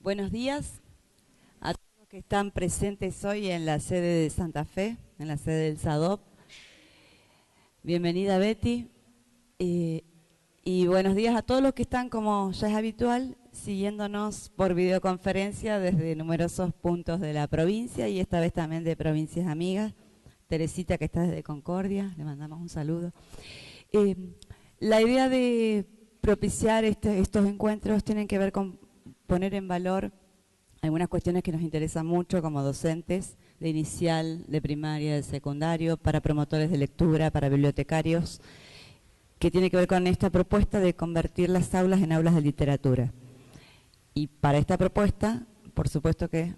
Buenos días a todos los que están presentes hoy en la sede de Santa Fe, en la sede del SADOP. Bienvenida Betty. Y buenos días a todos los que están, como ya es habitual, siguiéndonos por videoconferencia desde numerosos puntos de la provincia y esta vez también de provincias amigas. Teresita, que está desde Concordia, le mandamos un saludo. La idea de propiciar estos encuentros tienen que ver con poner en valor algunas cuestiones que nos interesan mucho como docentes de inicial, de primaria, de secundario, para promotores de lectura, para bibliotecarios, que tiene que ver con esta propuesta de convertir las aulas en aulas de literatura. Y para esta propuesta, por supuesto que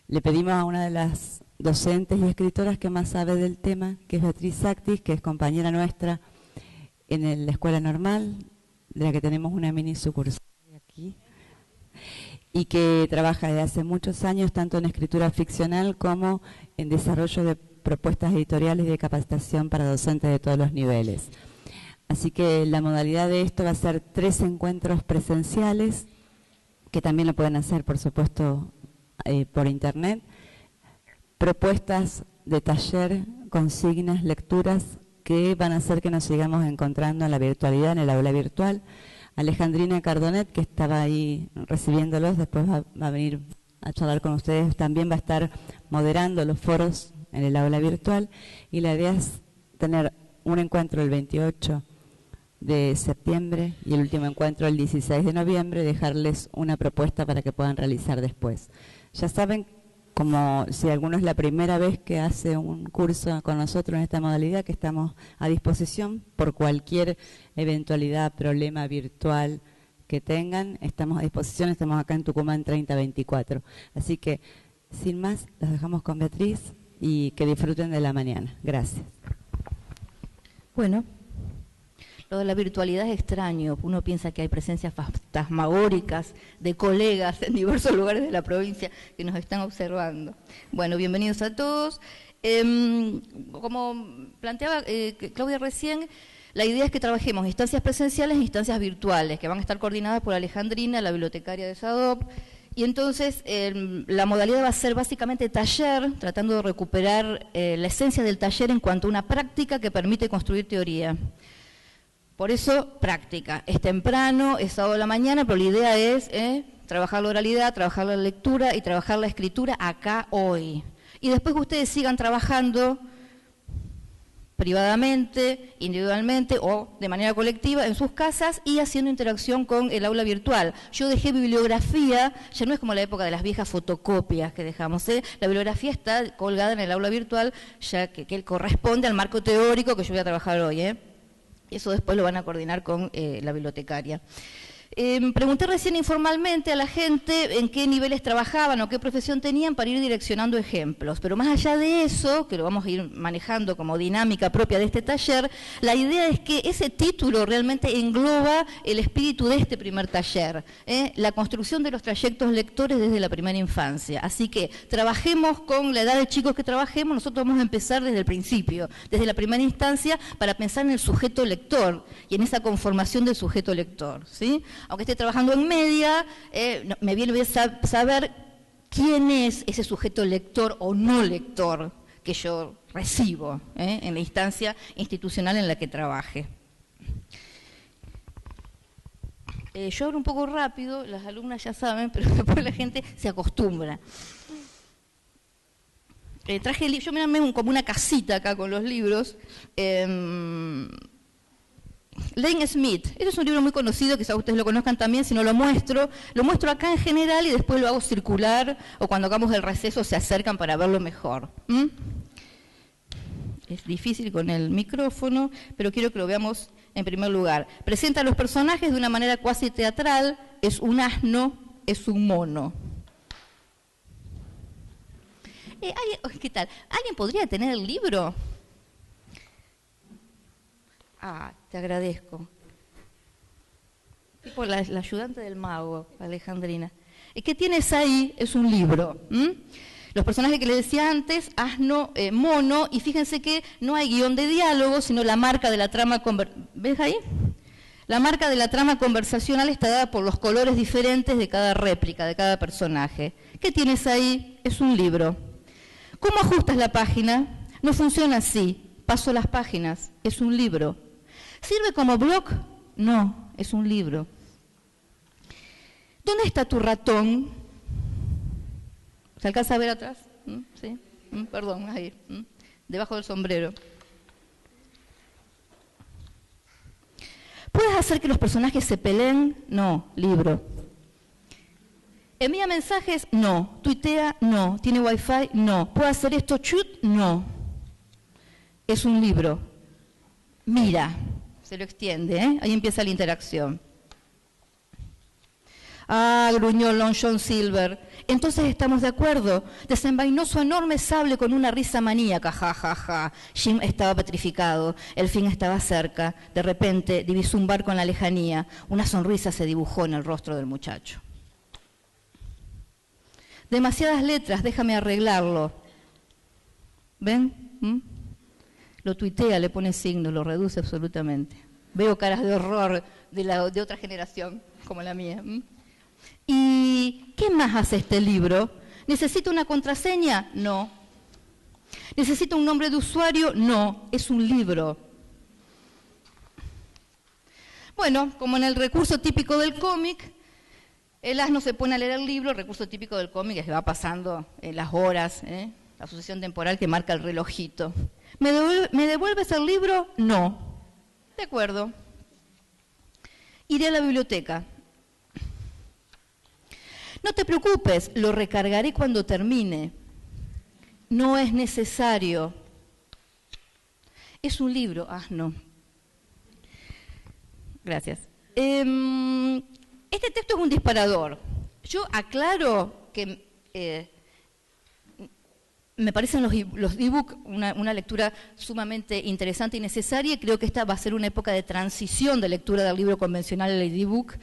le pedimos a una de las docentes y escritoras que más sabe del tema, que es Beatriz Sactis, que es compañera nuestra en la Escuela Normal, de la que tenemos una mini sucursal aquí, y que trabaja desde hace muchos años tanto en escritura ficcional como en desarrollo de propuestas editoriales y de capacitación para docentes de todos los niveles. Así que la modalidad de esto va a ser 3 encuentros presenciales, que también lo pueden hacer, por supuesto, por internet, propuestas de taller, consignas, lecturas que van a hacer que nos sigamos encontrando en la virtualidad, en el aula virtual. Alejandrina Cardonet, que estaba ahí recibiéndolos, después va a venir a charlar con ustedes, también va a estar moderando los foros en el aula virtual, y la idea es tener un encuentro el 28 de septiembre y el último encuentro el 16 de noviembre, dejarles una propuesta para que puedan realizar después. Ya saben, como si alguno es la primera vez que hace un curso con nosotros en esta modalidad, que estamos a disposición por cualquier eventualidad, problema virtual que tengan, estamos a disposición, estamos acá en Tucumán 3024. Así que, sin más, los dejamos con Beatriz y que disfruten de la mañana. Gracias. Bueno, lo de la virtualidad es extraño. Uno piensa que hay presencias fantasmagóricas de colegas en diversos lugares de la provincia que nos están observando. Bueno, bienvenidos a todos. Como planteaba Claudia recién, la idea es que trabajemos instancias presenciales e instancias virtuales, que van a estar coordinadas por Alejandrina, la bibliotecaria de SADOP. Y entonces la modalidad va a ser básicamente taller, tratando de recuperar la esencia del taller en cuanto a una práctica que permite construir teoría. Por eso, práctica. Es temprano, es sábado de la mañana, pero la idea es trabajar la oralidad, trabajar la lectura y trabajar la escritura acá, hoy. Y después que ustedes sigan trabajando privadamente, individualmente o de manera colectiva en sus casas y haciendo interacción con el aula virtual. Yo dejé bibliografía, ya no es como la época de las viejas fotocopias que dejamos. La bibliografía está colgada en el aula virtual, ya que corresponde al marco teórico que yo voy a trabajar hoy. Eso después lo van a coordinar con la bibliotecaria. Pregunté recién informalmente a la gente en qué niveles trabajaban o qué profesión tenían para ir direccionando ejemplos. Pero más allá de eso, que lo vamos a ir manejando como dinámica propia de este taller, la idea es que ese título realmente engloba el espíritu de este primer taller, la construcción de los trayectos lectores desde la primera infancia. Así que trabajemos con la edad de chicos que trabajemos, nosotros vamos a empezar desde el principio, desde la primera instancia, para pensar en el sujeto lector y en esa conformación del sujeto lector, ¿sí? Aunque esté trabajando en media, me viene bien saber quién es ese sujeto lector o no lector que yo recibo en la instancia institucional en la que trabaje. Yo hablo un poco rápido, las alumnas ya saben, pero después la gente se acostumbra. Traje el libro, yo me armé como una casita acá con los libros. Lane Smith, este es un libro muy conocido, quizás ustedes lo conozcan también, si no lo muestro acá en general y después lo hago circular, o cuando hagamos el receso se acercan para verlo mejor. Es difícil con el micrófono, pero quiero que lo veamos en primer lugar. Presenta a los personajes de una manera cuasi teatral, es un asno, es un mono. ¿Qué tal? ¿Alguien podría tener el libro? Ah, te agradezco. Tipo la ayudante del mago, Alejandrina. ¿Qué tienes ahí? Es un libro. Los personajes que les decía antes, asno, mono, y fíjense que no hay guión de diálogo, sino la marca de la trama ¿ves ahí? La marca de la trama conversacional está dada por los colores diferentes de cada réplica, de cada personaje. ¿Qué tienes ahí? Es un libro. ¿Cómo ajustas la página? No funciona así. Paso las páginas. Es un libro. ¿Sirve como blog? No, es un libro. ¿Dónde está tu ratón? ¿Se alcanza a ver atrás? ¿Sí? Perdón, ahí. Debajo del sombrero. ¿Puedes hacer que los personajes se peleen? No, libro. ¿Envía mensajes? No. ¿Tuitea? No. ¿Tiene wifi? No. ¿Puedo hacer esto? ¿Chut? No. Es un libro. Mira. Se lo extiende, ¿eh? Ahí empieza la interacción. Gruñó Long John Silver. Entonces estamos de acuerdo. Desenvainó su enorme sable con una risa maníaca. Ja, ja, ja. Jim estaba petrificado. El fin estaba cerca. De repente divisó un barco en la lejanía. Una sonrisa se dibujó en el rostro del muchacho. Demasiadas letras, déjame arreglarlo. ¿Ven? Lo tuitea, le pone signos, lo reduce absolutamente. Veo caras de horror de otra generación, como la mía. ¿Y qué más hace este libro? ¿Necesita una contraseña? No. ¿Necesita un nombre de usuario? No. Es un libro. Bueno, como en el recurso típico del cómic, el asno se pone a leer el libro. El recurso típico del cómic es que va pasando las horas, la sucesión temporal que marca el relojito. ¿Me devuelves el libro? No. De acuerdo. Iré a la biblioteca. No te preocupes, lo recargaré cuando termine. No es necesario. Es un libro, asno. Gracias. Este texto es un disparador. Yo aclaro que me parecen los e-book una lectura sumamente interesante y necesaria, y creo que esta va a ser una época de transición de lectura del libro convencional al e-book.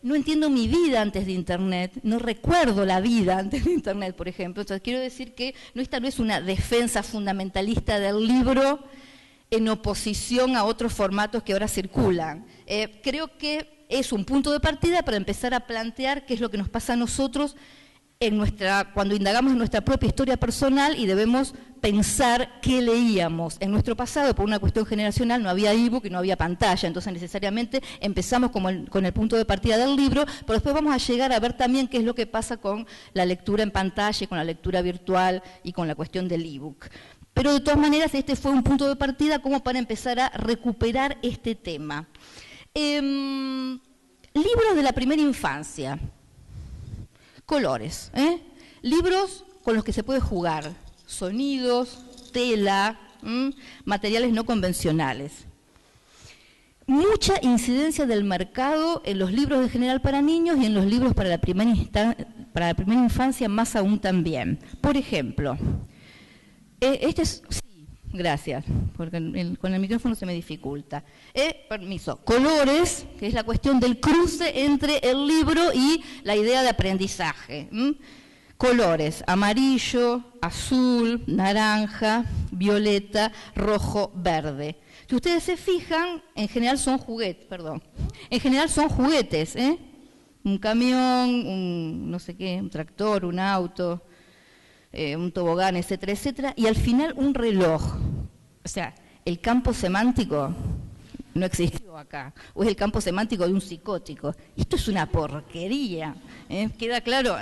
No entiendo mi vida antes de Internet, no recuerdo la vida antes de Internet, por ejemplo. Entonces, quiero decir que esta no es una defensa fundamentalista del libro en oposición a otros formatos que ahora circulan. Creo que es un punto de partida para empezar a plantear qué es lo que nos pasa a nosotros cuando indagamos en nuestra propia historia personal, y debemos pensar qué leíamos. En nuestro pasado, por una cuestión generacional, no había ebook y no había pantalla, entonces necesariamente empezamos con el punto de partida del libro, pero después vamos a llegar a ver también qué es lo que pasa con la lectura en pantalla y con la lectura virtual y con la cuestión del ebook. Pero de todas maneras, este fue un punto de partida como para empezar a recuperar este tema. Libros de la primera infancia. Colores, libros con los que se puede jugar, sonidos, tela, materiales no convencionales. Mucha incidencia del mercado en los libros en general para niños y en los libros para la primera infancia más aún también. Por ejemplo, sí, gracias, porque con el micrófono se me dificulta. Permiso. Colores, que es la cuestión del cruce entre el libro y la idea de aprendizaje. Colores, amarillo, azul, naranja, violeta, rojo, verde. Si ustedes se fijan, en general son juguetes, Un camión, un no sé qué, un tractor, un auto, un tobogán, etcétera, etcétera, y al final un reloj. O sea, el campo semántico no existió acá, o es el campo semántico de un psicótico. Esto es una porquería, ¿queda claro?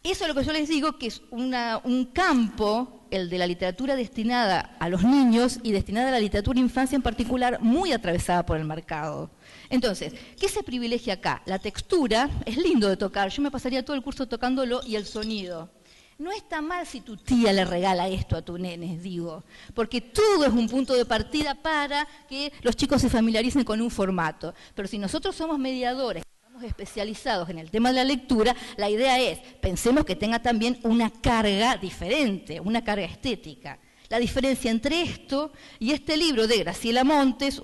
Eso es lo que yo les digo, que es un campo, el de la literatura destinada a los niños y destinada a la literatura infancia en particular, muy atravesada por el mercado. Entonces, ¿qué se privilegia acá? La textura es lindo de tocar, yo me pasaría todo el curso tocándolo, y el sonido. No está mal si tu tía le regala esto a tu nene, digo, porque todo es un punto de partida para que los chicos se familiaricen con un formato. Pero si nosotros somos mediadores, estamos especializados en el tema de la lectura, la idea es, pensemos que tenga también una carga diferente, una carga estética. La diferencia entre esto y este libro de Graciela Montes,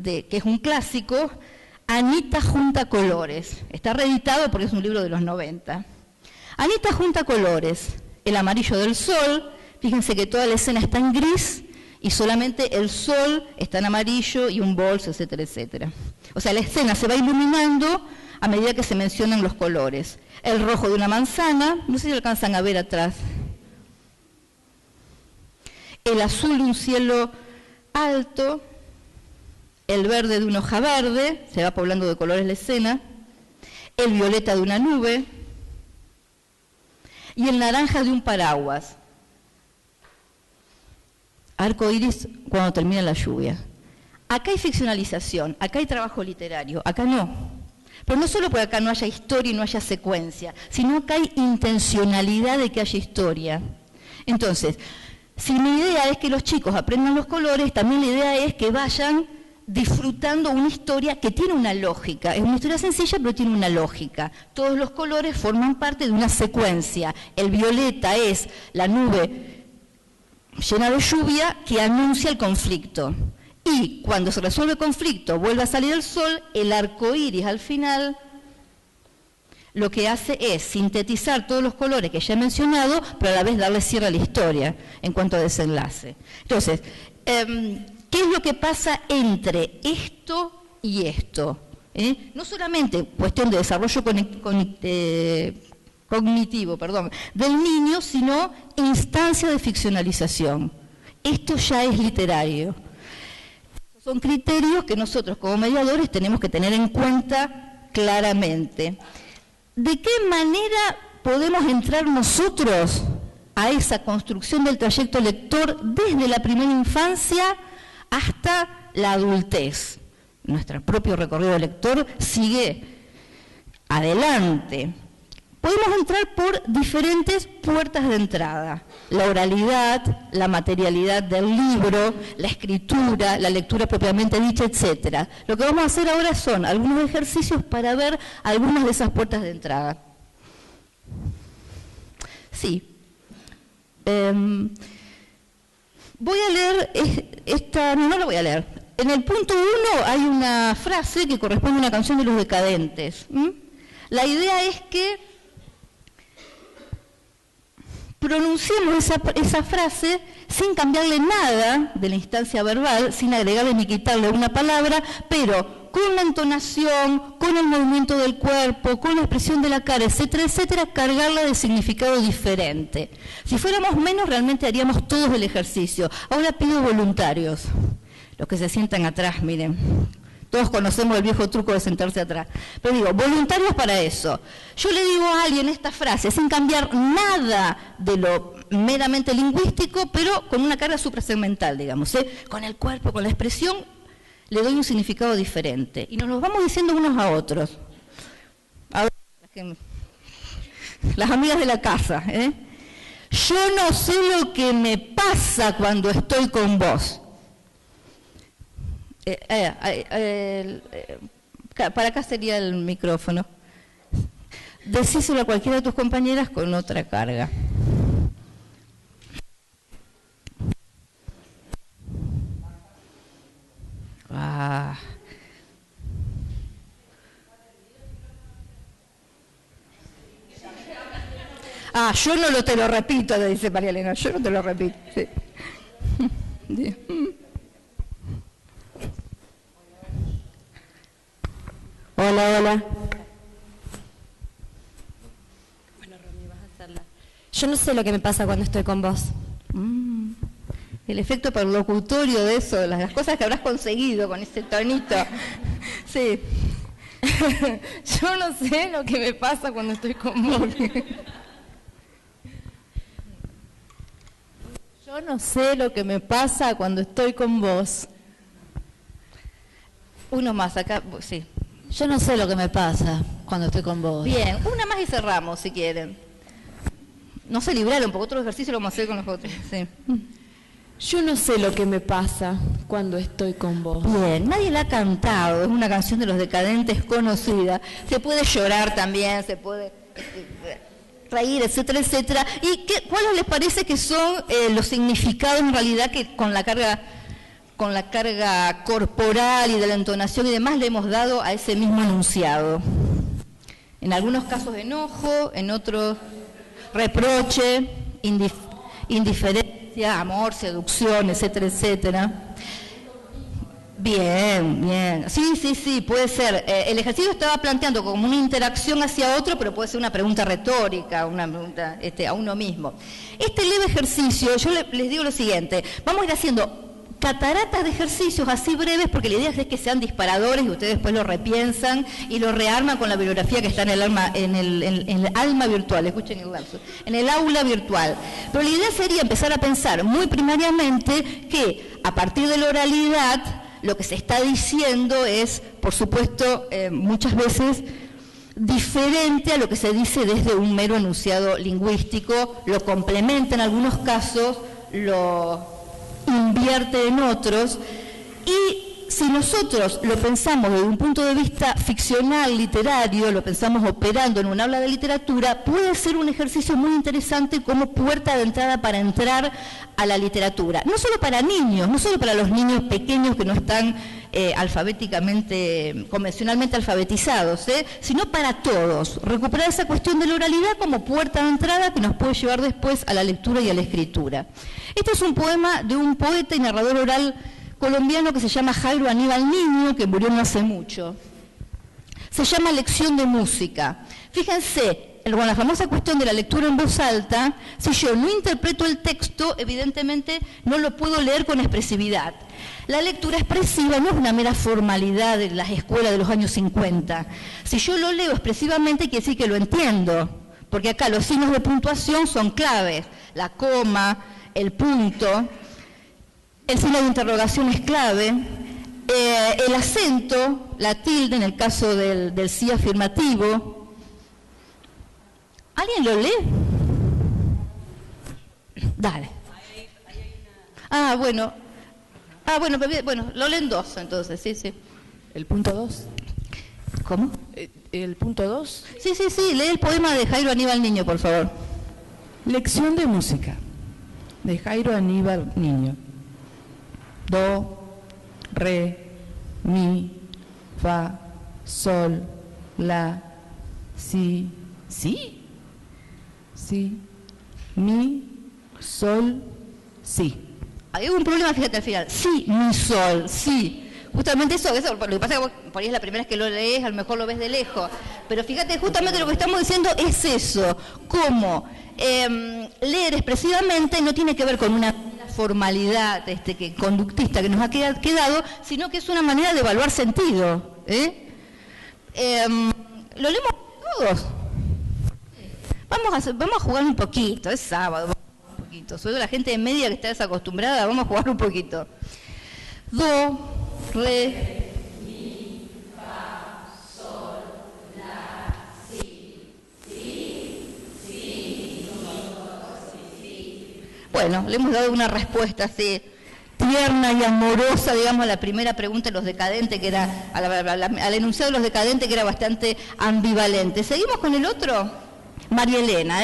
que es un clásico, Anita junta colores. Está reeditado porque es un libro de los 90. Anita junta colores. El amarillo del sol. Fíjense que toda la escena está en gris y solamente el sol está en amarillo y un bolso, etcétera, etcétera. O sea, la escena se va iluminando a medida que se mencionan los colores. El rojo de una manzana, no sé si alcanzan a ver atrás. El azul de un cielo alto. El verde de una hoja verde, se va poblando de colores la escena. El violeta de una nube. Y el naranja de un paraguas. Arco iris cuando termina la lluvia. Acá hay ficcionalización, acá hay trabajo literario, acá no. Pero no solo porque acá no haya historia y no haya secuencia, sino que hay intencionalidad de que haya historia. Entonces, si mi idea es que los chicos aprendan los colores, también la idea es que vayan disfrutando una historia que tiene una lógica. Es una historia sencilla, pero tiene una lógica. Todos los colores forman parte de una secuencia. El violeta es la nube llena de lluvia que anuncia el conflicto. Y cuando se resuelve el conflicto, vuelve a salir el sol, el arco iris al final lo que hace es sintetizar todos los colores que ya he mencionado, pero a la vez darle cierre a la historia en cuanto a desenlace. Entonces, ¿qué es lo que pasa entre esto y esto? No solamente cuestión de desarrollo cognitivo, del niño, sino instancia de ficcionalización. Esto ya es literario. Son criterios que nosotros como mediadores tenemos que tener en cuenta claramente. ¿De qué manera podemos entrar nosotros a esa construcción del trayecto lector desde la primera infancia hasta la adultez? Nuestro propio recorrido de lector sigue adelante. Podemos entrar por diferentes puertas de entrada. La oralidad, la materialidad del libro, la escritura, la lectura propiamente dicha, etc. Lo que vamos a hacer ahora son algunos ejercicios para ver algunas de esas puertas de entrada. Sí. Voy a leer esta, no la voy a leer. En el punto 1 hay una frase que corresponde a una canción de Los Decadentes. La idea es que pronunciemos esa frase sin cambiarle nada de la instancia verbal, sin agregarle ni quitarle una palabra, pero con la entonación, con el movimiento del cuerpo, con la expresión de la cara, etcétera, etcétera, cargarla de significado diferente. Si fuéramos menos, realmente haríamos todos el ejercicio. Ahora pido voluntarios, los que se sientan atrás, miren. Todos conocemos el viejo truco de sentarse atrás. Pero digo, voluntarios para eso. Yo le digo a alguien esta frase sin cambiar nada de lo meramente lingüístico, pero con una carga suprasegmental, digamos, con el cuerpo, con la expresión, le doy un significado diferente. Y nos lo vamos diciendo unos a otros. A ver, las amigas de la casa. Yo no sé lo que me pasa cuando estoy con vos. Para acá sería el micrófono. Decíselo a cualquiera de tus compañeras con otra carga. Yo no te lo repito, le dice María Elena, yo no te lo repito. Sí. Hola. Bueno, Romy, vas a hacerla. Yo no sé lo que me pasa cuando estoy con vos. El efecto perlocutorio de eso, las cosas que habrás conseguido con ese tonito. Sí. Yo no sé lo que me pasa cuando estoy con vos. Yo no sé lo que me pasa cuando estoy con vos. Uno más, acá, sí. Yo no sé lo que me pasa cuando estoy con vos. Bien, una más y cerramos, si quieren. No se libraron, porque otro ejercicio lo vamos a hacer con los otros. Sí. Yo no sé lo que me pasa cuando estoy con vos. Bien, nadie la ha cantado, es una canción de Los Decadentes conocida. Se puede llorar también, se puede reír, etcétera, etcétera. ¿Y cuáles les parece que son los significados en realidad que con la carga con la carga corporal y de la entonación y demás le hemos dado a ese mismo enunciado. En algunos casos enojo, en otros reproche, indiferencia, amor, seducción, etcétera, etcétera. Bien, bien. Sí, puede ser. El ejercicio estaba planteando como una interacción hacia otro, pero puede ser una pregunta retórica, una pregunta a uno mismo. Este leve ejercicio, yo les digo lo siguiente, vamos a ir haciendo cataratas de ejercicios así breves, porque la idea es que sean disparadores y ustedes después lo repiensan y lo rearman con la bibliografía que está en el alma virtual, escuchen el lapso, en el aula virtual. Pero la idea sería empezar a pensar muy primariamente que a partir de la oralidad lo que se está diciendo es, por supuesto, muchas veces diferente a lo que se dice desde un mero enunciado lingüístico, lo complementa en algunos casos, lo invierte en otros, y si nosotros lo pensamos desde un punto de vista ficcional, literario, lo pensamos operando en un aula de literatura, puede ser un ejercicio muy interesante como puerta de entrada para entrar a la literatura. No solo para niños, no solo para los niños pequeños que no están convencionalmente alfabetizados, sino para todos. Recuperar esa cuestión de la oralidad como puerta de entrada que nos puede llevar después a la lectura y a la escritura. Este es un poema de un poeta y narrador oral colombiano que se llama Jairo Aníbal Niño, que murió no hace mucho. Se llama Lección de Música. Fíjense, con la famosa cuestión de la lectura en voz alta, si yo no interpreto el texto, evidentemente no lo puedo leer con expresividad. La lectura expresiva no es una mera formalidad de las escuelas de los años 50. Si yo lo leo expresivamente, quiere decir que lo entiendo, porque acá los signos de puntuación son claves, la coma, el punto, el signo de interrogación es clave, el acento, la tilde en el caso del sí afirmativo. ¿Alguien lo lee? Dale. Bueno, lo leen dos entonces, sí. ¿El punto 2? ¿Cómo? ¿El punto 2? Sí, lee el poema de Jairo Aníbal Niño, por favor. Lección de música, de Jairo Aníbal Niño. Do, re, mi, fa, sol, la, si, mi, sol, si. Hay un problema, fíjate al final. Sí, mi sol, sí. Justamente eso, lo que pasa es que por ahí es la primera vez que lo lees, a lo mejor lo ves de lejos. Pero fíjate, justamente lo que estamos diciendo es eso. Cómo leer expresivamente no tiene que ver con una formalidad conductista que nos ha quedado, sino que es una manera de evaluar sentido. ¿Lo leemos todos? Vamos a jugar un poquito, es sábado. Soy de la gente de media que está desacostumbrada, vamos a jugar un poquito. Do, re, mi, fa, sol, la, si, si. Bueno, le hemos dado una respuesta así tierna y amorosa, digamos, a la primera pregunta de los decadentes, que era al enunciado de los decadentes, que era bastante ambivalente. ¿Seguimos con el otro? María Elena,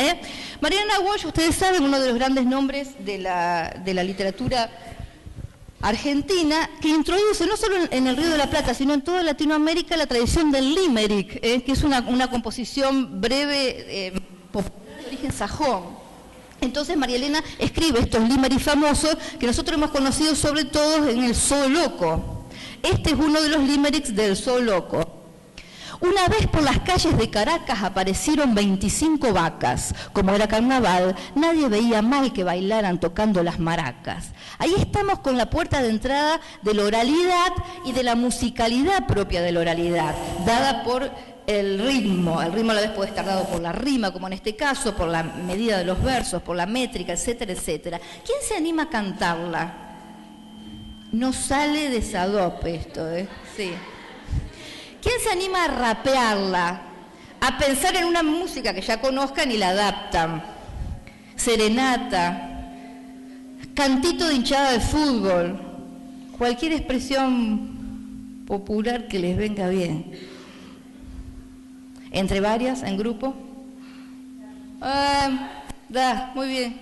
María Elena Walsh, ustedes saben, uno de los grandes nombres de la literatura argentina, que introduce no solo en el Río de la Plata, sino en toda Latinoamérica la tradición del limerick, que es una composición breve, popular de origen sajón. Entonces María Elena escribe estos limericks famosos que nosotros hemos conocido sobre todo en el Zoo Loco. Este es uno de los limericks del Zoo Loco. Una vez por las calles de Caracas aparecieron 25 vacas. Como era carnaval, nadie veía mal que bailaran tocando las maracas. Ahí estamos con la puerta de entrada de la oralidad y de la musicalidad propia de la oralidad, dada por el ritmo. El ritmo a la vez puede estar dado por la rima, como en este caso, por la medida de los versos, por la métrica, etcétera, etcétera. ¿Quién se anima a cantarla? No sale de Sadop esto, Sí. ¿Quién se anima a rapearla? A pensar en una música que ya conozcan y la adaptan. Serenata, cantito de hinchada de fútbol, cualquier expresión popular que les venga bien. ¿Entre varias, en grupo? Muy bien.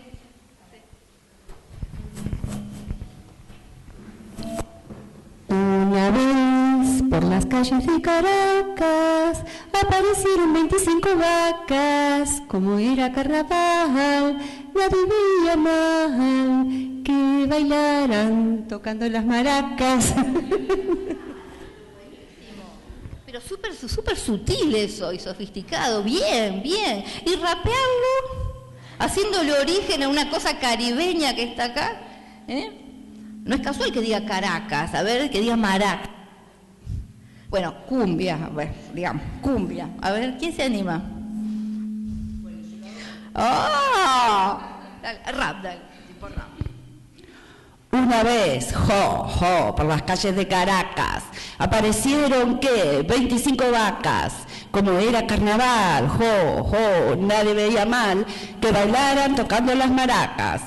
Una vez por las calles de Caracas aparecieron 25 vacas. Como era carnaval, nadie veía mal que bailaran tocando las maracas. Pero súper sutil eso y sofisticado, bien. Y rapearlo, haciéndole origen a una cosa caribeña que está acá, ¿eh? No es casual que diga Caracas, a ver, que diga Maraca. Bueno, cumbia, digamos, cumbia. A ver, ¿quién se anima? ¡Oh! Dale, rap, tipo rap. Una vez, por las calles de Caracas, aparecieron, ¿qué? 25 vacas. Como era carnaval, nadie veía mal que bailaran tocando las maracas.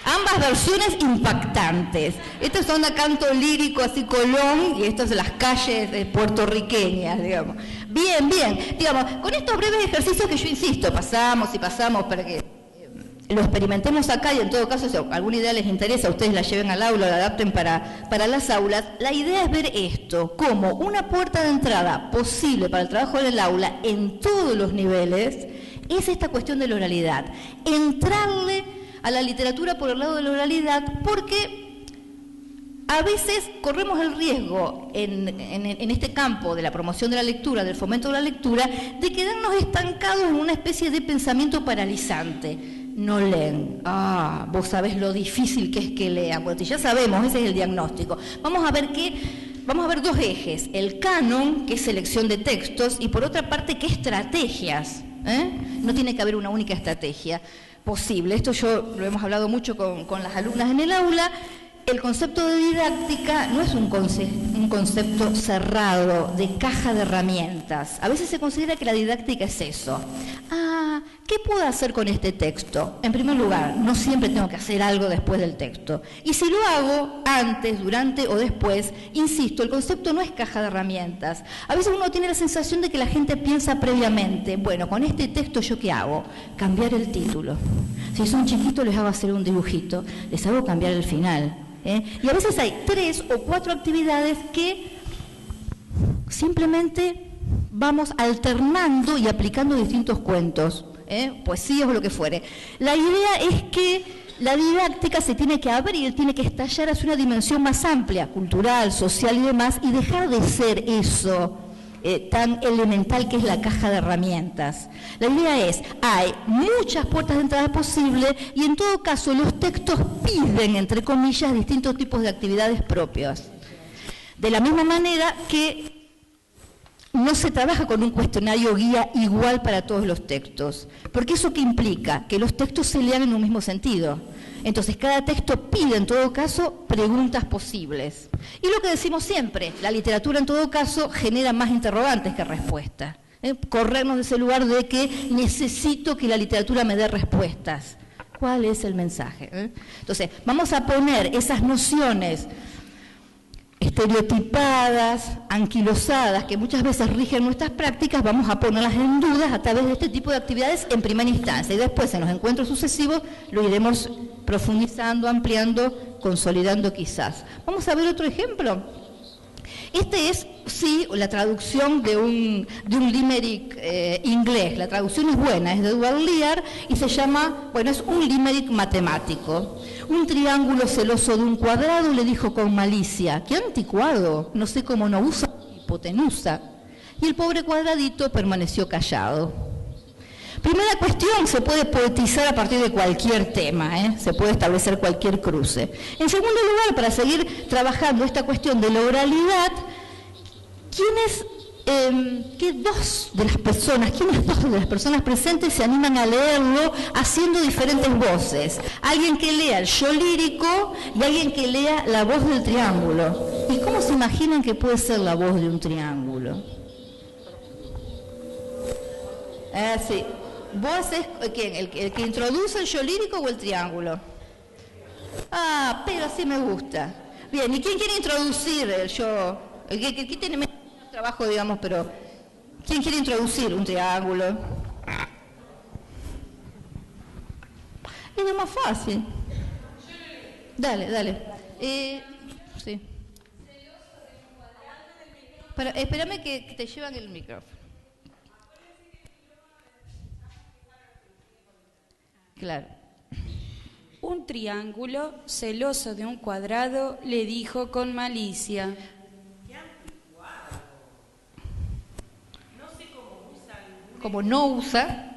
Ambas versiones impactantes. Esta es onda canto lírico, así Colón, y esto es de las calles puertorriqueñas, digamos. Bien. Digamos, con estos breves ejercicios que yo insisto, pasamos para que lo experimentemos acá y en todo caso, si alguna idea les interesa, ustedes la lleven al aula, la adapten para las aulas. La idea es ver esto como una puerta de entrada posible para el trabajo en el aula en todos los niveles, es esta cuestión de la oralidad. Entrarle a la literatura por el lado de la oralidad, porque a veces corremos el riesgo en este campo de la promoción de la lectura, del fomento de la lectura, de quedarnos estancados en una especie de pensamiento paralizante. No leen. Vos sabés lo difícil que es que lean. Bueno, ya sabemos, ese es el diagnóstico. Vamos a ver dos ejes. El canon, que es selección de textos, y por otra parte, ¿qué estrategias? No tiene que haber una única estrategia posible. Esto lo hemos hablado mucho con las alumnas en el aula. El concepto de didáctica no es un concepto cerrado, de caja de herramientas. A veces se considera que la didáctica es eso. ¿Qué puedo hacer con este texto? En primer lugar, no siempre tengo que hacer algo después del texto. Y si lo hago antes, durante o después, insisto, el concepto no es caja de herramientas. A veces uno tiene la sensación de que la gente piensa previamente, bueno, con este texto ¿yo qué hago? Cambiar el título. Si son chiquitos les hago hacer un dibujito, les hago cambiar el final. Y a veces hay 3 o 4 actividades que simplemente vamos alternando y aplicando distintos cuentos, poesías o lo que fuere. La idea es que la didáctica se tiene que abrir, tiene que estallar hacia una dimensión más amplia, cultural, social y demás, y dejar de ser eso tan elemental que es la caja de herramientas. La idea es, hay muchas puertas de entrada posibles y en todo caso los textos piden, entre comillas, distintos tipos de actividades propias. De la misma manera que no se trabaja con un cuestionario guía igual para todos los textos, porque eso ¿qué implica? Que los textos se lean en un mismo sentido. Entonces, cada texto pide, en todo caso, preguntas posibles. Y lo que decimos siempre, la literatura, en todo caso, genera más interrogantes que respuestas. Corrernos de ese lugar de que necesito que la literatura me dé respuestas. ¿Cuál es el mensaje? Entonces, vamos a poner esas nociones estereotipadas, anquilosadas, que muchas veces rigen nuestras prácticas, vamos a ponerlas en dudas a través de este tipo de actividades en primera instancia y después en los encuentros sucesivos lo iremos profundizando, ampliando, consolidando quizás. Vamos a ver otro ejemplo. Este es, sí, la traducción de un limerick inglés. La traducción es buena, es de Edward Lear y se llama, bueno, es un limerick matemático. Un triángulo celoso de un cuadrado le dijo con malicia, ¡qué anticuado! No sé cómo no usa hipotenusa. Y el pobre cuadradito permaneció callado. Primera cuestión, se puede poetizar a partir de cualquier tema, se puede establecer cualquier cruce. En segundo lugar, para seguir trabajando esta cuestión de la oralidad, ¿quiénes dos de las personas presentes se animan a leerlo haciendo diferentes voces? Alguien que lea el yo lírico y alguien que lea la voz del triángulo. ¿Y cómo se imaginan que puede ser la voz de un triángulo? Sí. ¿Vos es quién? ¿El que introduce el yo lírico o el triángulo? Pero así me gusta. Bien, ¿y quién quiere introducir el yo? El que tiene menos trabajo, digamos, pero ¿quién quiere introducir un triángulo? queda más fácil. Dale, dale. Sí. Espérame que te llevan el micrófono. Claro. Un triángulo, celoso de un cuadrado, le dijo con malicia. Como no usa.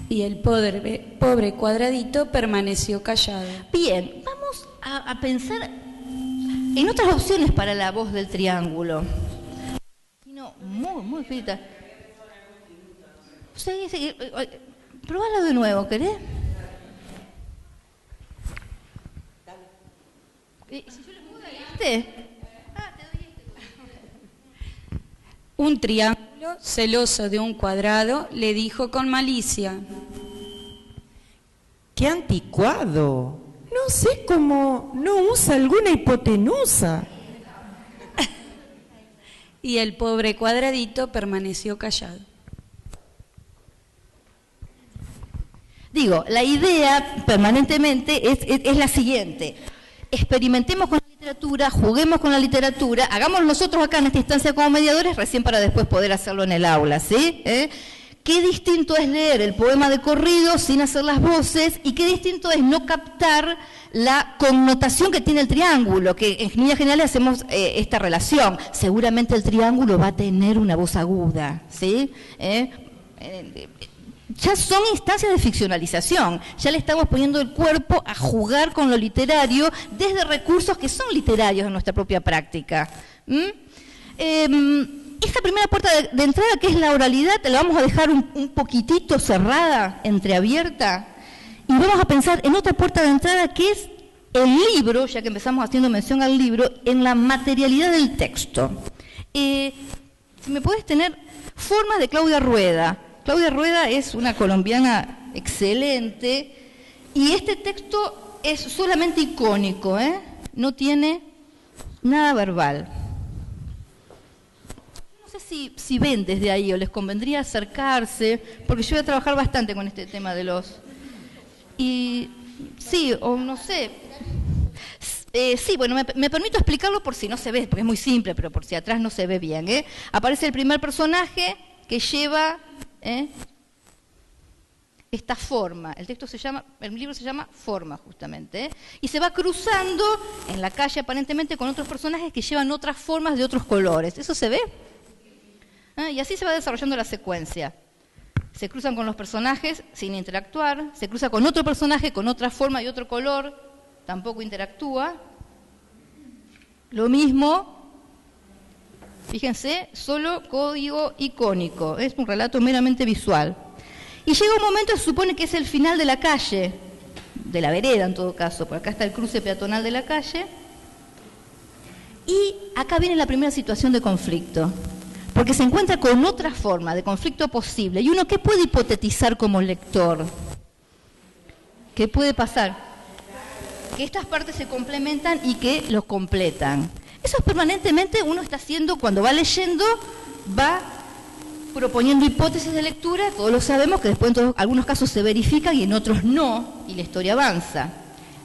Y el pobre cuadradito permaneció callado. Bien, vamos a pensar en otras opciones para la voz del triángulo. No, muy finita. Sí, probalo de nuevo, ¿querés? Si yo le mudo este. Un triángulo, celoso de un cuadrado, le dijo con malicia. ¡Qué anticuado! No sé cómo no usa alguna hipotenusa. Y el pobre cuadradito permaneció callado. Digo, la idea permanentemente es la siguiente. Experimentemos con la literatura, juguemos con la literatura, hagámoslo nosotros acá en esta instancia como mediadores, recién para después poder hacerlo en el aula, ¿sí? Qué distinto es leer el poema de corrido sin hacer las voces y qué distinto es no captar la connotación que tiene el triángulo, que en líneas generales hacemos esta relación. Seguramente el triángulo va a tener una voz aguda, ¿sí? Ya son instancias de ficcionalización, ya le estamos poniendo el cuerpo a jugar con lo literario desde recursos que son literarios en nuestra propia práctica. Esta primera puerta de entrada, que es la oralidad, la vamos a dejar un poquitito cerrada, entreabierta, y vamos a pensar en otra puerta de entrada que es el libro, ya que empezamos haciendo mención al libro, en la materialidad del texto. Si me podés tener formas de Claudia Rueda. Claudia Rueda es una colombiana excelente y este texto es solamente icónico, no tiene nada verbal. No sé si ven desde ahí o les convendría acercarse, porque yo voy a trabajar bastante con este tema de los... Y sí, o no sé... sí, bueno, me permito explicarlo por si no se ve, porque es muy simple, pero por si atrás no se ve bien. Aparece el primer personaje que lleva... esta forma, el libro se llama Forma justamente, y se va cruzando en la calle aparentemente con otros personajes que llevan otras formas de otros colores. ¿Eso se ve? Y así se va desarrollando la secuencia. Se cruzan con los personajes sin interactuar, se cruza con otro personaje con otra forma y otro color, tampoco interactúa. Lo mismo. Fíjense, solo código icónico, es un relato meramente visual. Y llega un momento, se supone que es el final de la calle, de la vereda en todo caso, por acá está el cruce peatonal de la calle, y acá viene la primera situación de conflicto, porque se encuentra con otra forma de conflicto posible. ¿Y uno qué puede hipotetizar como lector? ¿Qué puede pasar? Que estas partes se complementan y que los completan. Eso es permanentemente uno está haciendo cuando va leyendo, va proponiendo hipótesis de lectura, todos lo sabemos que después en algunos casos se verifican y en otros no, y la historia avanza.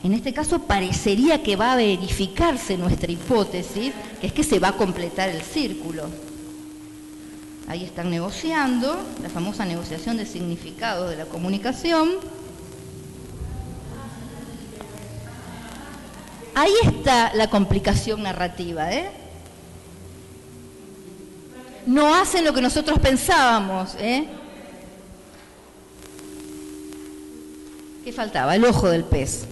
En este caso parecería que va a verificarse nuestra hipótesis, que es que se va a completar el círculo. Ahí están negociando, la famosa negociación de significados de la comunicación. Ahí está la complicación narrativa, No hacen lo que nosotros pensábamos, ¿Qué faltaba? El ojo del pez.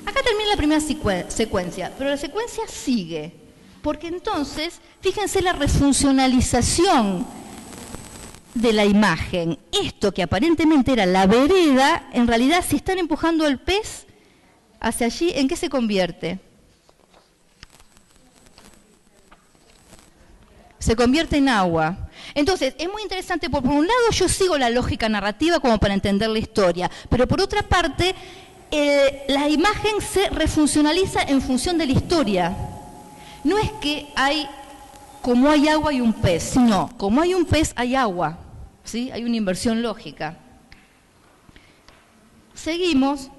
Acá termina la primera secuencia, pero la secuencia sigue, porque entonces, fíjense la refuncionalización de la imagen. Esto que aparentemente era la vereda, en realidad si están empujando al pez hacia allí, ¿en qué se convierte? Se convierte en agua. Entonces, es muy interesante, porque por un lado yo sigo la lógica narrativa como para entender la historia, pero por otra parte, la imagen se refuncionaliza en función de la historia. No es que como hay agua hay un pez, sino como hay un pez hay agua. ¿Sí? Hay una inversión lógica. Seguimos,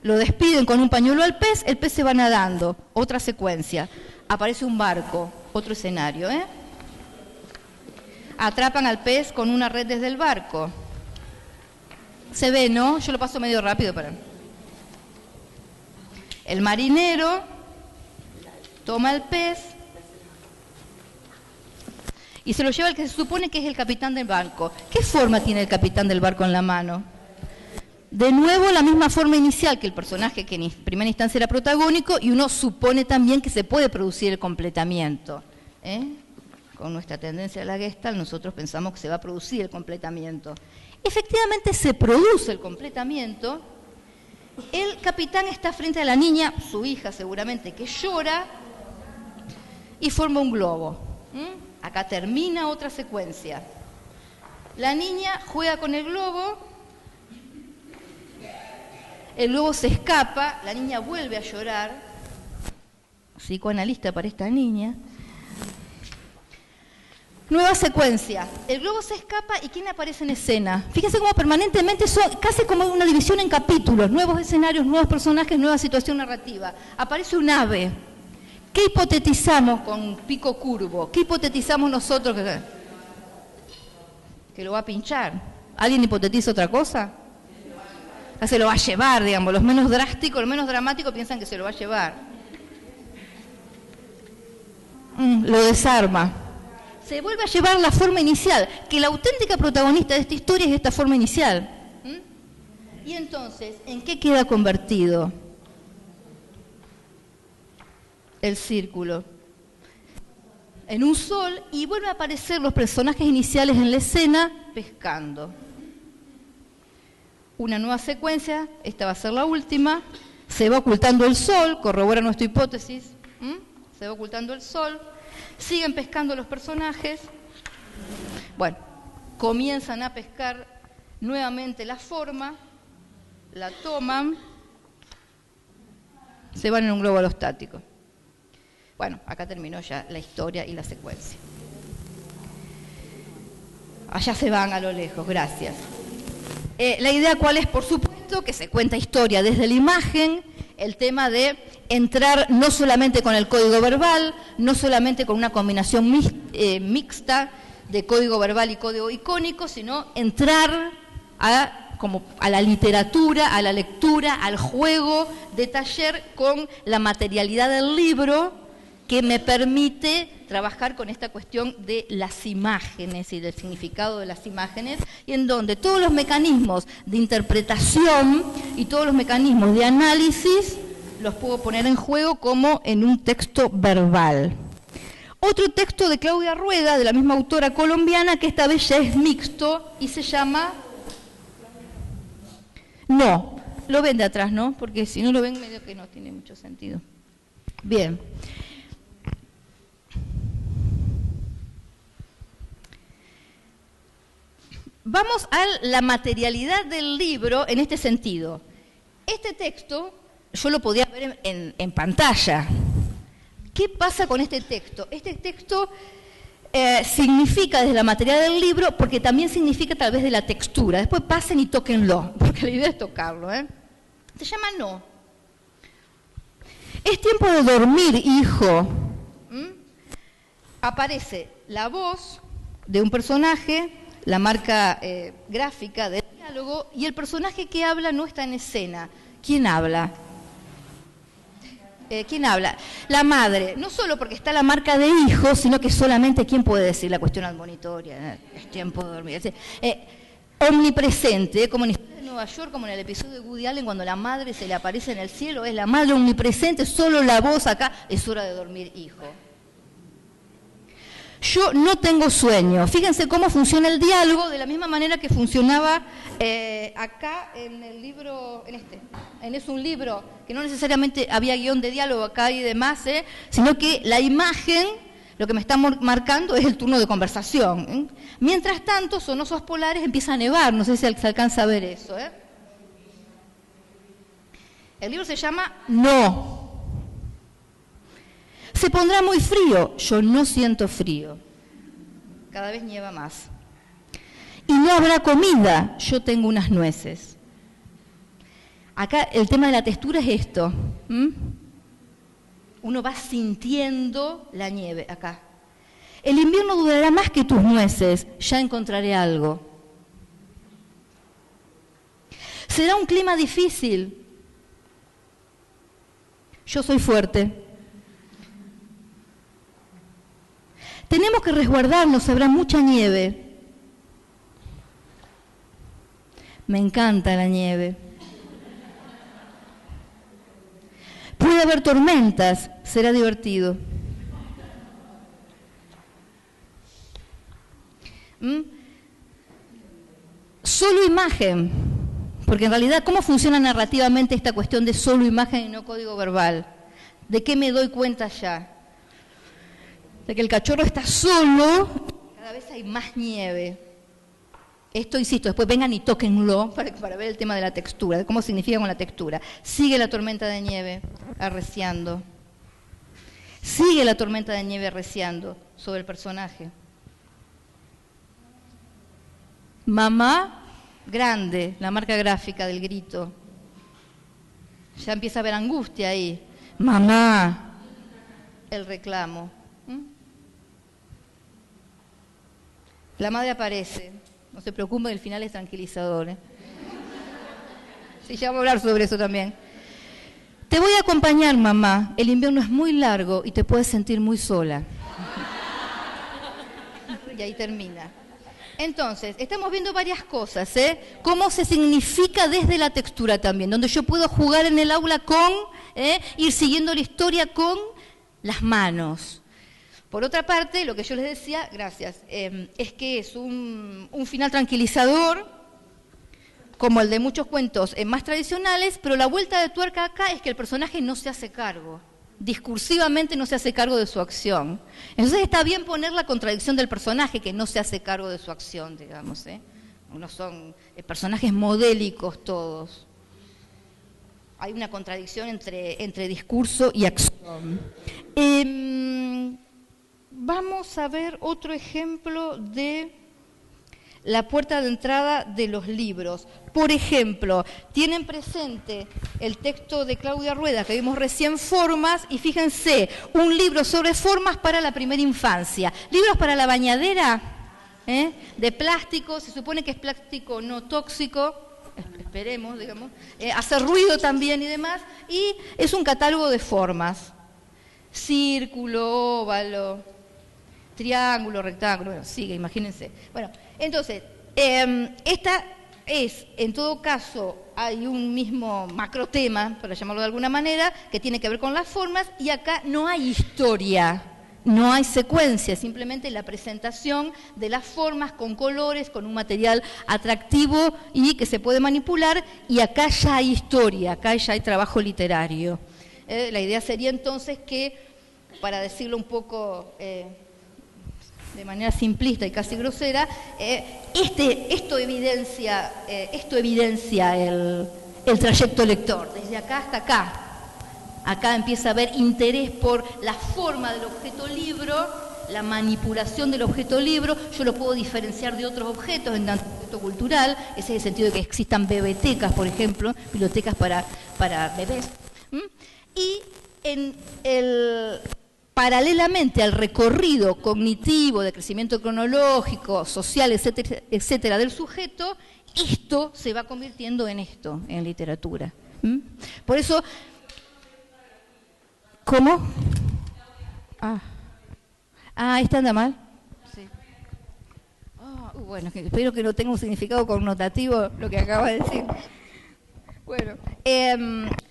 lo despiden con un pañuelo al pez, el pez se va nadando, otra secuencia. Aparece un barco, otro escenario, ¿eh? Atrapan al pez con una red desde el barco. Se ve, ¿no? Yo lo paso medio rápido para... El marinero toma el pez y se lo lleva al que se supone que es el capitán del barco. ¿Qué forma tiene el capitán del barco en la mano? De nuevo, la misma forma inicial que el personaje que en primera instancia era protagónico, y uno supone también que se puede producir el completamiento. Con nuestra tendencia a la Gestalt, nosotros pensamos que se va a producir el completamiento. Efectivamente, se produce el completamiento. El capitán está frente a la niña, su hija seguramente, que llora, y forma un globo. Acá termina otra secuencia. La niña juega con el globo se escapa, la niña vuelve a llorar, psicoanalista para esta niña. Nueva secuencia, el globo se escapa y ¿quién aparece en escena? Fíjense cómo permanentemente son casi como una división en capítulos, nuevos escenarios, nuevos personajes, nueva situación narrativa. Aparece un ave. ¿Qué hipotetizamos con pico curvo? ¿Qué hipotetizamos nosotros? Que lo va a pinchar. ¿Alguien hipotetiza otra cosa? Se lo va a llevar, digamos. Los menos drásticos, los menos dramáticos piensan que se lo va a llevar. Lo desarma. Se vuelve a llevar la forma inicial, que la auténtica protagonista de esta historia es esta forma inicial. Y entonces, ¿en qué queda convertido el círculo? En un sol, y vuelven a aparecer los personajes iniciales en la escena pescando. Una nueva secuencia, esta va a ser la última, se va ocultando el sol, corrobora nuestra hipótesis, se va ocultando el sol, siguen pescando los personajes, bueno, comienzan a pescar nuevamente la forma, la toman, se van en un globo aerostático. Bueno, acá terminó ya la historia y la secuencia. Allá se van a lo lejos, gracias. La idea cuál es, por supuesto, que se cuenta historia desde la imagen, el tema de entrar no solamente con el código verbal, no solamente con una combinación mixta de código verbal y código icónico, sino entrar a la literatura, a la lectura, al juego de taller con la materialidad del libro, que me permite trabajar con esta cuestión de las imágenes y del significado de las imágenes, y en donde todos los mecanismos de interpretación y todos los mecanismos de análisis los puedo poner en juego como en un texto verbal. Otro texto de Claudia Rueda, de la misma autora colombiana, que esta vez ya es mixto y se llama... No, lo ven de atrás, ¿no? Porque si no lo ven, medio que no tiene mucho sentido. Bien. Vamos a la materialidad del libro en este sentido. Este texto yo lo podía ver en pantalla. ¿Qué pasa con este texto? Este texto significa desde la materialidad del libro, porque también significa tal vez de la textura. Después pasen y tóquenlo, porque la idea es tocarlo. Se llama No. Es tiempo de dormir, hijo. Aparece la voz de un personaje, la marca gráfica del diálogo, y el personaje que habla no está en escena. ¿Quién habla? ¿Quién habla? La madre, no solo porque está la marca de hijo, sino que solamente quién puede decir la cuestión admonitoria, es tiempo de dormir. Omnipresente, como en Historia de Nueva York, como en el episodio de Woody Allen, cuando la madre se le aparece en el cielo, es la madre omnipresente, solo la voz acá, es hora de dormir, hijo. Yo no tengo sueño. Fíjense cómo funciona el diálogo de la misma manera que funcionaba acá en el libro, es un libro que no necesariamente había guión de diálogo acá y demás, sino que la imagen, lo que me está marcando es el turno de conversación. Mientras tanto, Sonosos Polares empieza a nevar, no sé si se alcanza a ver eso. El libro se llama No. Se pondrá muy frío. Yo no siento frío. Cada vez nieva más. y no habrá comida, yo tengo unas nueces. Acá el tema de la textura es esto. Uno va sintiendo la nieve acá. El invierno durará más que tus nueces, ya encontraré algo. Será un clima difícil. Yo soy fuerte. Tenemos que resguardarnos, habrá mucha nieve. Me encanta la nieve. Puede haber tormentas, será divertido. Solo imagen, porque en realidad, ¿cómo funciona narrativamente esta cuestión de solo imagen y no código verbal? ¿De qué me doy cuenta ya? De que el cachorro está solo, cada vez hay más nieve. Esto, insisto, después vengan y tóquenlo para ver el tema de la textura, de cómo significa con la textura. Sigue la tormenta de nieve arreciando. Sigue la tormenta de nieve arreciando sobre el personaje. Mamá, grande, la marca gráfica del grito. Ya empieza a haber angustia ahí. Mamá, el reclamo. La madre aparece. No se preocupen, el final es tranquilizador. Sí, ya voy a hablar sobre eso también. Te voy a acompañar, mamá. El invierno es muy largo y te puedes sentir muy sola. Y ahí termina. Entonces, estamos viendo varias cosas, cómo se significa desde la textura también, donde yo puedo jugar en el aula con, ir siguiendo la historia con las manos. Por otra parte, lo que yo les decía, gracias, es que es un final tranquilizador, como el de muchos cuentos más tradicionales, pero la vuelta de tuerca acá es que el personaje no se hace cargo. Discursivamente no se hace cargo de su acción. Entonces está bien poner la contradicción del personaje que no se hace cargo de su acción, digamos. Unos son personajes modélicos todos. Hay una contradicción entre discurso y acción. Vamos a ver otro ejemplo de la puerta de entrada de los libros. Por ejemplo, tienen presente el texto de Claudia Rueda que vimos recién, Formas, y fíjense, un libro sobre formas para la primera infancia. Libros para la bañadera, de plástico, se supone que es plástico no tóxico, esperemos, digamos, hace ruido también y demás, y es un catálogo de formas. Círculo, óvalo, triángulo, rectángulo, bueno, sigue, imagínense. Bueno, entonces, esta es, en todo caso, hay un mismo macrotema, para llamarlo de alguna manera, que tiene que ver con las formas, y acá no hay historia, no hay secuencia, simplemente la presentación de las formas con colores, con un material atractivo y que se puede manipular, y acá ya hay historia, acá ya hay trabajo literario. La idea sería entonces que, para decirlo un poco de manera simplista y casi grosera, esto evidencia el trayecto lector, desde acá hasta acá. Acá empieza a haber interés por la forma del objeto libro, la manipulación del objeto libro. Yo lo puedo diferenciar de otros objetos en tanto objeto cultural, ese es el sentido de que existan bebetecas, por ejemplo, bibliotecas para bebés. Y paralelamente al recorrido cognitivo, de crecimiento cronológico, social, etcétera, etcétera, del sujeto, esto se va convirtiendo en esto, en literatura. Por eso, ¿cómo? ¿Esta anda mal? Sí. Bueno, espero que no tenga un significado connotativo lo que acaba de decir. Bueno,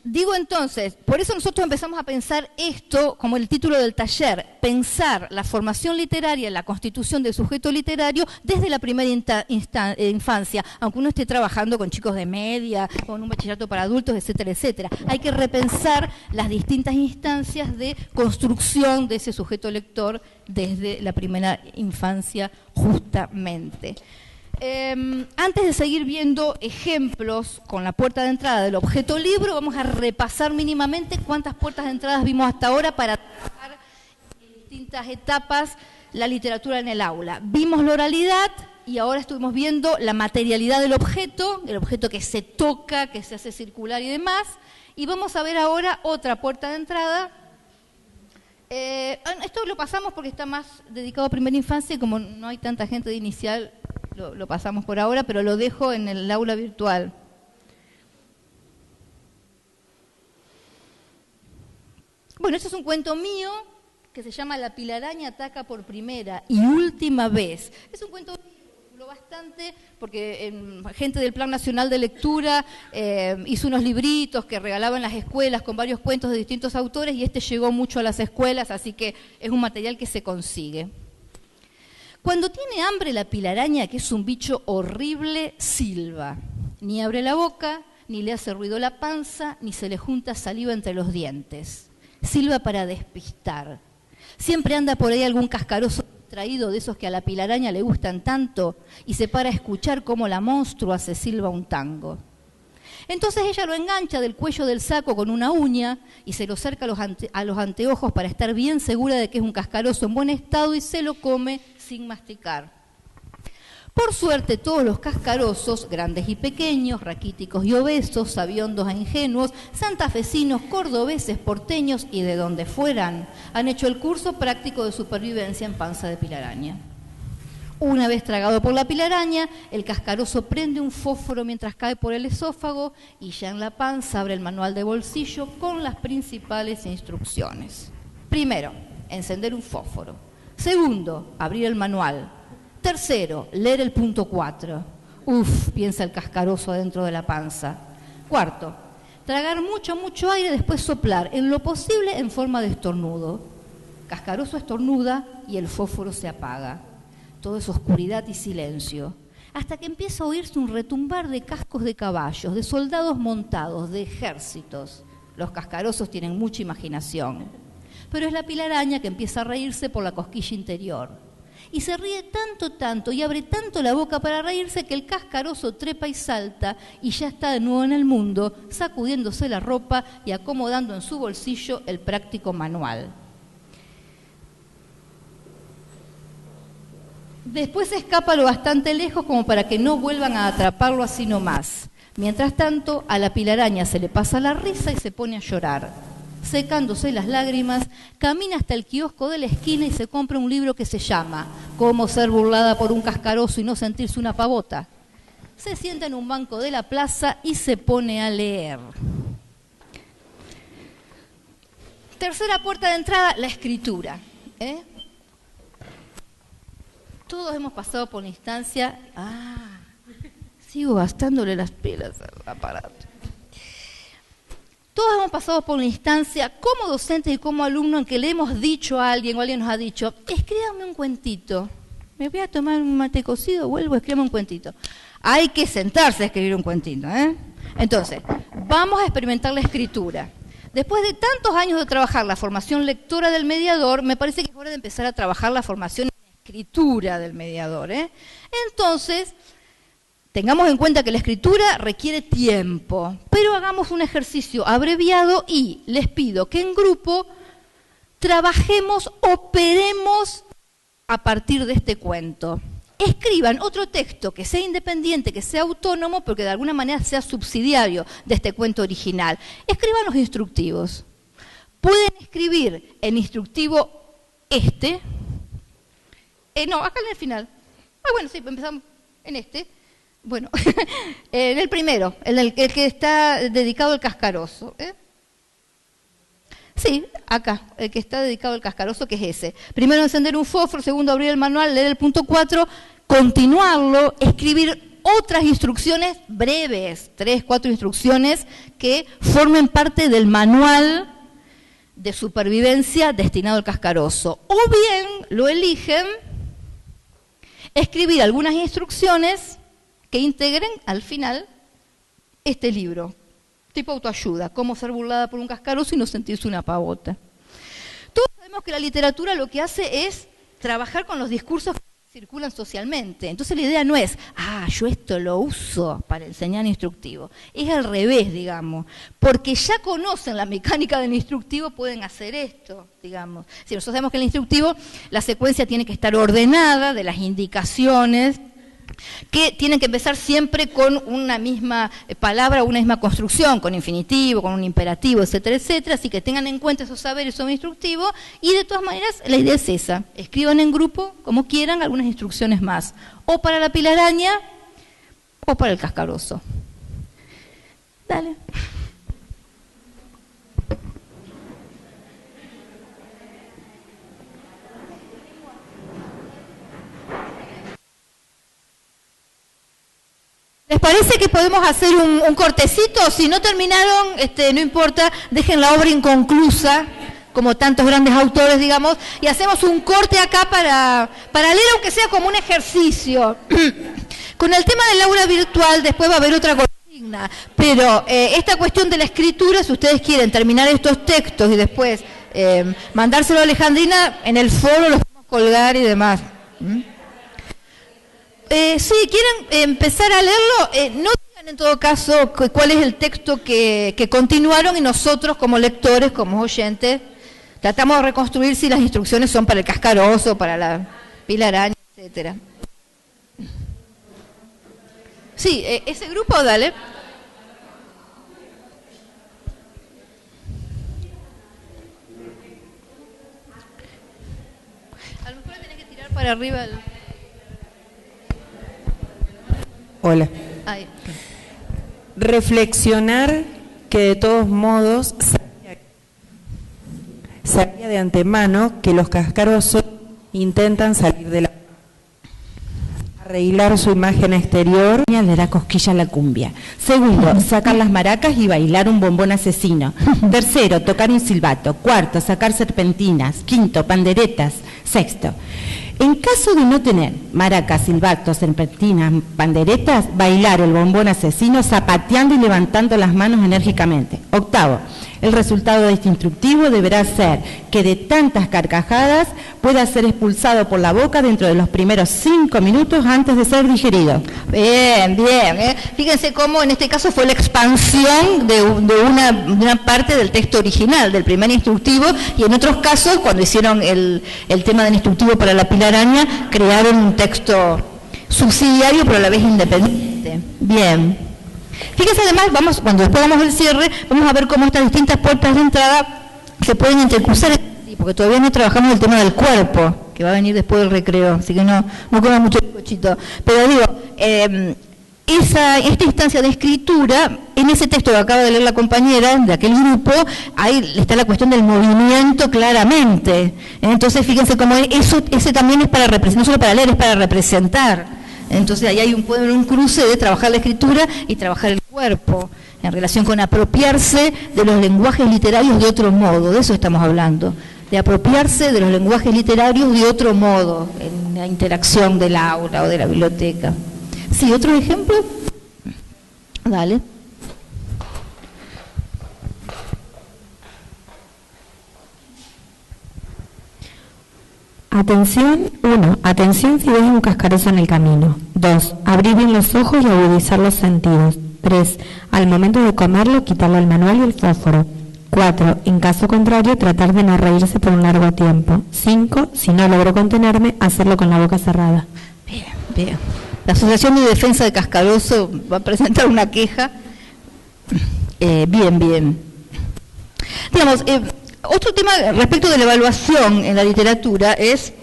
digo entonces, por eso nosotros empezamos a pensar esto como el título del taller, pensar la formación literaria, la constitución del sujeto literario desde la primera infancia, aunque uno esté trabajando con chicos de media, con un bachillerato para adultos, etcétera, etcétera. Hay que repensar las distintas instancias de construcción de ese sujeto lector desde la primera infancia justamente. Antes de seguir viendo ejemplos con la puerta de entrada del objeto libro, vamos a repasar mínimamente cuántas puertas de entrada vimos hasta ahora para trabajar en distintas etapas la literatura en el aula. Vimos la oralidad y ahora estuvimos viendo la materialidad del objeto, el objeto que se toca, que se hace circular y demás, y vamos a ver ahora otra puerta de entrada. Esto lo pasamos porque está más dedicado a primera infancia y como no hay tanta gente de inicial, lo pasamos por ahora, pero lo dejo en el aula virtual. Bueno, este es un cuento mío que se llama La Pilaraña ataca por primera y última vez. Es un cuento bastante, porque gente del Plan Nacional de Lectura hizo unos libritos que regalaban las escuelas con varios cuentos de distintos autores y este llegó mucho a las escuelas, así que es un material que se consigue. Cuando tiene hambre la pilaraña, que es un bicho horrible, silba. Ni abre la boca, ni le hace ruido la panza, ni se le junta saliva entre los dientes. Silba para despistar. Siempre anda por ahí algún cascaroso traído de esos que a la pilaraña le gustan tanto y se para a escuchar cómo la monstrua se silba un tango. Entonces ella lo engancha del cuello del saco con una uña y se lo acerca a los anteojos para estar bien segura de que es un cascaroso en buen estado y se lo come sin masticar. Por suerte, todos los cascarosos, grandes y pequeños, raquíticos y obesos, sabiondos e ingenuos, santafesinos, cordobeses, porteños y de donde fueran, han hecho el curso práctico de supervivencia en panza de pilaraña. Una vez tragado por la pilaraña, el cascaroso prende un fósforo mientras cae por el esófago y ya en la panza abre el manual de bolsillo con las principales instrucciones. Primero, encender un fósforo. Segundo, abrir el manual. Tercero, leer el punto 4. Uf, piensa el cascaroso dentro de la panza. Cuarto, tragar mucho aire, después soplar, en lo posible en forma de estornudo. Cascaroso estornuda y el fósforo se apaga. Todo es oscuridad y silencio, hasta que empieza a oírse un retumbar de cascos de caballos, de soldados montados, de ejércitos. Los cascarosos tienen mucha imaginación, pero es la pilaraña que empieza a reírse por la cosquilla interior. Y se ríe tanto y abre tanto la boca para reírse que el cascaroso trepa y salta y ya está de nuevo en el mundo, sacudiéndose la ropa y acomodando en su bolsillo el práctico manual. Después se escapa lo bastante lejos como para que no vuelvan a atraparlo así nomás. Mientras tanto, a la pilaraña se le pasa la risa y se pone a llorar. Secándose las lágrimas, camina hasta el kiosco de la esquina y se compra un libro que se llama Cómo ser burlada por un cascaroso y no sentirse una pavota. Se sienta en un banco de la plaza y se pone a leer. Tercera puerta de entrada, la escritura. Todos hemos pasado por la instancia... sigo gastándole las pilas al aparato. Todos hemos pasado por una instancia como docentes y como alumnos en que le hemos dicho a alguien o alguien nos ha dicho, escríbame un cuentito. Me voy a tomar un mate cocido, vuelvo a escribirme un cuentito. Hay que sentarse a escribir un cuentito, Entonces, vamos a experimentar la escritura. Después de tantos años de trabajar la formación lectora del mediador, me parece que es hora de empezar a trabajar la formación en escritura del mediador. Entonces, tengamos en cuenta que la escritura requiere tiempo, pero hagamos un ejercicio abreviado y les pido que en grupo trabajemos, operemos a partir de este cuento. Escriban otro texto que sea independiente, que sea autónomo, pero que de alguna manera sea subsidiario de este cuento original. Escriban los instructivos. Pueden escribir en instructivo no, acá en el final. Bueno, sí, empezamos en este. Bueno, en el primero, el que está dedicado al cascaroso. Sí, acá, el que está dedicado al cascaroso, que es ese. Primero encender un fósforo, segundo abrir el manual, leer el punto 4, continuarlo, escribir otras instrucciones breves, 3, 4 instrucciones que formen parte del manual de supervivencia destinado al cascaroso. O bien lo eligen escribir algunas instrucciones que integren al final este libro, tipo autoayuda, cómo ser burlada por un cascaroso y no sentirse una pavota. Todos sabemos que la literatura lo que hace es trabajar con los discursos que circulan socialmente. Entonces la idea no es, yo esto lo uso para enseñar instructivo. Es al revés, digamos. Porque ya conocen la mecánica del instructivo, pueden hacer esto, digamos. Si nosotros sabemos que en el instructivo la secuencia tiene que estar ordenada de las indicaciones que tienen que empezar siempre con una misma palabra, una misma construcción, con infinitivo, con un imperativo, etcétera, etcétera, así que tengan en cuenta esos saberes sobre instructivo, y de todas maneras la idea es esa, escriban en grupo, como quieran, algunas instrucciones más, o para la pilaraña, o para el cascaroso. Dale. ¿Les parece que podemos hacer un cortecito? Si no terminaron, no importa, dejen la obra inconclusa, como tantos grandes autores, digamos, y hacemos un corte acá para leer, aunque sea como un ejercicio. Con el tema del aula virtual, después va a haber otra consigna, pero esta cuestión de la escritura, si ustedes quieren terminar estos textos y después mandárselo a Alejandrina, en el foro los podemos colgar y demás. Si quieren empezar a leerlo, no digan en todo caso cuál es el texto que continuaron, y nosotros como lectores, como oyentes, tratamos de reconstruir si las instrucciones son para el cascaroso, para la pilaraña, etcétera. Sí, ese grupo, dale. A lo mejor le tenés que tirar para arriba el... Hola. Ahí. Reflexionar que de todos modos sabía de antemano que los cascarosos intentan salir de la... arreglar su imagen exterior. Le da cosquilla a la cumbia. Segundo, sacar las maracas y bailar un bombón asesino. Tercero, tocar un silbato. Cuarto, sacar serpentinas. Quinto, panderetas. Sexto, en caso de no tener maracas, silbatos, serpentinas, panderetas, bailar el bombón asesino zapateando y levantando las manos enérgicamente. Octavo, el resultado de este instructivo deberá ser que de tantas carcajadas pueda ser expulsado por la boca dentro de los primeros 5 minutos antes de ser digerido. Bien, bien. Fíjense cómo en este caso fue la expansión de una parte del texto original, del primer instructivo, y en otros casos, cuando hicieron el tema del instructivo para la pilaraña, crearon un texto subsidiario pero a la vez independiente. Bien. Fíjense además, cuando después vamos al cierre, vamos a ver cómo estas distintas puertas de entrada se pueden intercruzar, porque todavía no trabajamos el tema del cuerpo, que va a venir después del recreo, así que no coman mucho cochito. Pero digo, esta instancia de escritura, en ese texto que acaba de leer la compañera de aquel grupo, ahí está la cuestión del movimiento claramente. Entonces fíjense cómo ese también es para representar, no solo para leer, es para representar. Entonces ahí hay un cruce de trabajar la escritura y trabajar el cuerpo, en relación con apropiarse de los lenguajes literarios de otro modo, de eso estamos hablando, de apropiarse de los lenguajes literarios de otro modo, en la interacción del aula o de la biblioteca. Sí, ¿otro ejemplo? Dale. Atención, 1. Atención si ves un cascaroso en el camino. 2. Abrir bien los ojos y agudizar los sentidos. 3. Al momento de comerlo, quitarle el manual y el fósforo. 4. En caso contrario, tratar de no reírse por un largo tiempo. 5. Si no logro contenerme, hacerlo con la boca cerrada. Bien, bien. La Asociación de Defensa de Cascaroso va a presentar una queja. Bien, bien. Digamos, otro tema respecto de la evaluación en la literatura es,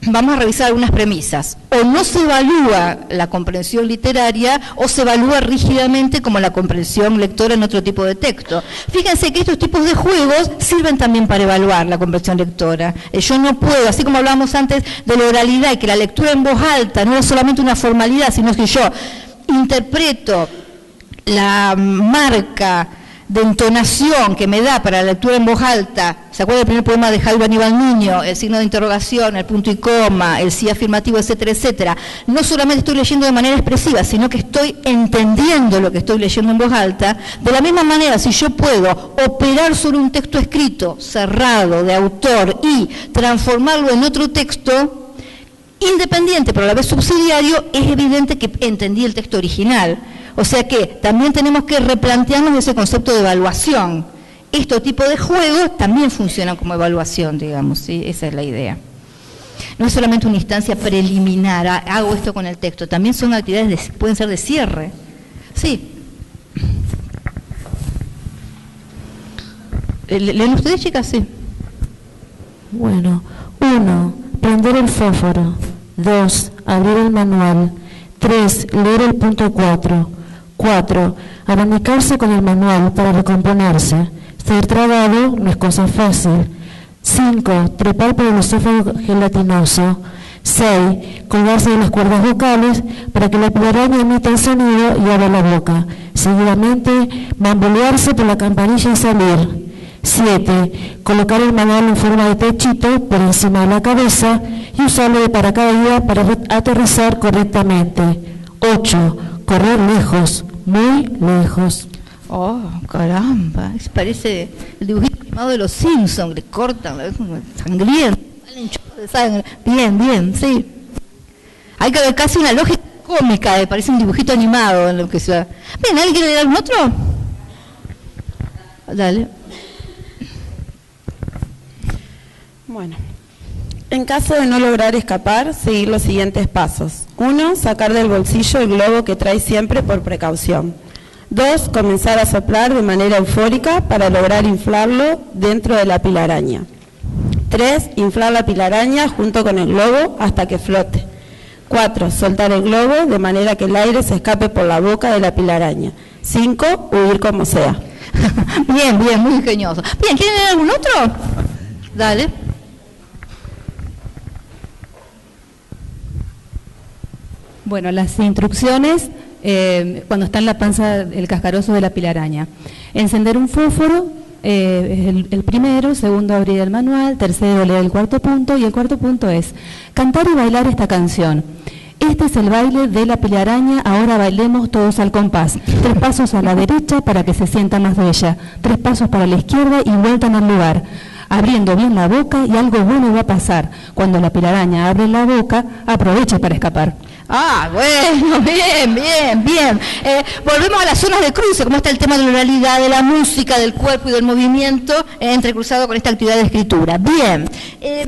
vamos a revisar algunas premisas. O no se evalúa la comprensión literaria o se evalúa rígidamente como la comprensión lectora en otro tipo de texto. Fíjense que estos tipos de juegos sirven también para evaluar la comprensión lectora. Yo no puedo, así como hablábamos antes de la oralidad y que la lectura en voz alta no es solamente una formalidad, sino que yo interpreto la marca de entonación que me da para la lectura en voz alta. ¿Se acuerdan del primer poema de Jaime Aníbal Niño? El signo de interrogación, el punto y coma, el sí afirmativo, etcétera, etcétera. No solamente estoy leyendo de manera expresiva, sino que estoy entendiendo lo que estoy leyendo en voz alta. De la misma manera, si yo puedo operar sobre un texto escrito, cerrado, de autor, y transformarlo en otro texto, independiente, pero a la vez subsidiario, es evidente que entendí el texto original. O sea que también tenemos que replantearnos ese concepto de evaluación. Este tipo de juegos también funcionan como evaluación, digamos, ¿sí? Esa es la idea. No es solamente una instancia preliminar, hago esto con el texto, también son actividades, pueden ser de cierre. Sí. ¿Leen ustedes, chicas? Sí. Bueno, 1. Prender el fósforo. 2. Abrir el manual. 3. Leer el punto 4. 4. Abanicarse con el manual para recomponerse. Ser trabado no es cosa fácil. 5. Trepar por el esófago gelatinoso. 6. Colgarse de las cuerdas vocales para que la plaraña emita el sonido y abra la boca. Seguidamente, bambolearse por la campanilla y salir. 7. Colocar el manual en forma de techito por encima de la cabeza y usarlo de paracaídas para aterrizar correctamente. 8. Correr lejos, muy lejos. Oh, caramba, parece el dibujito animado de los Simpsons, le cortan, sangriento, salen chorros de sangre. Bien, bien, sí. Hay que ver casi una lógica cómica, parece un dibujito animado en lo que sea. Bien, ¿alguien quiere leer algún otro? Dale. Bueno, en caso de no lograr escapar, seguir los siguientes pasos. 1. Sacar del bolsillo el globo que trae siempre por precaución. 2. Comenzar a soplar de manera eufórica para lograr inflarlo dentro de la pilaraña. 3. Inflar la pilaraña junto con el globo hasta que flote. 4. Soltar el globo de manera que el aire se escape por la boca de la pilaraña. 5. Huir como sea. Bien, bien, muy ingenioso. Bien, ¿quieren leer algún otro? Dale. Bueno, las instrucciones cuando está en la panza el cascaroso de la pilaraña. Encender un fósforo, es el primero. Segundo, abrir el manual. Tercero, leer el cuarto punto. Y el cuarto punto es cantar y bailar esta canción. Este es el baile de la pilaraña, ahora bailemos todos al compás. 3 pasos a la derecha para que se sienta más bella. 3 pasos para la izquierda y vuelta en el lugar. Abriendo bien la boca y algo bueno va a pasar. Cuando la pilaraña abre la boca, aprovecha para escapar. Ah, bueno, bien, bien, bien. Volvemos a las zonas de cruce, como está el tema de la oralidad, de la música, del cuerpo y del movimiento, entrecruzado con esta actividad de escritura. Bien,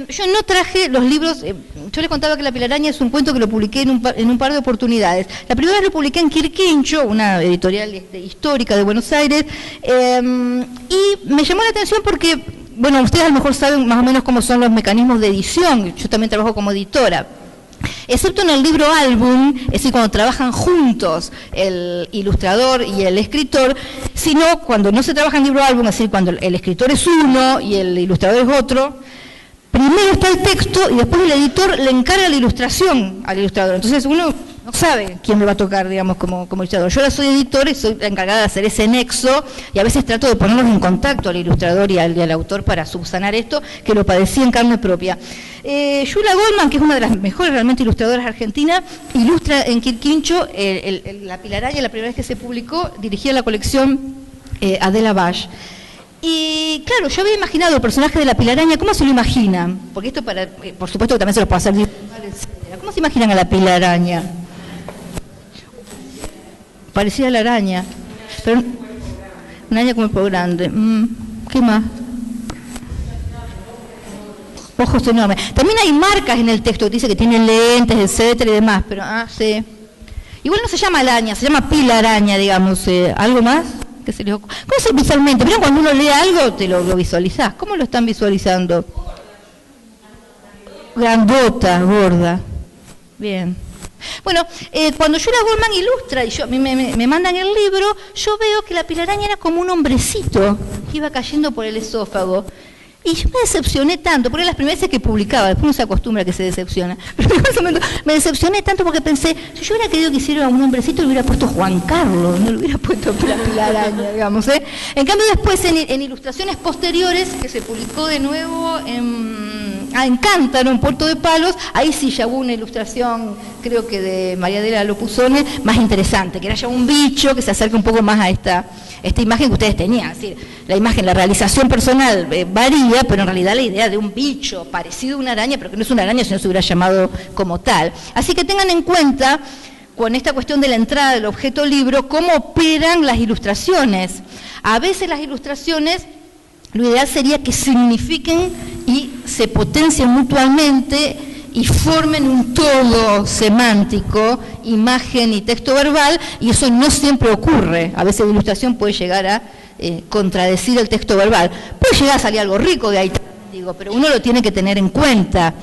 yo no traje los libros, yo les contaba que La Pilaraña es un cuento que lo publiqué en un par de oportunidades. La primera vez lo publiqué en Quirquincho, una editorial histórica de Buenos Aires, y me llamó la atención porque, bueno, ustedes a lo mejor saben más o menos cómo son los mecanismos de edición, yo también trabajo como editora. Excepto en el libro álbum, es decir, cuando trabajan juntos el ilustrador y el escritor, sino cuando no se trabaja en libro álbum, es decir, cuando el escritor es uno y el ilustrador es otro, primero está el texto y después el editor le encarga la ilustración al ilustrador. Entonces uno no sabe quién me va a tocar, digamos, como ilustrador. Yo ahora soy editora y soy la encargada de hacer ese nexo y a veces trato de ponerlos en contacto al ilustrador y al autor para subsanar esto, que lo padecí en carne propia. Yula Goldman, que es una de las mejores realmente ilustradoras argentinas, ilustra en Quirquincho La Pilaraña, la primera vez que se publicó, dirigía la colección Adela Bash. Y claro, yo había imaginado el personaje de la Pilaraña, ¿cómo se lo imaginan? Porque esto, por supuesto que también se los puede hacer. ¿Cómo se imaginan a la Pilaraña? Parecía la araña, pero una araña como un poco grande. ¿Qué más? Ojos enormes. También hay marcas en el texto que dice que tienen lentes, etcétera y demás, pero sí. Igual no se llama araña, se llama pilaraña, digamos. ¿Algo más? ¿Qué se les ocurre? ¿Cómo se visualmente? Pero cuando uno lee algo te lo visualizás. ¿Cómo lo están visualizando? Grandota, gorda. Bien. Bueno, cuando Yula Goldman ilustra y me mandan el libro, yo veo que la pilaraña era como un hombrecito que iba cayendo por el esófago. Y yo me decepcioné tanto, porque eran las primeras veces que publicaba, después uno se acostumbra a que se decepciona. Pero en ese momento me decepcioné tanto porque pensé, si yo hubiera querido que hiciera un hombrecito, le hubiera puesto Juan Carlos, no le hubiera puesto la pilaraña, digamos. En cambio después, en ilustraciones posteriores, que se publicó de nuevo en Cántaro, en Puerto de Palos, ahí sí ya hubo una ilustración, creo que de María Adela Lopuzone, más interesante, que era ya un bicho que se acerca un poco más a esta imagen que ustedes tenían. Es decir, la imagen, la realización personal varía, pero en realidad la idea de un bicho parecido a una araña, pero que no es una araña si no se hubiera llamado como tal. Así que tengan en cuenta, con esta cuestión de la entrada del objeto libro, cómo operan las ilustraciones. A veces las ilustraciones, lo ideal sería que signifiquen y se potencien mutuamente y formen un todo semántico, imagen y texto verbal, y eso no siempre ocurre. A veces la ilustración puede llegar a contradecir el texto verbal. Puede llegar a salir algo rico de ahí, digo, pero uno lo tiene que tener en cuenta.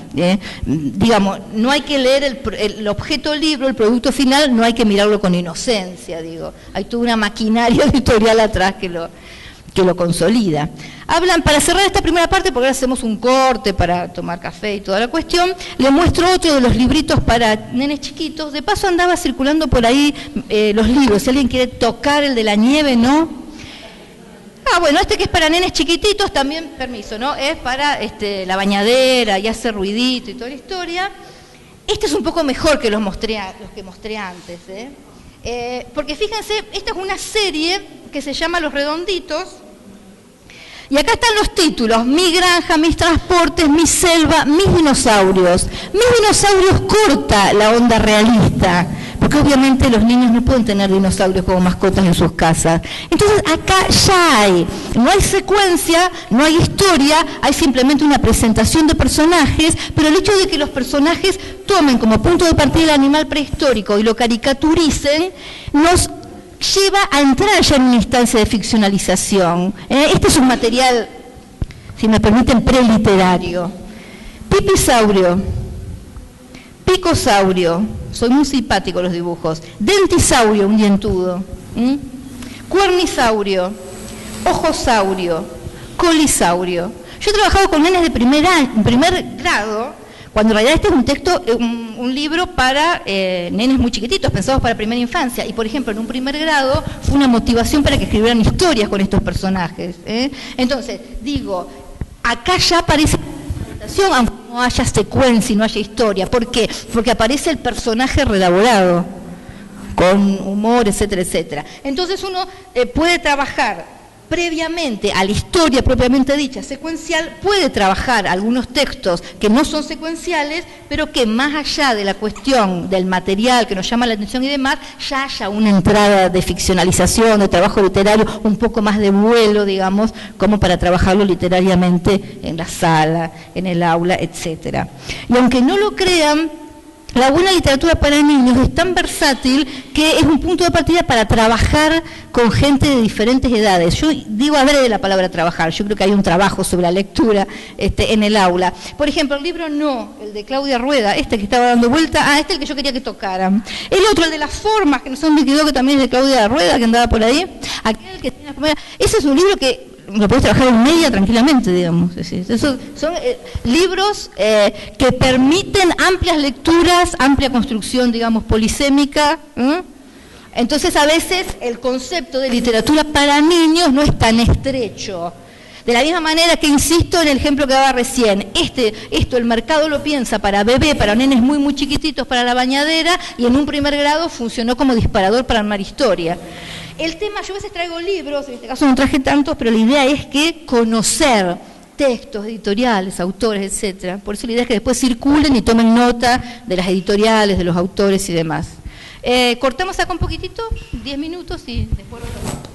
Digamos, no hay que leer el objeto del libro, el producto final, no hay que mirarlo con inocencia, digo. Hay toda una maquinaria editorial atrás que lo consolida. Hablan, para cerrar esta primera parte, porque ahora hacemos un corte para tomar café y toda la cuestión, le muestro otro de los libritos para nenes chiquitos. De paso andaba circulando por ahí los libros, si alguien quiere tocar el de la nieve, ¿no? Bueno, este que es para nenes chiquititos, también, permiso, ¿no? Es para la bañadera y hace ruidito y toda la historia. Este es un poco mejor que los que mostré antes, porque fíjense, esta es una serie que se llama Los Redonditos, y acá están los títulos: Mi granja, mis transportes, mi selva, mis dinosaurios. Mis dinosaurios corta la onda realista, porque obviamente los niños no pueden tener dinosaurios como mascotas en sus casas. Entonces acá ya no hay secuencia, no hay historia, hay simplemente una presentación de personajes, pero el hecho de que los personajes tomen como punto de partida el animal prehistórico y lo caricaturicen, nos lleva a entrar ya en una instancia de ficcionalización. Este es un material, si me permiten, preliterario. Pipisaurio, picosaurio, soy muy simpático los dibujos, dentisaurio, un dientudo, cuernisaurio, ojosaurio, colisaurio. Yo he trabajado con nenes de primer grado, cuando en realidad este es un texto, un libro para nenes muy chiquititos, pensados para primera infancia, y por ejemplo en un primer grado fue una motivación para que escribieran historias con estos personajes. Entonces, digo, acá ya aparece la presentación, aunque no haya secuencia y no haya historia. ¿Por qué? Porque aparece el personaje reelaborado, con humor, etcétera, etcétera. Entonces uno puede trabajar previamente a la historia propiamente dicha, secuencial, puede trabajar algunos textos que no son secuenciales, pero que más allá de la cuestión del material que nos llama la atención y demás, ya haya una entrada de ficcionalización, de trabajo literario, un poco más de vuelo, digamos, como para trabajarlo literariamente en la sala, en el aula, etcétera. Y aunque no lo crean, la buena literatura para niños es tan versátil que es un punto de partida para trabajar con gente de diferentes edades. Yo digo a ver de la palabra trabajar, yo creo que hay un trabajo sobre la lectura en el aula. Por ejemplo, el libro No, el de Claudia Rueda, este que estaba dando vuelta, este es el que yo quería que tocaran. El otro, el de las formas, que no se me quedó, que también es de Claudia Rueda, que andaba por ahí. Aquel que tiene la primera. Ese es un libro que lo puedes trabajar en media tranquilamente, digamos. Esos son libros que permiten amplias lecturas, amplia construcción, digamos, polisémica. Entonces, a veces el concepto de literatura para niños no es tan estrecho. De la misma manera que insisto en el ejemplo que daba recién, esto el mercado lo piensa para bebé, para nenes muy muy chiquititos, para la bañadera, y en un primer grado funcionó como disparador para armar historia. El tema, yo a veces traigo libros, en este caso no traje tantos, pero la idea es que conocer textos, editoriales, autores, etcétera. Por eso la idea es que después circulen y tomen nota de las editoriales, de los autores y demás. Cortamos acá un poquitito, 10 minutos y después lo...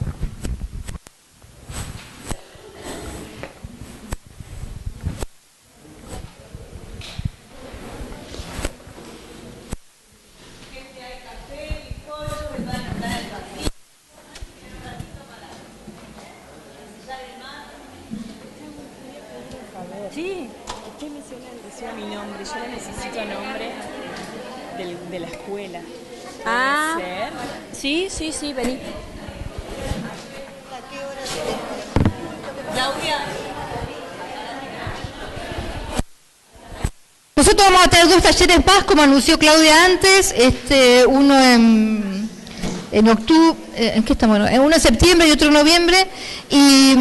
Sí, usted menciona mi nombre, yo necesito nombre de la escuela. Ah, ¿Puede ser? sí, vení. Claudia. Nosotros vamos a tener 2 talleres más, como anunció Claudia antes, uno en octubre, ¿en qué estamos? Uno en septiembre y otro en noviembre, y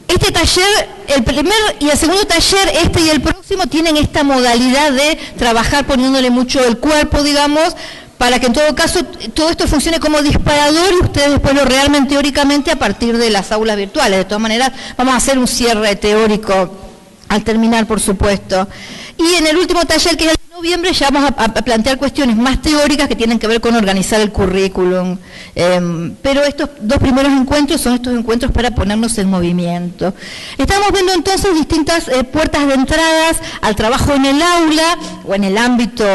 este taller, el primer y el segundo taller, y el próximo, tienen esta modalidad de trabajar poniéndole mucho el cuerpo, digamos, para que en todo caso todo esto funcione como disparador y ustedes después lo rearmen teóricamente a partir de las aulas virtuales. De todas maneras, vamos a hacer un cierre teórico al terminar, por supuesto. Y en el último taller, que es el de noviembre ya vamos a plantear cuestiones más teóricas que tienen que ver con organizar el currículum. Pero estos dos primeros encuentros son estos encuentros para ponernos en movimiento. Estamos viendo entonces distintas puertas de entradas al trabajo en el aula o en el ámbito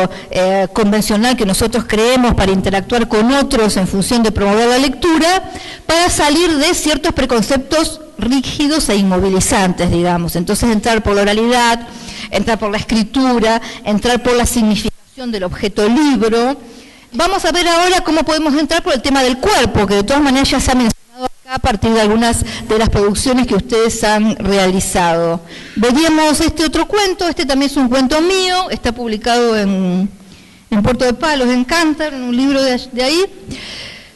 convencional que nosotros creemos para interactuar con otros en función de promover la lectura, para salir de ciertos preconceptos rígidos e inmovilizantes, digamos. Entonces entrar por la oralidad, entrar por la escritura, entrar por la significación del objeto libro. Vamos a ver ahora cómo podemos entrar por el tema del cuerpo, que de todas maneras ya se ha mencionado acá a partir de algunas de las producciones que ustedes han realizado. Veríamos este otro cuento, este también es un cuento mío, está publicado en Puerto de Palos, en Cántar, en un libro de ahí.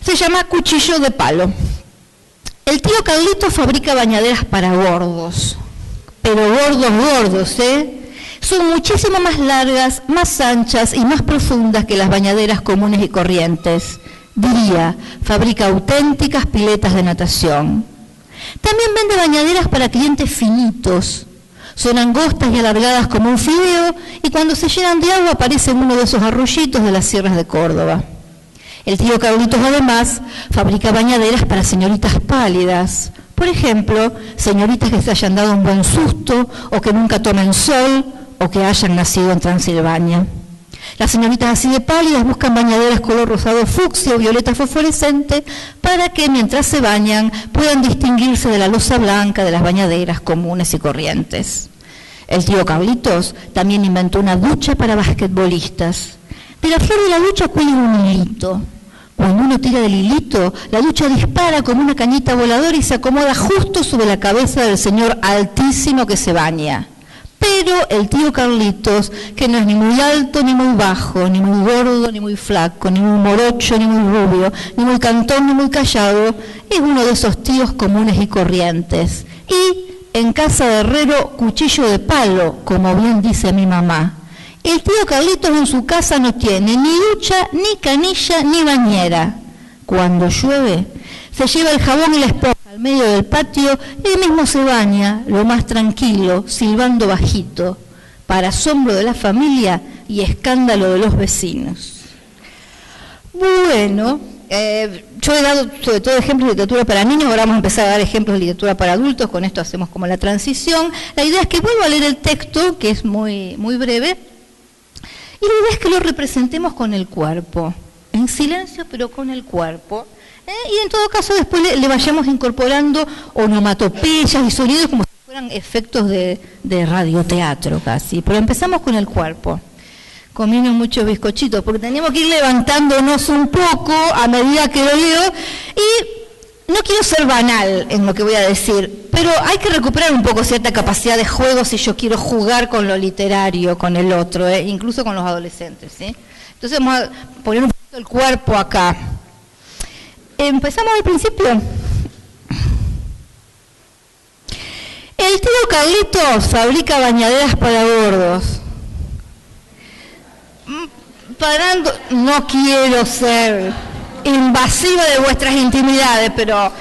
Se llama Cuchillo de Palo. El tío Carlito fabrica bañaderas para gordos, pero gordos, son muchísimo más largas, más anchas y más profundas que las bañaderas comunes y corrientes. Diría, fabrica auténticas piletas de natación. También vende bañaderas para clientes finitos. Son angostas y alargadas como un fideo y cuando se llenan de agua aparece uno de esos arroyitos de las sierras de Córdoba. El tío Carlitos además fabrica bañaderas para señoritas pálidas. Por ejemplo, señoritas que se hayan dado un buen susto o que nunca tomen sol o que hayan nacido en Transilvania. Las señoritas así de pálidas buscan bañaderas color rosado fucsia o violeta fosforescente para que mientras se bañan puedan distinguirse de la loza blanca de las bañaderas comunes y corrientes. El tío Carlitos también inventó una ducha para basquetbolistas. De la flor de la ducha cuelga un hilito. Cuando uno tira del hilito, la ducha dispara como una cañita voladora y se acomoda justo sobre la cabeza del señor altísimo que se baña. Pero el tío Carlitos, que no es ni muy alto ni muy bajo, ni muy gordo ni muy flaco, ni muy morocho ni muy rubio, ni muy cantón ni muy callado, es uno de esos tíos comunes y corrientes. Y en casa de herrero, cuchillo de palo, como bien dice mi mamá. El tío Carlitos en su casa no tiene ni ducha, ni canilla, ni bañera. Cuando llueve, se lleva el jabón y la esponja al medio del patio y él mismo se baña, lo más tranquilo, silbando bajito, para asombro de la familia y escándalo de los vecinos. Bueno, yo he dado sobre todo ejemplos de literatura para niños, ahora vamos a empezar a dar ejemplos de literatura para adultos, con esto hacemos como la transición. La idea es que vuelva a leer el texto, que es muy breve, y la idea es que lo representemos con el cuerpo, en silencio pero con el cuerpo. Y en todo caso después le vayamos incorporando onomatopeyas y sonidos como si fueran efectos de radioteatro casi. Pero empezamos con el cuerpo, comiendo muchos bizcochitos, porque tenemos que ir levantándonos un poco a medida que lo leo. Y no quiero ser banal en lo que voy a decir, pero hay que recuperar un poco cierta capacidad de juego si yo quiero jugar con lo literario, con el otro, incluso con los adolescentes, ¿sí? Entonces vamos a poner un poquito el cuerpo acá. Empezamos al principio. El tío Carlitos fabrica bañaderas para gordos. Parando, no quiero ser invasiva de vuestras intimidades, pero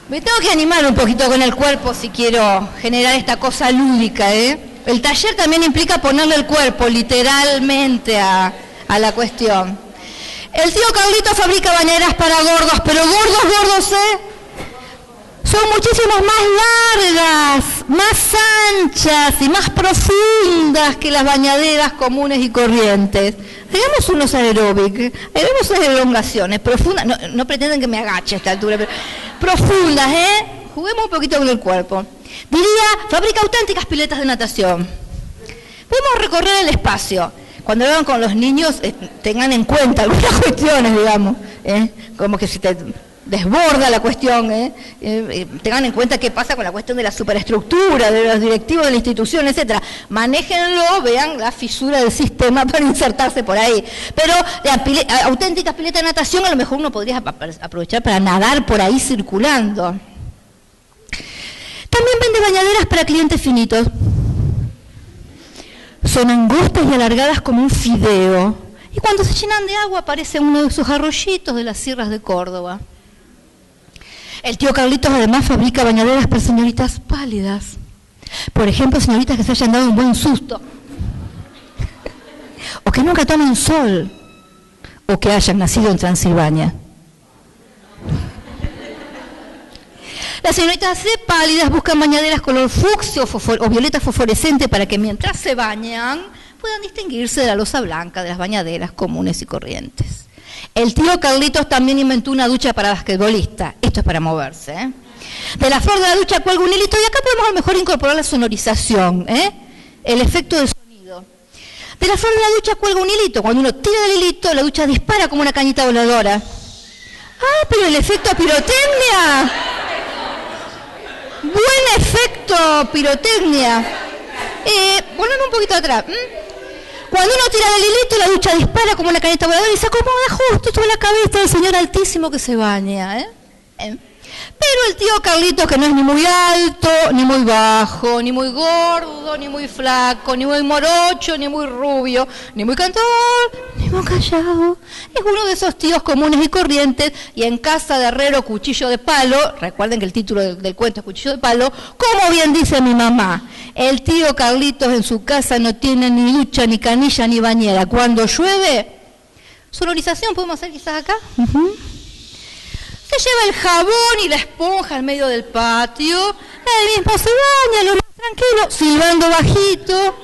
me tengo que animar un poquito con el cuerpo si quiero generar esta cosa lúdica. El taller también implica ponerle el cuerpo literalmente a la cuestión. El tío Carlito fabrica bañeras para gordos, pero gordos, son muchísimo más largas, más anchas y más profundas que las bañaderas comunes y corrientes. Hagamos unos aeróbicos, hagamos unas elongaciones profundas, no pretenden que me agache a esta altura, pero profundas, Juguemos un poquito con el cuerpo. Diría, fabrica auténticas piletas de natación. Podemos recorrer el espacio. Cuando hablan con los niños, tengan en cuenta algunas cuestiones, digamos, como que si te desborda la cuestión, tengan en cuenta qué pasa con la cuestión de la superestructura, de los directivos de la institución, etcétera. Manéjenlo, vean la fisura del sistema para insertarse por ahí. Pero la auténtica pileta de natación a lo mejor uno podría aprovechar para nadar por ahí circulando. También vende bañaderas para clientes finitos. Son angostas y alargadas como un fideo. Y cuando se llenan de agua aparece uno de esos arroyitos de las sierras de Córdoba. El tío Carlitos además fabrica bañaderas para señoritas pálidas. Por ejemplo, señoritas que se hayan dado un buen susto. O que nunca tomen sol. O que hayan nacido en Transilvania. Las señoritas pálidas buscan bañaderas color fucsia o violeta fosforescente para que mientras se bañan puedan distinguirse de la loza blanca de las bañaderas comunes y corrientes. El tío Carlitos también inventó una ducha para basquetbolistas. Esto es para moverse, ¿eh? De la flor de la ducha cuelga un hilito y acá podemos a lo mejor incorporar la sonorización, ¿eh? El efecto de sonido. De la flor de la ducha cuelga un hilito. Cuando uno tira del hilito, la ducha dispara como una cañita voladora. ¡Ah, pero el efecto pirotecnia! Buen efecto pirotecnia. Volvemos un poquito atrás. Cuando uno tira del hilito, la ducha dispara como una cañita voladora y se acomoda justo sobre la cabeza del señor altísimo que se baña, ¿eh? Pero el tío Carlitos, que no es ni muy alto, ni muy bajo, ni muy gordo, ni muy flaco, ni muy morocho, ni muy rubio, ni muy cantor, ni muy callado, es uno de esos tíos comunes y corrientes, y en casa de herrero, cuchillo de palo, recuerden que el título del cuento es Cuchillo de Palo, como bien dice mi mamá, el tío Carlitos en su casa no tiene ni ducha, ni canilla, ni bañera. Cuando llueve, sonorización podemos hacer quizás acá. Se lleva el jabón y la esponja al medio del patio, él mismo se baña, lo más tranquilo, silbando bajito,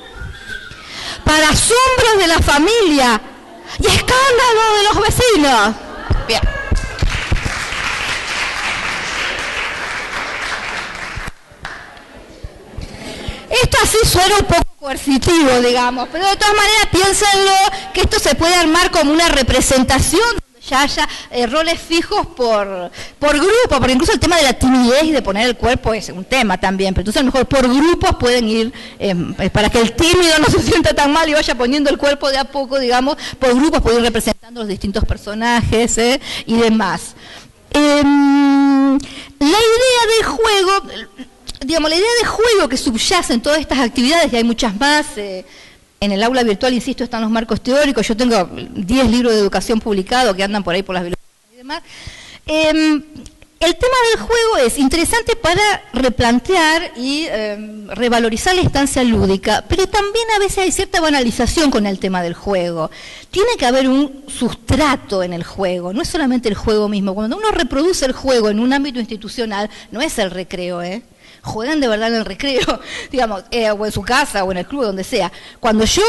para asombro de la familia y escándalo de los vecinos. Bien. Esto así suena un poco coercitivo, digamos, pero de todas maneras piénsenlo que esto se puede armar como una representación ya haya roles fijos por grupo, porque incluso el tema de la timidez y de poner el cuerpo es un tema también, pero entonces a lo mejor por grupos pueden ir, para que el tímido no se sienta tan mal y vaya poniendo el cuerpo de a poco, digamos, por grupos pueden ir representando los distintos personajes y demás. La idea del juego, digamos, la idea de juego que subyace en todas estas actividades, y hay muchas más. En el aula virtual, insisto, están los marcos teóricos. Yo tengo 10 libros de educación publicados que andan por ahí por las bibliotecas y demás. El tema del juego es interesante para replantear y revalorizar la instancia lúdica, pero también a veces hay cierta banalización con el tema del juego. Tiene que haber un sustrato en el juego, no es solamente el juego mismo. Cuando uno reproduce el juego en un ámbito institucional, no es el recreo, juegan de verdad en el recreo, digamos, o en su casa o en el club, donde sea. Cuando yo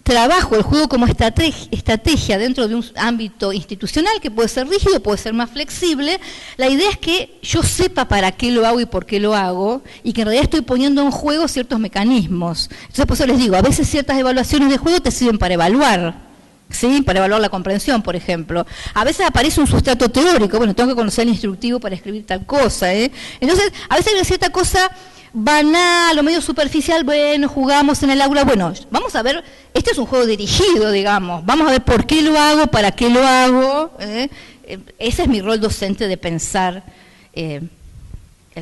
trabajo el juego como estrategia dentro de un ámbito institucional que puede ser rígido, puede ser más flexible, la idea es que yo sepa para qué lo hago y por qué lo hago, y que en realidad estoy poniendo en juego ciertos mecanismos. Entonces, por eso les digo, a veces ciertas evaluaciones de juego te sirven para evaluar. ¿Sí? Para evaluar la comprensión, por ejemplo. A veces aparece un sustrato teórico, bueno, tengo que conocer el instructivo para escribir tal cosa, Entonces, a veces hay una cierta cosa banal o medio superficial, bueno, jugamos en el aula, bueno, vamos a ver, este es un juego dirigido, digamos, vamos a ver por qué lo hago, para qué lo hago, ese es mi rol docente de pensar el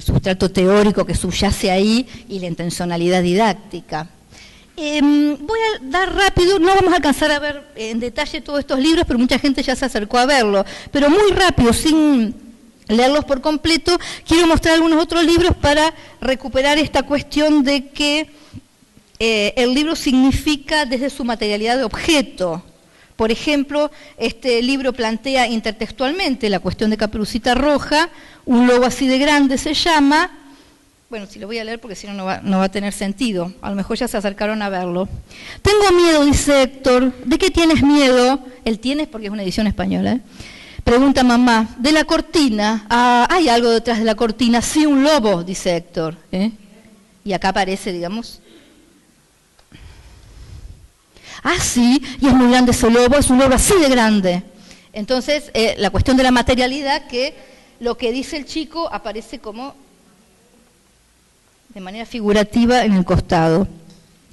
sustrato teórico que subyace ahí y la intencionalidad didáctica. Voy a dar rápido, no vamos a alcanzar a ver en detalle todos estos libros, pero mucha gente ya se acercó a verlo, pero muy rápido, sin leerlos por completo, quiero mostrar algunos otros libros para recuperar esta cuestión de que el libro significa desde su materialidad de objeto. Por ejemplo, este libro plantea intertextualmente la cuestión de Caperucita Roja, un lobo así de grande se llama. Bueno, si lo voy a leer porque si no, no va a tener sentido. A lo mejor ya se acercaron a verlo. Tengo miedo, dice Héctor. ¿De qué tienes miedo? Él tienes porque es una edición española. Pregunta mamá. De la cortina. Ah, hay algo detrás de la cortina. Sí, un lobo, dice Héctor. Y acá aparece, digamos. Ah, sí, y es muy grande ese lobo. Es un lobo así de grande. Entonces, la cuestión de la materialidad, que lo que dice el chico aparece como de manera figurativa en el costado,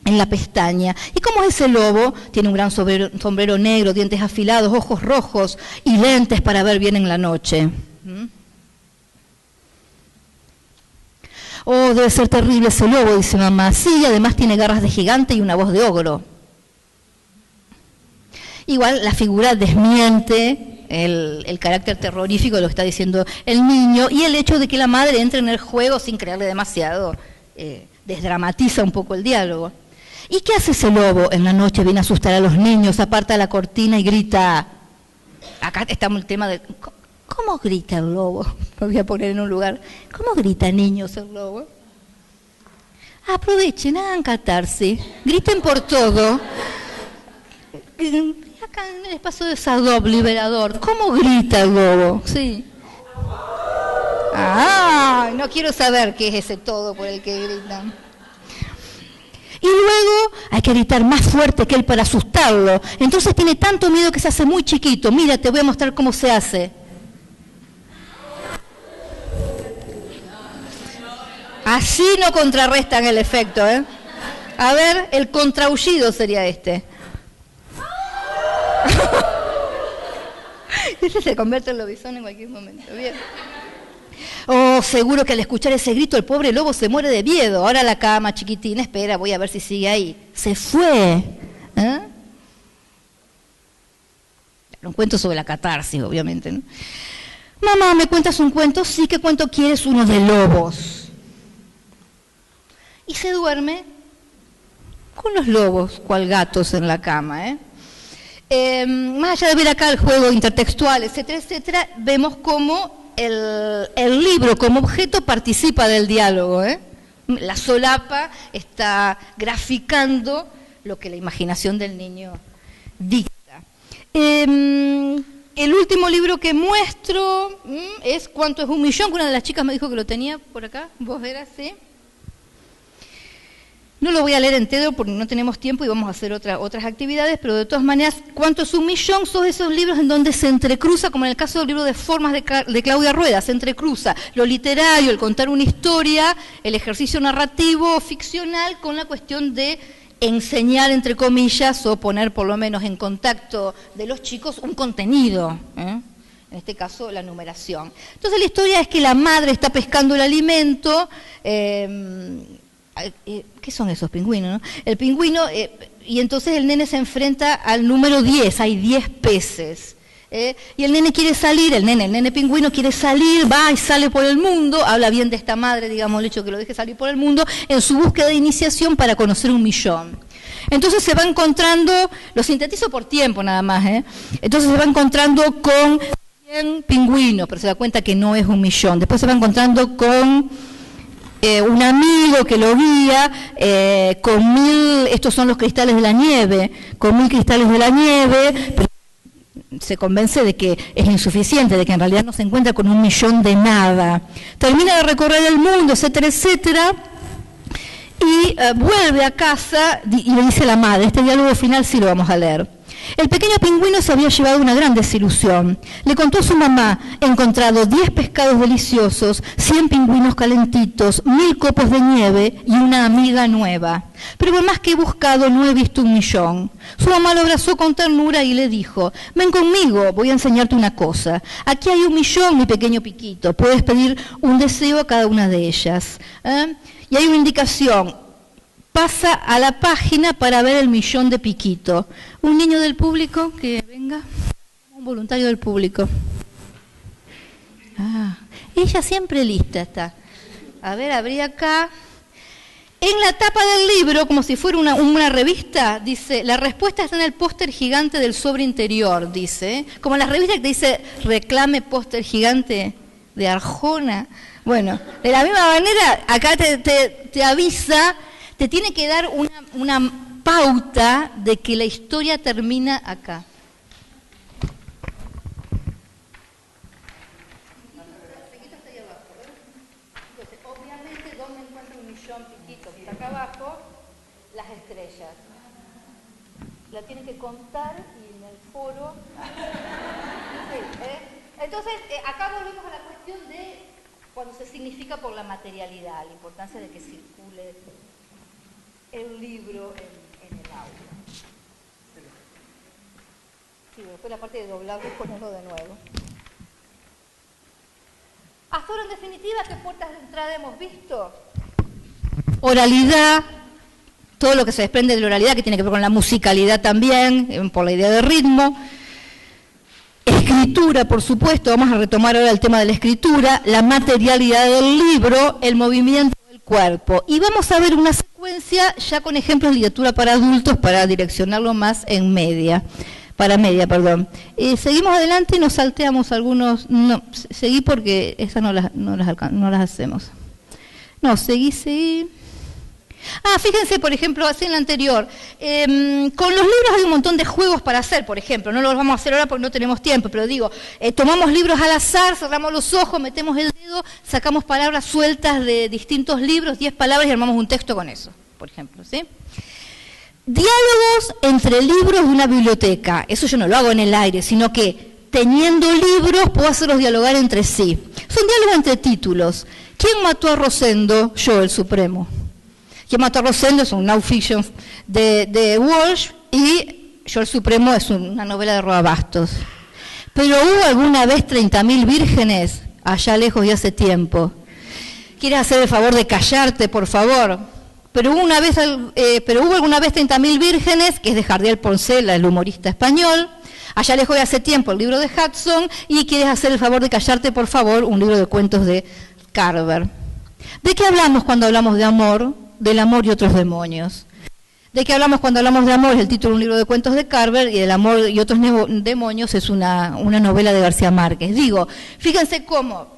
en la pestaña. ¿Y cómo es ese lobo? Tiene un gran sombrero negro, dientes afilados, ojos rojos y lentes para ver bien en la noche. Oh, debe ser terrible ese lobo, dice mamá. Sí, además tiene garras de gigante y una voz de ogro. Igual la figura desmiente el carácter terrorífico de lo que está diciendo el niño y el hecho de que la madre entre en el juego sin creerle demasiado desdramatiza un poco el diálogo. ¿Y qué hace ese lobo? En la noche viene a asustar a los niños, aparta la cortina y grita. Acá está el tema de... ¿Cómo grita el lobo? Lo voy a poner en un lugar. ¿Cómo grita, niños, el lobo? Aprovechen, hagan catarsis, griten por todo. Acá en el espacio de Sadov, liberador, ¿cómo grita el lobo? Sí. Ah, no quiero saber qué es ese todo por el que gritan. Y luego hay que gritar más fuerte que él para asustarlo. Entonces tiene tanto miedo que se hace muy chiquito. Mira, te voy a mostrar cómo se hace. Así no contrarrestan el efecto, ¿eh? A ver, el contraullido sería este. Este se convierte en lobizón en cualquier momento. Bien. Oh, seguro que al escuchar ese grito el pobre lobo se muere de miedo. Ahora la cama, chiquitina, espera, voy a ver si sigue ahí. Se fue. ¿Eh? Un cuento sobre la catarsis, obviamente, ¿no? Mamá, ¿me cuentas un cuento? Sí, ¿qué cuento quieres? Uno de lobos. Y se duerme con los lobos, cual gatos en la cama, ¿eh? Más allá de ver acá el juego intertextual, etcétera, etcétera, vemos cómo el libro como objeto participa del diálogo, ¿eh? La solapa está graficando lo que la imaginación del niño dicta. El último libro que muestro es ¿Cuánto es un millón? Que una de las chicas me dijo que lo tenía por acá. ¿Vos verás? ¿Sí? No lo voy a leer entero porque no tenemos tiempo y vamos a hacer otras actividades, pero de todas maneras, ¿Cuánto es un millón? Son esos libros en donde se entrecruza, como en el caso del libro de formas de Claudia Rueda, se entrecruza lo literario, el contar una historia, el ejercicio narrativo ficcional con la cuestión de enseñar, entre comillas, o poner por lo menos en contacto de los chicos un contenido, ¿eh? En este caso la numeración. Entonces la historia es que la madre está pescando el alimento, ¿qué son esos pingüinos, no? El pingüino, y entonces el nene se enfrenta al número 10, hay 10 peces. Y el nene quiere salir, el nene pingüino quiere salir, va y sale por el mundo, habla bien de esta madre, digamos, el hecho que lo deje salir por el mundo, en su búsqueda de iniciación para conocer un millón. Entonces se va encontrando, lo sintetizo por tiempo nada más, entonces se va encontrando con 100 pingüinos, pero se da cuenta que no es un millón. Después se va encontrando con un amigo que lo guía con 1000, estos son los cristales de la nieve, con 1000 cristales de la nieve, pero se convence de que es insuficiente, de que en realidad no se encuentra con un millón de nada. Termina de recorrer el mundo, etcétera, etcétera, y vuelve a casa y le dice a la madre, este diálogo final sí lo vamos a leer. El pequeño pingüino se había llevado una gran desilusión. Le contó a su mamá, he encontrado 10 pescados deliciosos, 100 pingüinos calentitos, 1000 copos de nieve y una amiga nueva. Pero por más que he buscado, no he visto un millón. Su mamá lo abrazó con ternura y le dijo, ven conmigo, voy a enseñarte una cosa. Aquí hay 1 millón, mi pequeño piquito. Puedes pedir un deseo a cada una de ellas. Y hay una indicación. Pasa a la página para ver el millón de piquito. Un niño del público que venga, un voluntario del público. Ella siempre lista está. A ver, abrí acá. En la tapa del libro, como si fuera una revista, dice, la respuesta está en el póster gigante del sobre interior, dice. Como las revistas que dice, reclame póster gigante de Arjona. Bueno, de la misma manera, acá te avisa, te tiene que dar una pauta de que la historia termina acá. Entonces, obviamente, ¿dónde encuentro un millón piquito? Está acá abajo, las estrellas. La tiene que contar y en el foro... Sí, entonces, acá volvemos a la cuestión de cuando se significa por la materialidad, la importancia de que circule el libro en el aula. Sí, después la parte de doblarlo y ponerlo de nuevo. Hasta ahora, en definitiva, ¿qué puertas de entrada hemos visto? Oralidad, todo lo que se desprende de la oralidad, que tiene que ver con la musicalidad también, por la idea de ritmo. Escritura, por supuesto, vamos a retomar ahora el tema de la escritura, la materialidad del libro, el movimiento del cuerpo. Y vamos a ver una secuencia ya con ejemplos de literatura para adultos para direccionarlo más en media. Para media, perdón. Seguimos adelante y nos salteamos algunos. No, seguí porque esas no las hacemos. No, seguí. Fíjense, por ejemplo, así en la anterior. Con los libros hay un montón de juegos para hacer, por ejemplo. No los vamos a hacer ahora porque no tenemos tiempo, pero digo, tomamos libros al azar, cerramos los ojos, metemos el dedo, sacamos palabras sueltas de distintos libros, 10 palabras y armamos un texto con eso, por ejemplo, ¿sí? Diálogos entre libros de una biblioteca. Eso yo no lo hago en el aire, sino que teniendo libros puedo hacerlos dialogar entre sí. Son diálogos entre títulos. ¿Quién mató a Rosendo? Yo, el Supremo. ¿Quién mató a Rosendo? Es un non-fiction de Walsh y Yo, el Supremo es una novela de Roa Bastos. Pero ¿hubo alguna vez 30.000 vírgenes? Allá lejos y hace tiempo. ¿Quieres hacer el favor de callarte, por favor? Pero hubo alguna vez 30.000 vírgenes, que es de Jardiel Porcela, el humorista español. Allá lejos y hace tiempo, el libro de Hudson. Y ¿Quieres hacer el favor de callarte, por favor? Un libro de cuentos de Carver. ¿De qué hablamos cuando hablamos de amor? Del amor y otros demonios. ¿De qué hablamos cuando hablamos de amor? Es el título de un libro de cuentos de Carver, y del amor y otros demonios es una novela de García Márquez. Digo, fíjense cómo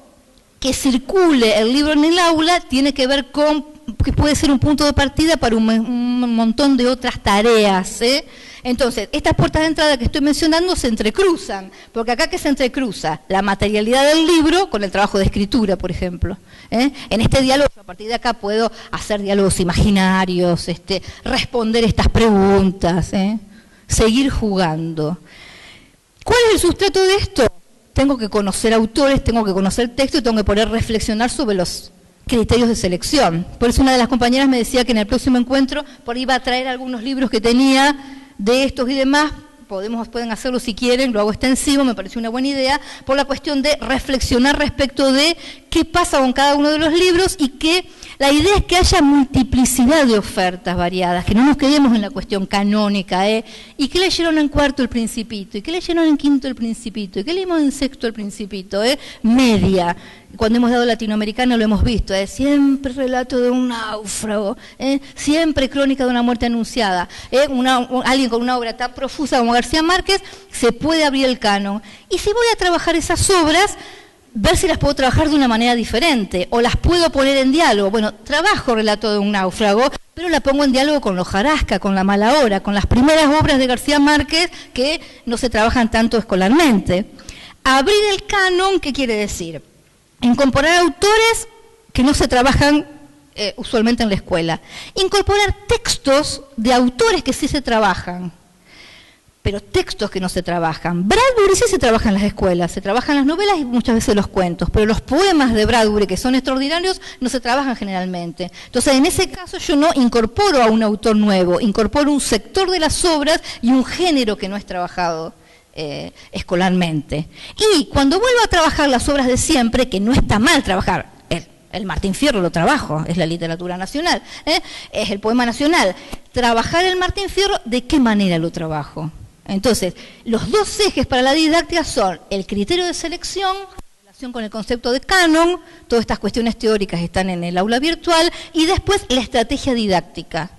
que circule el libro en el aula tiene que ver con que puede ser un punto de partida para un montón de otras tareas, ¿eh? Entonces, estas puertas de entrada que estoy mencionando se entrecruzan, porque acá que se entrecruza la materialidad del libro con el trabajo de escritura, por ejemplo, ¿eh? En este diálogo, a partir de acá puedo hacer diálogos imaginarios, responder estas preguntas, seguir jugando. ¿Cuál es el sustrato de esto? Tengo que conocer autores, tengo que conocer texto y tengo que poder reflexionar sobre los criterios de selección. Por eso una de las compañeras me decía que en el próximo encuentro por ahí iba a traer algunos libros que tenía de estos y demás. Pueden hacerlo si quieren, lo hago extensivo, me pareció una buena idea, por la cuestión de reflexionar respecto de qué pasa con cada uno de los libros y que la idea es que haya multiplicidad de ofertas variadas, que no nos quedemos en la cuestión canónica, ¿y qué leyeron en cuarto el Principito? ¿Y qué leyeron en quinto el Principito? ¿Y qué leímos en sexto el Principito? Media. Cuando hemos dado latinoamericano lo hemos visto, siempre relato de un náufrago, siempre crónica de una muerte anunciada, alguien con una obra tan profusa como García Márquez, se puede abrir el canon. Y si voy a trabajar esas obras, ver si las puedo trabajar de una manera diferente, o las puedo poner en diálogo. Bueno, trabajo relato de un náufrago, pero la pongo en diálogo con Hojarasca, con La mala hora, con las primeras obras de García Márquez que no se trabajan tanto escolarmente. Abrir el canon, ¿qué quiere decir? Incorporar autores que no se trabajan usualmente en la escuela. Incorporar textos de autores que sí se trabajan, pero textos que no se trabajan. Bradbury sí se trabaja en las escuelas, se trabajan las novelas y muchas veces los cuentos, pero los poemas de Bradbury, que son extraordinarios, no se trabajan generalmente. Entonces, en ese caso yo no incorporo a un autor nuevo, incorporo un sector de las obras y un género que no es trabajado escolarmente. Y cuando vuelvo a trabajar las obras de siempre, que no está mal trabajar, el Martín Fierro lo trabajo, es la literatura nacional, es el poema nacional. Trabajar el Martín Fierro, ¿de qué manera lo trabajo? Entonces, los dos ejes para la didáctica son el criterio de selección, en relación con el concepto de canon, todas estas cuestiones teóricas están en el aula virtual, y después la estrategia didáctica,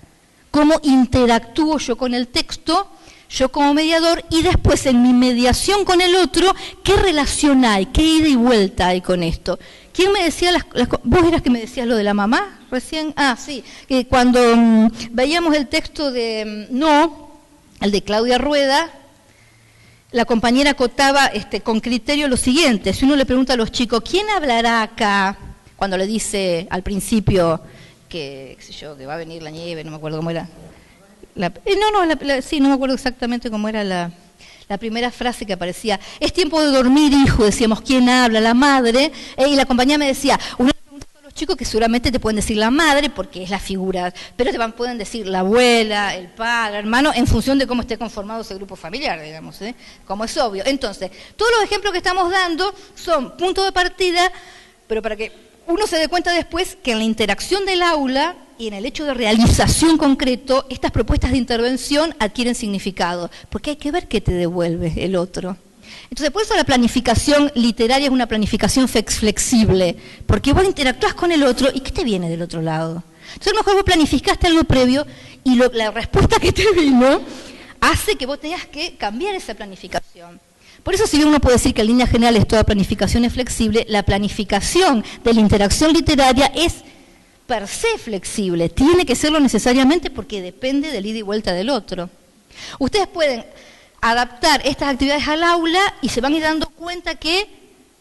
cómo interactúo yo con el texto, yo como mediador, y después en mi mediación con el otro, ¿qué relación hay? ¿Qué ida y vuelta hay con esto? ¿Quién me decía vos eras que me decías lo de la mamá recién? Sí, que cuando veíamos el texto de el de Claudia Rueda, la compañera acotaba con criterio lo siguiente: si uno le pregunta a los chicos, ¿quién hablará acá? Cuando le dice al principio que, qué sé yo, que va a venir la nieve, no me acuerdo cómo era. Sí, no me acuerdo exactamente cómo era la primera frase que aparecía. Es tiempo de dormir, hijo, decíamos, ¿quién habla? La madre. Y la compañía me decía, uno le pregunta a los chicos que seguramente te pueden decir la madre, porque es la figura, pero pueden decir la abuela, el padre, el hermano, en función de cómo esté conformado ese grupo familiar, digamos, como es obvio. Entonces, todos los ejemplos que estamos dando son puntos de partida, pero para que uno se dé cuenta después que en la interacción del aula y en el hecho de realización concreto, estas propuestas de intervención adquieren significado, porque hay que ver qué te devuelve el otro. Entonces, por eso la planificación literaria es una planificación flexible, porque vos interactúas con el otro, ¿y qué te viene del otro lado? Entonces, a lo mejor vos planificaste algo previo, y la respuesta que te vino hace que vos tengas que cambiar esa planificación. Por eso, si bien uno puede decir que en líneas generales toda planificación es flexible, la planificación de la interacción literaria es per se flexible, tiene que serlo necesariamente porque depende del ida y vuelta del otro. Ustedes pueden adaptar estas actividades al aula y se van a ir dando cuenta que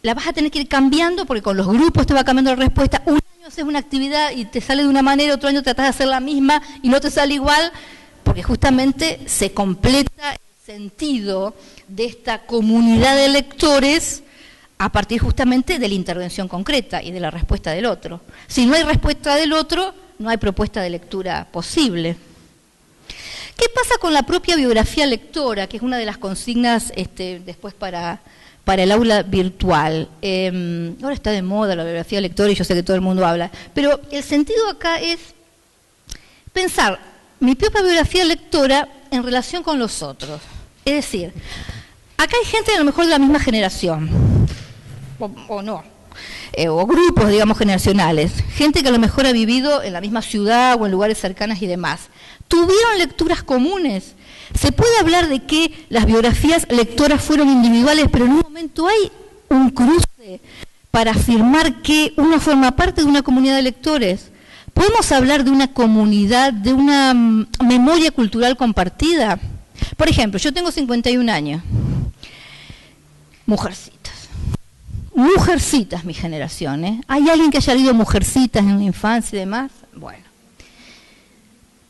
la vas a tener que ir cambiando porque con los grupos te va cambiando la respuesta. Un año haces una actividad y te sale de una manera, otro año tratás de hacer la misma y no te sale igual, porque justamente se completa el sentido de esta comunidad de lectores a partir justamente de la intervención concreta y de la respuesta del otro. Si no hay respuesta del otro, no hay propuesta de lectura posible. ¿Qué pasa con la propia biografía lectora, que es una de las consignas después para el aula virtual? Ahora está de moda la biografía lectora y yo sé que todo el mundo habla, pero el sentido acá es pensar mi propia biografía lectora en relación con los otros. Es decir, acá hay gente a lo mejor de la misma generación, o no, o grupos, digamos, generacionales, gente que a lo mejor ha vivido en la misma ciudad o en lugares cercanos y demás. ¿Tuvieron lecturas comunes? Se puede hablar de que las biografías lectoras fueron individuales, pero en un momento hay un cruce para afirmar que uno forma parte de una comunidad de lectores. ¿Podemos hablar de una comunidad, de una memoria cultural compartida? Por ejemplo, yo tengo 51 años. Mujercitas, mi generación, ¿eh? ¿Hay alguien que haya leído Mujercitas en la infancia y demás? Bueno.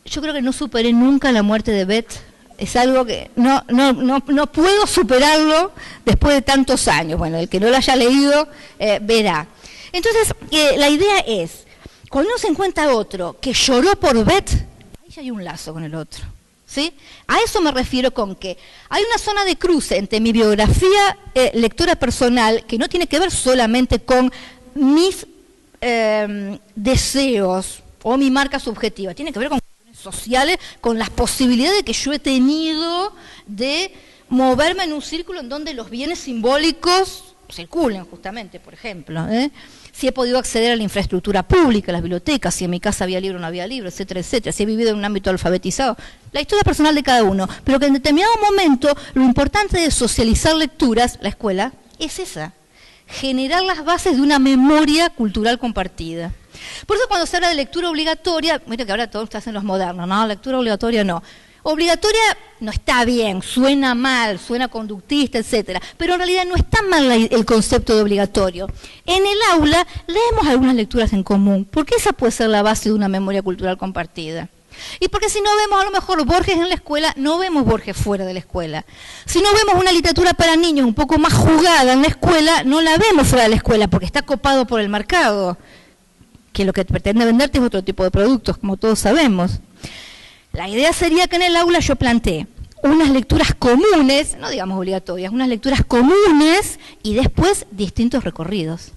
Yo creo que no superé nunca la muerte de Beth. Es algo que no puedo superarlo después de tantos años. Bueno, el que no lo haya leído verá. Entonces, la idea es, cuando uno se encuentra otro que lloró por Beth, ahí ya hay un lazo con el otro. ¿Sí? A eso me refiero con que hay una zona de cruce entre mi biografía lectora personal, que no tiene que ver solamente con mis deseos o mi marca subjetiva, tiene que ver con sociales, con las posibilidades que yo he tenido de moverme en un círculo en donde los bienes simbólicos circulen, justamente, por ejemplo. Si he podido acceder a la infraestructura pública, las bibliotecas, si en mi casa había libro o no había libro, etcétera, etcétera, si he vivido en un ámbito alfabetizado. La historia personal de cada uno, pero que en determinado momento lo importante de socializar lecturas, la escuela, es esa, generar las bases de una memoria cultural compartida. Por eso cuando se habla de lectura obligatoria, mira que ahora todos hacen los modernos, no, lectura obligatoria no. Obligatoria no está bien, suena mal, suena conductista, etcétera, pero en realidad no está mal el concepto de obligatorio. En el aula leemos algunas lecturas en común, porque esa puede ser la base de una memoria cultural compartida. Y porque si no vemos a lo mejor Borges en la escuela, no vemos Borges fuera de la escuela. Si no vemos una literatura para niños un poco más jugada en la escuela, no la vemos fuera de la escuela, porque está copado por el mercado, que lo que pretende venderte es otro tipo de productos, como todos sabemos. La idea sería que en el aula yo planteé unas lecturas comunes, no digamos obligatorias, unas lecturas comunes y después distintos recorridos.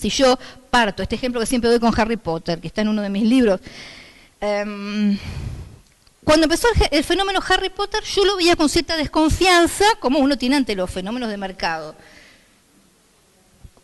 Si yo parto, este ejemplo que siempre doy con Harry Potter, que está en uno de mis libros, cuando empezó el fenómeno Harry Potter, yo lo veía con cierta desconfianza, como uno tiene ante los fenómenos de mercado.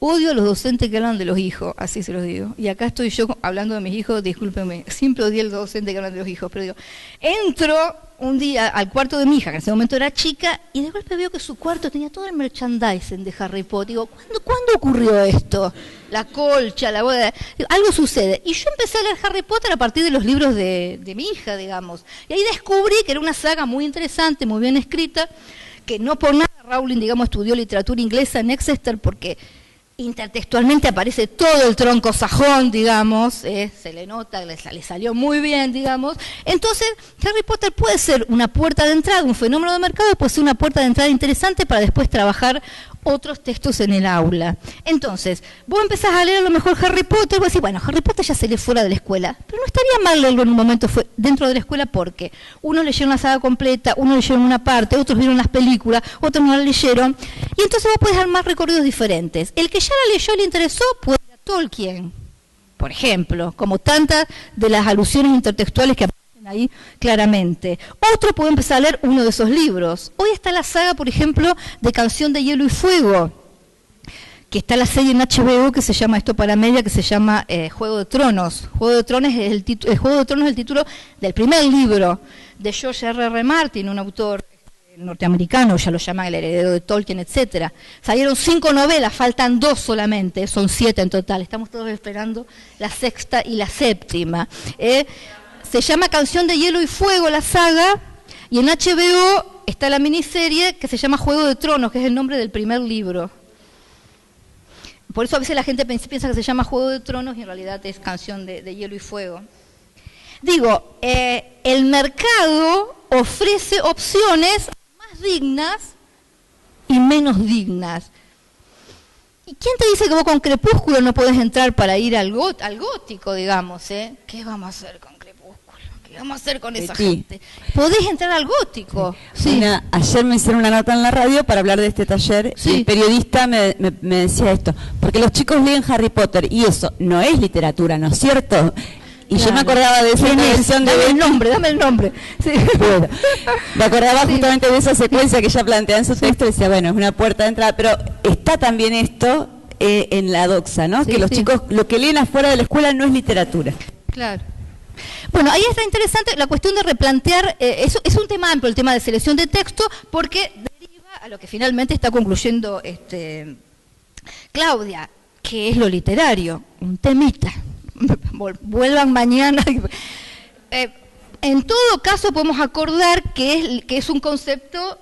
Odio a los docentes que hablan de los hijos, así se los digo. Y acá estoy yo hablando de mis hijos, discúlpenme, siempre odié a los docentes que hablan de los hijos, pero digo, entro un día al cuarto de mi hija, que en ese momento era chica, y de golpe veo que su cuarto tenía todo el merchandising de Harry Potter. Digo, ¿cuándo ocurrió esto? La colcha, la boda, algo sucede. Y yo empecé a leer Harry Potter a partir de los libros de mi hija, digamos. Y ahí descubrí que era una saga muy interesante, muy bien escrita, que no por nada Rowling, digamos, estudió literatura inglesa en Exeter, porque intertextualmente aparece todo el tronco sajón, digamos, se le nota, le salió muy bien, digamos. Entonces, Harry Potter puede ser una puerta de entrada, un fenómeno de mercado, puede ser una puerta de entrada interesante para después trabajar otros textos en el aula. Entonces, vos empezás a leer a lo mejor Harry Potter, vos decís, bueno, Harry Potter ya se lee fuera de la escuela, pero no estaría mal leerlo en un momento dentro de la escuela porque unos leyeron la saga completa, unos leyeron una parte, otros vieron las películas, otros no la leyeron, y entonces vos podés armar recorridos diferentes. El que ya la leyó y le interesó puede ir a Tolkien, por ejemplo, como tantas de las alusiones intertextuales que aparecen ahí claramente. Otro puede empezar a leer uno de esos libros. Hoy está la saga, por ejemplo, de Canción de Hielo y Fuego, que está la serie en HBO que se llama Esto para Media, que se llama Juego de Tronos. Juego de Tronos es el título del primer libro de George R.R. Martin, un autor norteamericano, ya lo llaman el heredero de Tolkien, etcétera. Salieron 5 novelas, faltan 2 solamente, son 7 en total. Estamos todos esperando la 6ª y la 7ª. Se llama Canción de Hielo y Fuego la saga, y en HBO está la miniserie que se llama Juego de Tronos, que es el nombre del primer libro. Por eso a veces la gente piensa que se llama Juego de Tronos y en realidad es Canción de Hielo y Fuego. Digo, el mercado ofrece opciones más dignas y menos dignas. ¿Y quién te dice que vos con Crepúsculo no podés entrar para ir al gótico, digamos? ¿Qué vamos a hacer con Crepúsculo? ¿Qué vamos a hacer con esa gente? Podés entrar al gótico. Sí. Ayer me hicieron una nota en la radio para hablar de este taller, y el periodista me decía esto, porque los chicos leen Harry Potter y eso no es literatura, ¿no es cierto? Y claro, yo me acordaba de esa versión de... Dame el nombre. Sí. Bueno, me acordaba justamente de esa secuencia que ella plantea en su texto, y decía, bueno, es una puerta de entrada, pero está también esto en la doxa, ¿no? Que los chicos, lo que leen afuera de la escuela no es literatura. Claro. Bueno, ahí está interesante la cuestión de replantear, es un tema amplio, el tema de selección de texto, porque deriva a lo que finalmente está concluyendo Claudia, que es lo literario, un temita. Vuelvan mañana. En todo caso podemos acordar que es un concepto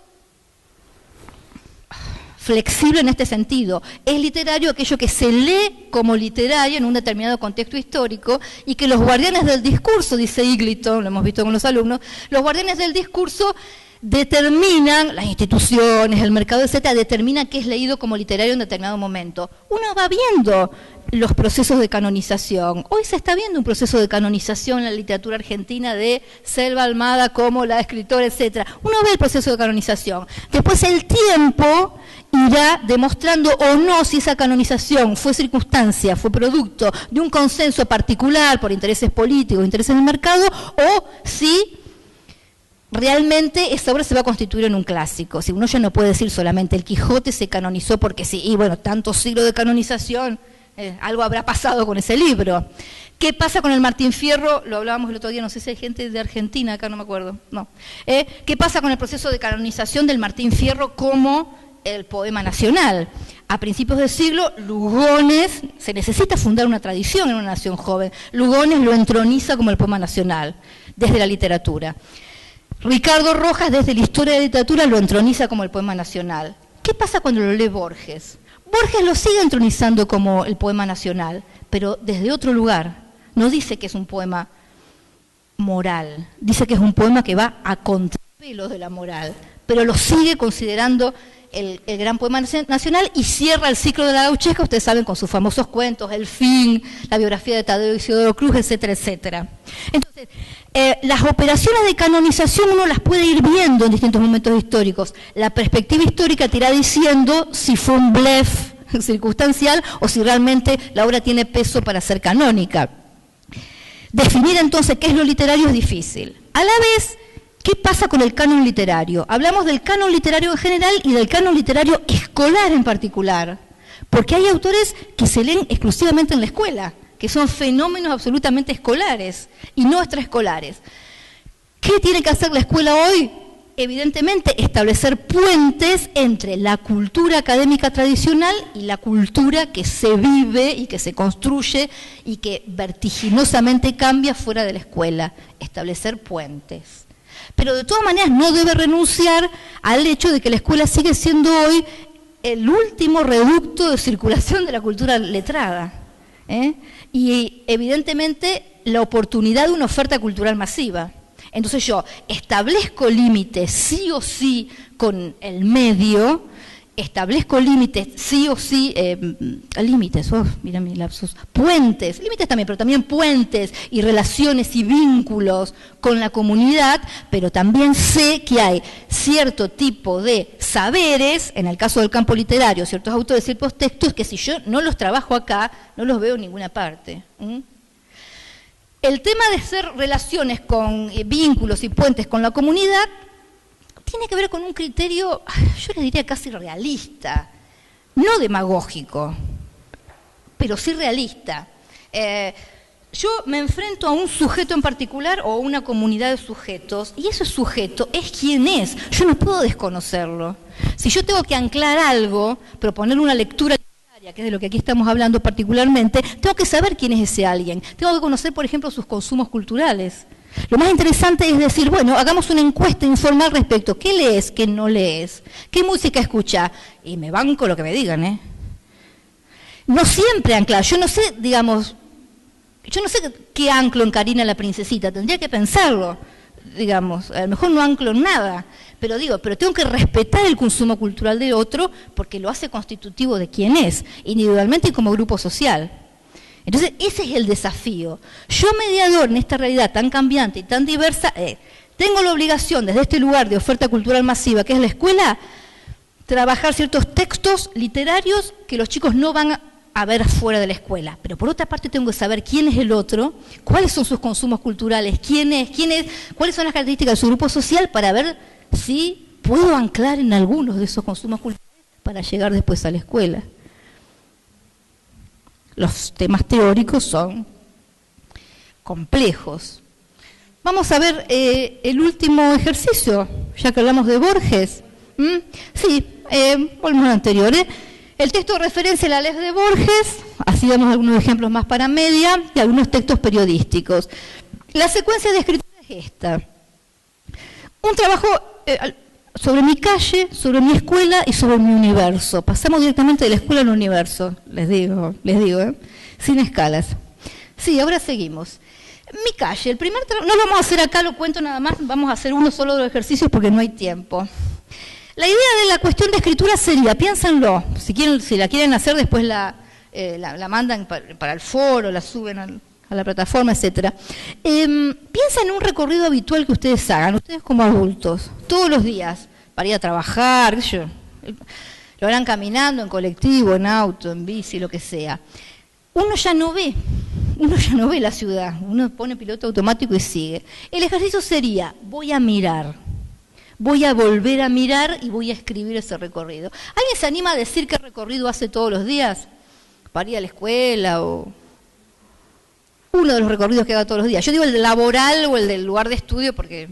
flexible en este sentido. Es literario aquello que se lee como literario en un determinado contexto histórico, y que los guardianes del discurso, dice Eagleton, lo hemos visto con los alumnos, los guardianes del discurso determinan, las instituciones, el mercado, etcétera, determinan qué es leído como literario en determinado momento. Uno va viendo los procesos de canonización. Hoy se está viendo un proceso de canonización en la literatura argentina de Selva Almada como la escritora, etcétera. Uno ve el proceso de canonización. Después el tiempo irá demostrando o no si esa canonización fue circunstancia, fue producto de un consenso particular por intereses políticos, intereses del mercado, o si realmente esta obra se va a constituir en un clásico. Si uno ya no puede decir solamente el Quijote se canonizó porque sí, y bueno, tantos siglos de canonización, algo habrá pasado con ese libro. ¿Qué pasa con el Martín Fierro? Lo hablábamos el otro día, no sé si hay gente de Argentina acá, no me acuerdo. No. ¿Qué pasa con el proceso de canonización del Martín Fierro como el poema nacional? A principios del siglo, Lugones, se necesita fundar una tradición en una nación joven, Lugones lo entroniza como el poema nacional, desde la literatura. Ricardo Rojas, desde la historia de la literatura, lo entroniza como el poema nacional. ¿Qué pasa cuando lo lee Borges? Borges lo sigue entronizando como el poema nacional, pero desde otro lugar. No dice que es un poema moral, dice que es un poema que va a contrapelo de la moral, pero lo sigue considerando el gran poema nacional, y cierra el ciclo de la gauchesca, ustedes saben, con sus famosos cuentos, El fin, la biografía de Tadeo Isidoro Cruz, etcétera, etcétera. Entonces, las operaciones de canonización uno las puede ir viendo en distintos momentos históricos. La perspectiva histórica te irá diciendo si fue un blef circunstancial o si realmente la obra tiene peso para ser canónica. Definir entonces qué es lo literario es difícil. A la vez, ¿qué pasa con el canon literario? Hablamos del canon literario en general y del canon literario escolar en particular, porque hay autores que se leen exclusivamente en la escuela, que son fenómenos absolutamente escolares y no extraescolares. ¿Qué tiene que hacer la escuela hoy? Evidentemente, establecer puentes entre la cultura académica tradicional y la cultura que se vive y que se construye y que vertiginosamente cambia fuera de la escuela. Establecer puentes. Pero de todas maneras no debe renunciar al hecho de que la escuela sigue siendo hoy el último reducto de circulación de la cultura letrada. Y evidentemente la oportunidad de una oferta cultural masiva. Entonces yo establezco límites sí o sí con el medio, establezco límites sí o sí, límites, mira mi lapsus, puentes, límites también, pero también puentes y relaciones y vínculos con la comunidad, pero también sé que hay cierto tipo de saberes, en el caso del campo literario, ciertos autores, ciertos textos, que si yo no los trabajo acá, no los veo en ninguna parte. el tema de hacer relaciones con vínculos y puentes con la comunidad tiene que ver con un criterio, yo le diría casi realista, no demagógico, pero sí realista. Yo me enfrento a un sujeto en particular o a una comunidad de sujetos, y ese sujeto es quien es, yo no puedo desconocerlo. Si yo tengo que anclar algo, proponer una lectura literaria, que es de lo que aquí estamos hablando particularmente, tengo que saber quién es ese alguien, tengo que conocer, por ejemplo, sus consumos culturales. Lo más interesante es decir, bueno, hagamos una encuesta informal respecto, ¿qué lees, qué no lees? ¿Qué música escucha? Y me banco lo que me digan, ¿eh? No siempre anclar, yo no sé, digamos, yo no sé qué anclo en Karina la princesita, tendría que pensarlo, digamos, a lo mejor no anclo en nada, pero tengo que respetar el consumo cultural del otro porque lo hace constitutivo de quién es, individualmente y como grupo social. Entonces, ese es el desafío. Yo, mediador en esta realidad tan cambiante y tan diversa, tengo la obligación desde este lugar de oferta cultural masiva, que es la escuela, trabajar ciertos textos literarios que los chicos no van a ver fuera de la escuela. Pero por otra parte tengo que saber quién es el otro, cuáles son sus consumos culturales, cuáles son las características de su grupo social para ver si puedo anclar en algunos de esos consumos culturales para llegar después a la escuela. Los temas teóricos son complejos. Vamos a ver el último ejercicio, ya que hablamos de Borges. Sí, volvemos al anterior. El texto de referencia a la ley de Borges, así damos algunos ejemplos más para media, y algunos textos periodísticos. La secuencia de escritura es esta. Un trabajo sobre mi calle, sobre mi escuela y sobre mi universo. Pasamos directamente de la escuela al universo, les digo, sin escalas. Sí, ahora seguimos. Mi calle, el primer trabajo, no lo vamos a hacer acá, lo cuento nada más, vamos a hacer uno solo de los ejercicios porque no hay tiempo. La idea de la cuestión de escritura sería, piénsenlo, si la quieren hacer después la mandan para el foro, la suben a la plataforma, etcétera. Piensa en un recorrido habitual que ustedes hagan, ustedes como adultos, todos los días, para ir a trabajar, lo harán caminando, en colectivo, en auto, en bici, lo que sea. Uno ya no ve la ciudad, uno pone piloto automático y sigue. El ejercicio sería, voy a mirar, voy a volver a mirar y voy a escribir ese recorrido. ¿Alguien se anima a decir qué recorrido hace todos los días? Para ir a la escuela o uno de los recorridos que haga todos los días. Yo digo el laboral o el del lugar de estudio porque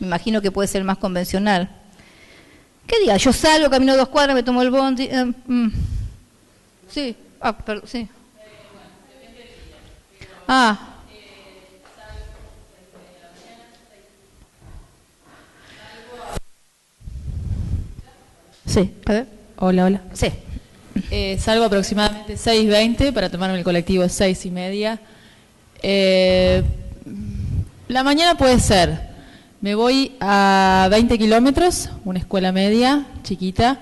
me imagino que puede ser el más convencional. ¿Qué día? Yo salgo, camino 2 cuadras, me tomo el bondi. Sí, perdón, sí. Sí, a ver. Hola. Sí. Salgo aproximadamente 6:20 para tomarme el colectivo 6:30. La mañana puede ser, me voy a 20 kilómetros, una escuela media, chiquita.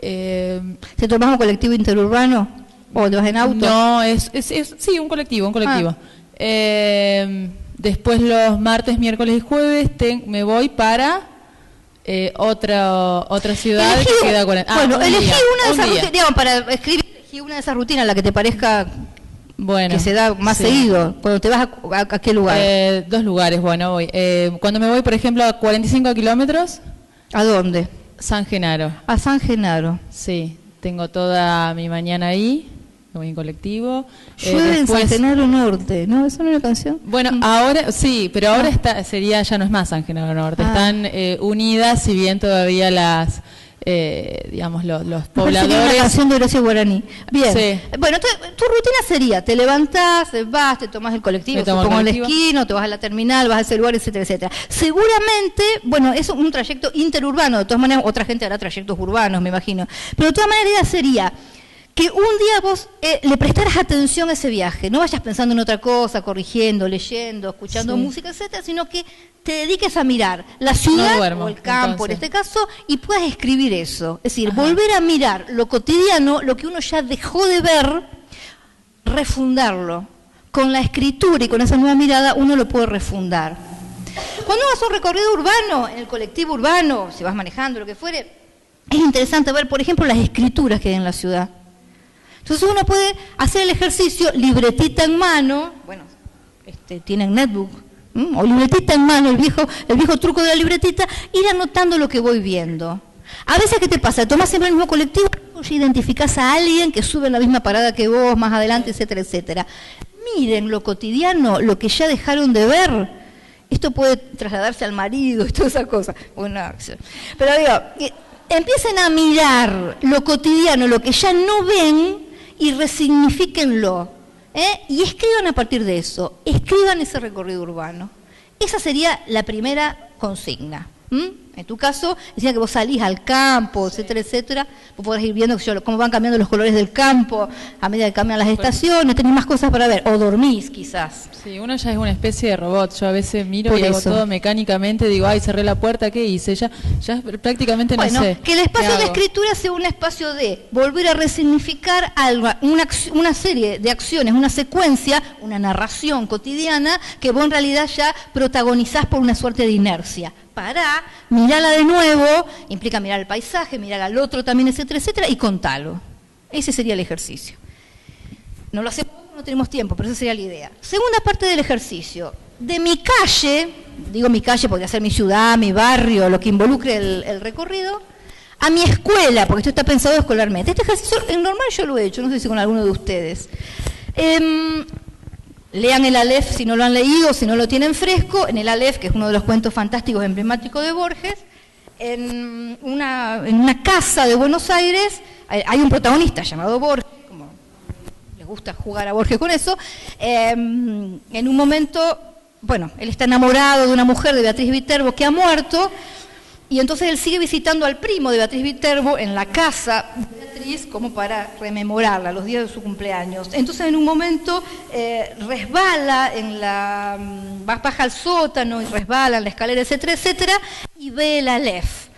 ¿Se tomás un colectivo interurbano o te vas en auto? No, sí, un colectivo. Después los martes, miércoles y jueves me voy para otra ciudad que queda 40. Bueno, elegí una de esas rutinas, digamos, para escribir, elegí una de esas rutinas, la que te parezca que se da más seguido. Cuando te vas a qué lugar? 2 lugares, bueno, voy. Cuando me voy, por ejemplo, a 45 kilómetros. ¿A dónde? San Genaro. A San Genaro. Sí, tengo toda mi mañana ahí. Voy en colectivo. Llueve en San Genaro Norte, ¿no? ¿Eso no es una canción? Bueno, ahora sí, pero ahora ya no es más San Genaro Norte. Están unidas, si bien todavía los pobladores. Una canción de Horacio Guaraní. Bien. Sí. Bueno, tu rutina sería, te levantás, vas, te tomas el colectivo, supongo en la esquina, te vas a la terminal, vas a ese lugar, etcétera, etcétera. Seguramente, bueno, es un trayecto interurbano, de todas maneras, otra gente hará trayectos urbanos, me imagino. Pero de todas maneras, la idea sería que un día vos le prestaras atención a ese viaje, no vayas pensando en otra cosa, corrigiendo, leyendo, escuchando música, etcétera, sino que te dediques a mirar la ciudad o el campo, en este caso, y puedas escribir eso. Es decir, volver a mirar lo cotidiano, lo que uno ya dejó de ver, refundarlo. Con la escritura y con esa nueva mirada uno lo puede refundar. Cuando uno hace un recorrido urbano, en el colectivo urbano, si vas manejando, lo que fuere, es interesante ver, por ejemplo, las escrituras que hay en la ciudad. Entonces uno puede hacer el ejercicio, libretita en mano, bueno, tienen netbook, o libretita en mano, el viejo truco de la libretita, ir anotando lo que voy viendo. A veces, ¿qué te pasa? Tomás siempre el mismo colectivo y identificás a alguien que sube en la misma parada que vos, más adelante, etcétera, etcétera. Miren lo cotidiano, lo que ya dejaron de ver. Esto puede trasladarse al marido y todas esas cosas. Pero digo, empiecen a mirar lo cotidiano, lo que ya no ven, y resignifíquenlo. Y escriban a partir de eso, escriban ese recorrido urbano. Esa sería la primera consigna. En tu caso, decía que vos salís al campo, etcétera, etcétera, vos podés ir viendo cómo van cambiando los colores del campo a medida que cambian las estaciones, tenés más cosas para ver, o dormís quizás. Sí, uno ya es una especie de robot, yo a veces miro y hago todo mecánicamente, digo, ay, cerré la puerta, ¿qué hice? Ya prácticamente no sé. Bueno, que el espacio de escritura sea un espacio de volver a resignificar algo, una serie de acciones, una secuencia, una narración cotidiana que vos en realidad ya protagonizás por una suerte de inercia. Pará, mirala de nuevo, implica mirar el paisaje, mirar al otro también, etcétera, etcétera, y contalo. Ese sería el ejercicio. No lo hacemos, no tenemos tiempo, pero esa sería la idea. Segunda parte del ejercicio. De mi calle, digo mi calle, podría ser mi ciudad, mi barrio, lo que involucre el recorrido, a mi escuela, porque esto está pensado escolarmente. Este ejercicio, en normal yo lo he hecho, no sé si con alguno de ustedes. Lean el Aleph si no lo han leído, si no lo tienen fresco. En el Aleph, que es uno de los cuentos fantásticos emblemáticos de Borges, en una casa de Buenos Aires hay un protagonista llamado Borges, como les gusta jugar a Borges con eso. En un momento, bueno, él está enamorado de una mujer, de Beatriz Viterbo, que ha muerto, y entonces él sigue visitando al primo de Beatriz Viterbo en la casa de Beatriz como para rememorarla, los días de su cumpleaños. Entonces en un momento resbala, baja al sótano y resbala en la escalera, etcétera, etcétera, y ve el Aleph.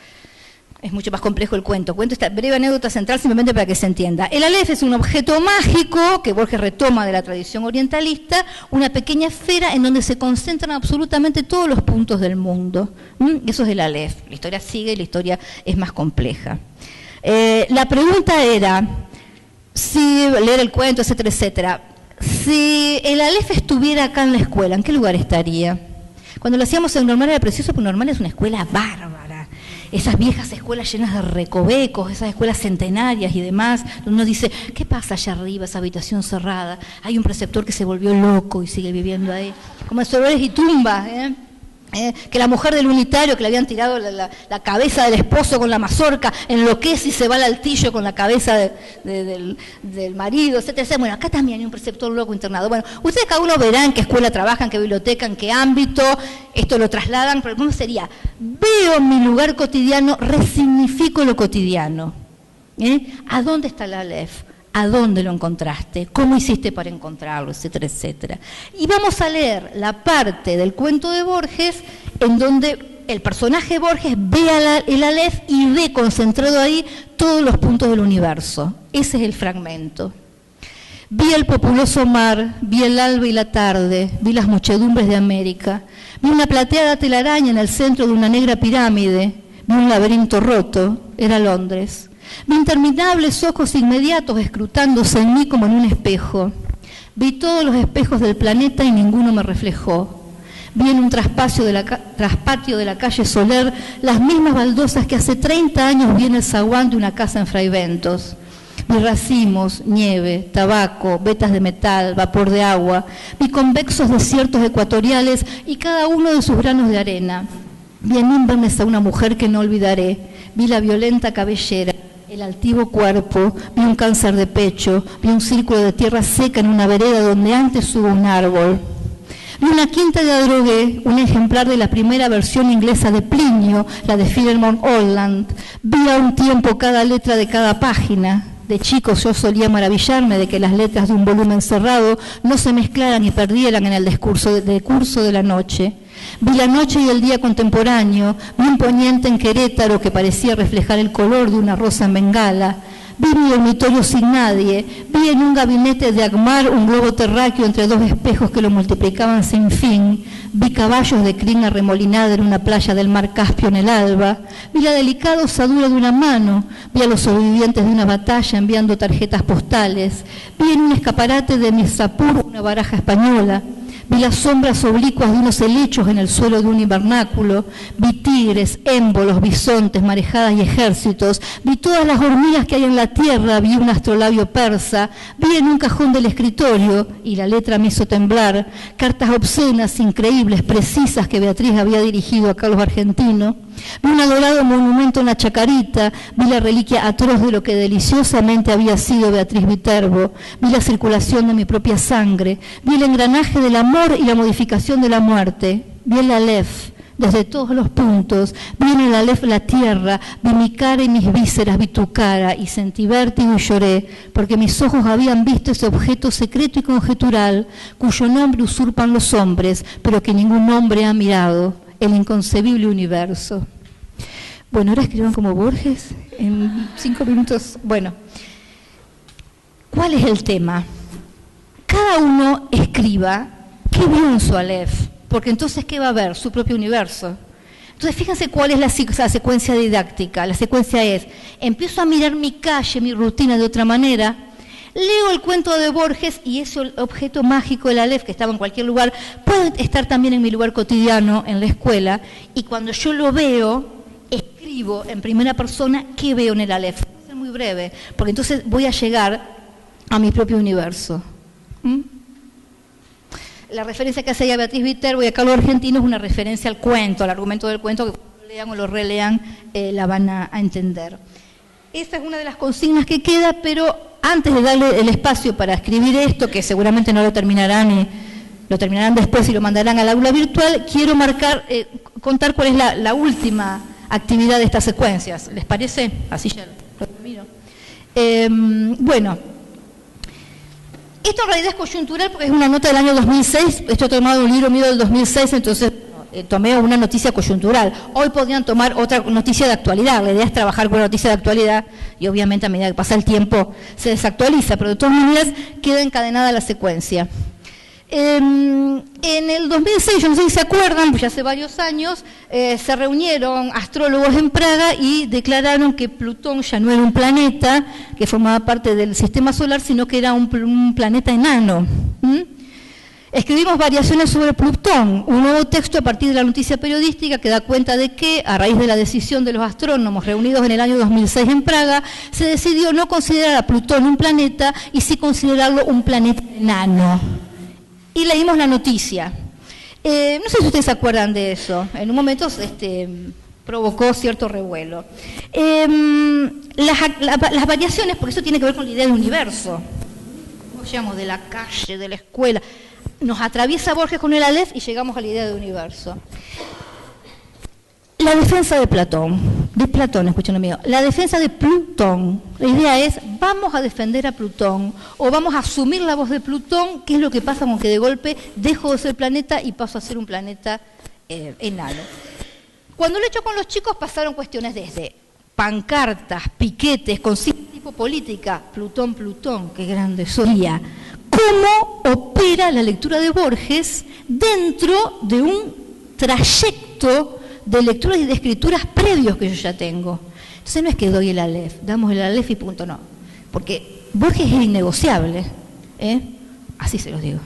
Es mucho más complejo el cuento. Cuento esta breve anécdota central simplemente para que se entienda. El Aleph es un objeto mágico que Borges retoma de la tradición orientalista, una pequeña esfera en donde se concentran absolutamente todos los puntos del mundo. Eso es el Aleph. La historia sigue y la historia es más compleja. La pregunta era, si leer el cuento, etcétera, etcétera, si el Aleph estuviera acá en la escuela, ¿en qué lugar estaría? Cuando lo hacíamos en Normal era precioso, porque Normal es una escuela bárbara. Esas viejas escuelas llenas de recovecos, esas escuelas centenarias y demás, donde uno dice, ¿qué pasa allá arriba, esa habitación cerrada? Hay un preceptor que se volvió loco y sigue viviendo ahí. Como en Sorores y Tumbas, que la mujer del unitario que le habían tirado la cabeza del esposo con la mazorca enloquece y se va al altillo con la cabeza del marido, etcétera, etcétera. Bueno, acá también hay un preceptor loco internado. Bueno, ustedes cada uno verán en qué escuela trabajan, en qué biblioteca, en qué ámbito, esto lo trasladan, pero ¿cómo sería? Veo mi lugar cotidiano, resignifico lo cotidiano. ¿A dónde está la Aleph? ¿A dónde lo encontraste? ¿Cómo hiciste para encontrarlo? Etcétera, etcétera. Y vamos a leer la parte del cuento de Borges en donde el personaje Borges ve el Aleph y ve concentrado ahí todos los puntos del universo. Ese es el fragmento. Vi el populoso mar, vi el alba y la tarde, vi las muchedumbres de América, vi una plateada telaraña en el centro de una negra pirámide, vi un laberinto roto, era Londres. Vi interminables ojos inmediatos escrutándose en mí como en un espejo. Vi todos los espejos del planeta y ninguno me reflejó. Vi en un traspatio de la calle Soler las mismas baldosas que hace 30 años vi en el zaguán de una casa en Fraiventos. Vi racimos, nieve, tabaco, vetas de metal, vapor de agua. Vi convexos desiertos ecuatoriales y cada uno de sus granos de arena. Vi en Inverness a una mujer que no olvidaré. Vi la violenta cabellera, el altivo cuerpo, vi un cáncer de pecho, vi un círculo de tierra seca en una vereda donde antes hubo un árbol. Vi una quinta de Adrogué, un ejemplar de la primera versión inglesa de Plinio, la de Philemon Holland. Vi a un tiempo cada letra de cada página. De chicos yo solía maravillarme de que las letras de un volumen cerrado no se mezclaran y perdieran en el decurso de la noche. Vi la noche y el día contemporáneo, vi un poniente en Querétaro que parecía reflejar el color de una rosa en Bengala. Vi mi dormitorio sin nadie, vi en un gabinete de Agmar un globo terráqueo entre dos espejos que lo multiplicaban sin fin, vi caballos de crin arremolinada en una playa del mar Caspio en el alba, vi la delicada osadura de una mano, vi a los sobrevivientes de una batalla enviando tarjetas postales, vi en un escaparate de Mirzapur una baraja española, vi las sombras oblicuas de unos helechos en el suelo de un invernáculo, vi tigres, émbolos, bisontes, marejadas y ejércitos, vi todas las hormigas que hay en la tierra, vi un astrolabio persa, vi en un cajón del escritorio, y la letra me hizo temblar, cartas obscenas, increíbles, precisas que Beatriz había dirigido a Carlos Argentino. Vi un adorado monumento en la Chacarita, vi la reliquia atroz de lo que deliciosamente había sido Beatriz Viterbo, vi la circulación de mi propia sangre, vi el engranaje del amor y la modificación de la muerte, vi el Aleph desde todos los puntos, vi en el Aleph la tierra, vi mi cara y mis vísceras, vi tu cara, y sentí vértigo y lloré, porque mis ojos habían visto ese objeto secreto y conjetural, cuyo nombre usurpan los hombres, pero que ningún hombre ha mirado, el inconcebible universo. Bueno, ahora escriban como Borges en 5 minutos. Bueno, ¿cuál es el tema? Cada uno escriba qué vio en su Aleph, porque entonces ¿qué va a ver? Su propio universo. Entonces fíjense cuál es la secuencia didáctica. La secuencia es, empiezo a mirar mi calle, mi rutina de otra manera, leo el cuento de Borges y ese objeto mágico del Aleph, que estaba en cualquier lugar, puede estar también en mi lugar cotidiano, en la escuela, y cuando yo lo veo, escribo en primera persona qué veo en el Aleph. Voy a ser muy breve, porque entonces voy a llegar a mi propio universo. La referencia que hace a Beatriz Viterbo y a Carlos Argentino es una referencia al cuento, al argumento del cuento, que cuando lo lean o lo relean la van a entender. Esa es una de las consignas que queda, pero antes de darle el espacio para escribir esto, que seguramente no lo terminarán y lo terminarán después y lo mandarán al aula virtual, quiero contar cuál es la última actividad de estas secuencias. ¿Les parece? Así ya lo termino. Bueno, esto en realidad es coyuntural porque es una nota del año 2006. Esto he tomado un libro mío del 2006, entonces tomé una noticia coyuntural. Hoy podrían tomar otra noticia de actualidad. La idea es trabajar con una noticia de actualidad y obviamente a medida que pasa el tiempo se desactualiza, pero de todas maneras queda encadenada la secuencia. En el 2006, yo no sé si se acuerdan, pues ya hace varios años, se reunieron astrólogos en Praga y declararon que Plutón ya no era un planeta que formaba parte del sistema solar, sino que era un planeta enano. Escribimos variaciones sobre Plutón, un nuevo texto a partir de la noticia periodística que da cuenta de que, a raíz de la decisión de los astrónomos reunidos en el año 2006 en Praga, se decidió no considerar a Plutón un planeta y sí considerarlo un planeta enano. Y leímos la noticia. No sé si ustedes se acuerdan de eso. En un momento provocó cierto revuelo. Las variaciones, porque eso tiene que ver con la idea del universo. ¿Cómo llamamos? De la calle, de la escuela. Nos atraviesa Borges con el Aleph y llegamos a la idea del universo. La defensa de Platón, escuchen mío, la defensa de Plutón, la idea es, vamos a defender a Plutón, o vamos a asumir la voz de Plutón, qué es lo que pasa con que de golpe dejo de ser planeta y paso a ser un planeta enano. Cuando lo he hecho con los chicos pasaron cuestiones desde pancartas, piquetes, consignas tipo política, Plutón, Plutón, qué grande sería. ¿Cómo opera la lectura de Borges dentro de un trayecto de lecturas y de escrituras previos que yo ya tengo? Entonces no es que doy el Aleph, damos el Aleph y punto, no. Porque Borges es innegociable, así se los digo.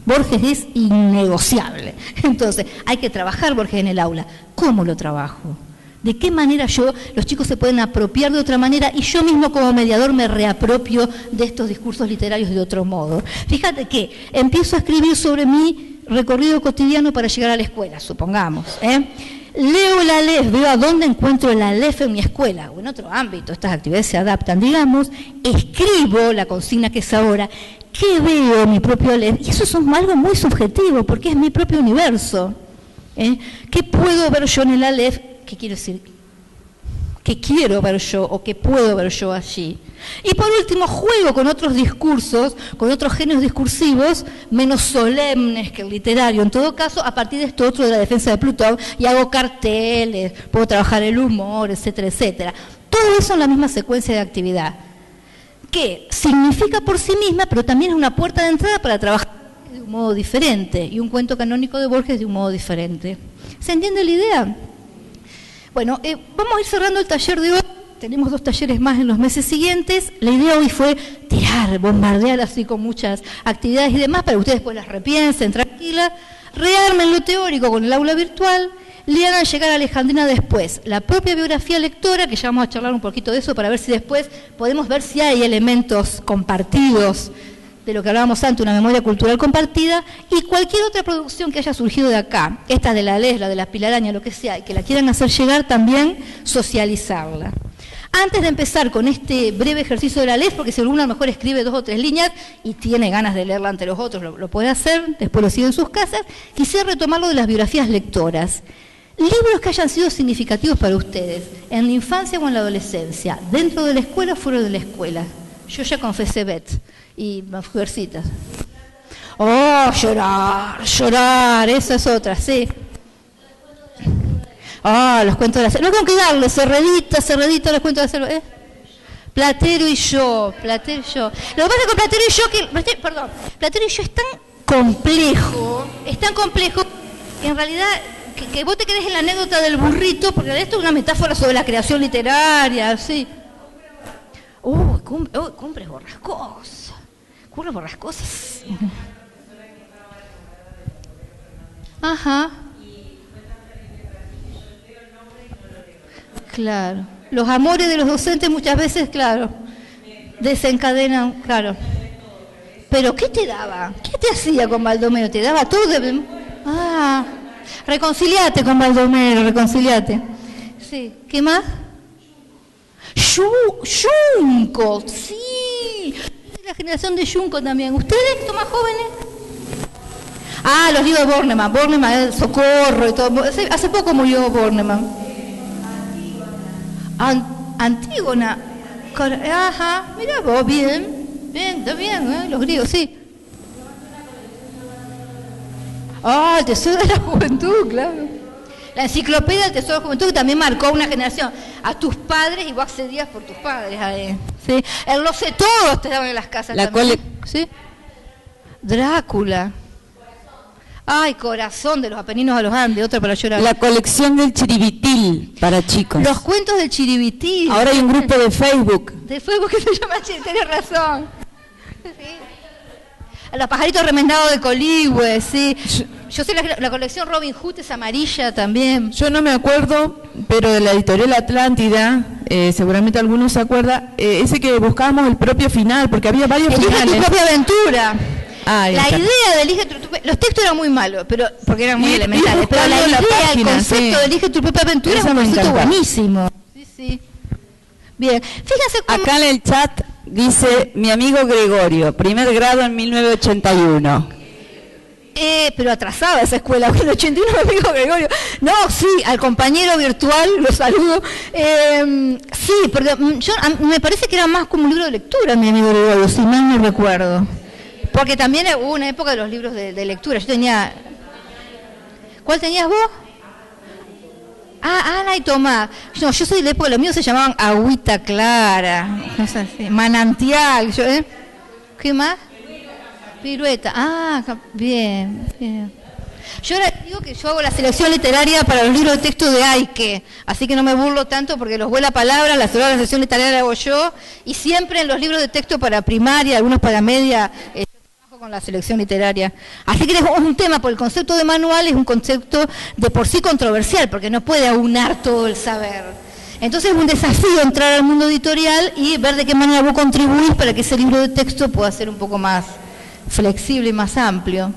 Borges es innegociable. Entonces hay que trabajar Borges en el aula. ¿Cómo lo trabajo? ¿De qué manera los chicos se pueden apropiar de otra manera y yo mismo como mediador me reapropio de estos discursos literarios de otro modo? Fíjate que empiezo a escribir sobre mi recorrido cotidiano para llegar a la escuela, supongamos. Leo el Aleph, veo a dónde encuentro el Aleph en mi escuela o en otro ámbito, estas actividades se adaptan, digamos, escribo la consigna que es ahora, ¿qué veo en mi propio Aleph? Y eso es algo muy subjetivo porque es mi propio universo. ¿Qué puedo ver yo en el Aleph? ¿Qué quiero decir? ¿Qué quiero ver yo o qué puedo ver yo allí? Y por último, juego con otros discursos, con otros géneros discursivos, menos solemnes que el literario, en todo caso, a partir de esto otro de la defensa de Plutón, y hago carteles, puedo trabajar el humor, etcétera, etcétera. Todo eso en la misma secuencia de actividad, que significa por sí misma, pero también es una puerta de entrada para trabajar de un modo diferente, y un cuento canónico de Borges de un modo diferente. ¿Se entiende la idea? Bueno, vamos a ir cerrando el taller de hoy tenemos 2 talleres más en los meses siguientes. La idea hoy fue tirar, bombardear así con muchas actividades y demás, para que ustedes después las repiensen, tranquila, rearmen lo teórico con el aula virtual, le hagan llegar a Alejandrina después la propia biografía lectora, que ya vamos a charlar un poquito de eso para ver si después podemos ver si hay elementos compartidos de lo que hablábamos antes, una memoria cultural compartida, y cualquier otra producción que haya surgido de acá, esta de la Les, la de la Pilaraña, lo que sea, y que la quieran hacer llegar, también socializarla. Antes de empezar con este breve ejercicio de la Les, porque si alguno a lo mejor escribe 2 o 3 líneas y tiene ganas de leerla ante los otros, lo puede hacer, después lo sigue en sus casas, quisiera retomar lo de las biografías lectoras. Libros que hayan sido significativos para ustedes, en la infancia o en la adolescencia, dentro de la escuela o fuera de la escuela. Yo ya confesé Bet y Mujercitas. Oh, llorar, esa es otra, sí. Ah, los cuentos de la selva. No tengo que darle, cerredita, los cuentos de la selva. Platero y yo. Lo que pasa es con Platero y yo, Platero y yo es tan complejo, que en realidad, que vos te quedés en la anécdota del burrito, porque esto es una metáfora sobre la creación literaria, sí. Cumbres borrascosas. Ajá. Claro. Los amores de los docentes muchas veces, claro, desencadenan, claro. Pero ¿qué te daba? ¿Qué te hacía con Baldomero? ¿Te daba todo? Reconciliate con Baldomero, reconciliate. Sí. ¿Qué más? Junco, sí. La generación de Junco también. ¿Ustedes, que son más jóvenes? Ah, los libros de Bornemann, Socorro y todo. Hace poco murió Bornemann. Antígona. Ajá, mira vos, bien, está bien, los griegos, sí. Ah, el Tesoro de la Juventud, claro. La enciclopedia del Tesoro de la Juventud, que también marcó una generación. A tus padres, y vos accedías por tus padres. ¿Sí? El Lo sé todo te daban en las casas también. ¿Sí? Drácula. Ay, Corazón, de los Apeninos a los Andes, otra para llorar. La colección del Chiribitil para chicos. Los cuentos del Chiribitil. Ahora hay un grupo de Facebook. De Facebook que se llama Chiribitil, tenés razón. Sí. Los pajaritos remendados de Coligüe, sí. Yo sé la colección Robin Hood es amarilla también. Yo no me acuerdo, pero de la editorial Atlántida, seguramente algunos se acuerdan, ese que buscábamos el propio final, porque había varios finales. Elige tu propia aventura. La idea de Elige los textos eran muy malos, pero porque eran muy elementales, pero la idea, el concepto de Elige tu propia aventura es un concepto buenísimo. Sí. Bien, fíjense cómo... Acá en el chat dice mi amigo Gregorio, primer grado en 1981. Pero atrasaba esa escuela, en el 81 mi amigo Gregorio. No, sí, al compañero virtual, lo saludo. Sí, porque me parece que era más como un libro de lectura, mi amigo Gregorio, si mal no recuerdo. Porque también hubo una época de los libros de lectura. Yo tenía... ¿Cuál tenías vos? Ana y Tomás. No, yo soy de la época, los míos se llamaban Agüita Clara, no sé, Manantial. ¿Qué más? Pirueta. Bien. Yo ahora digo que yo hago la selección literaria para los libros de texto de Aike, así que no me burlo tanto porque los vuela palabra, la selección literaria la hago yo, y siempre en los libros de texto para primaria, algunos para media, yo trabajo con la selección literaria. Así que es un tema, por el concepto de manual es un concepto de por sí controversial, porque no puede aunar todo el saber. Entonces es un desafío entrar al mundo editorial y ver de qué manera vos contribuís para que ese libro de texto pueda ser un poco más flexible y más amplio.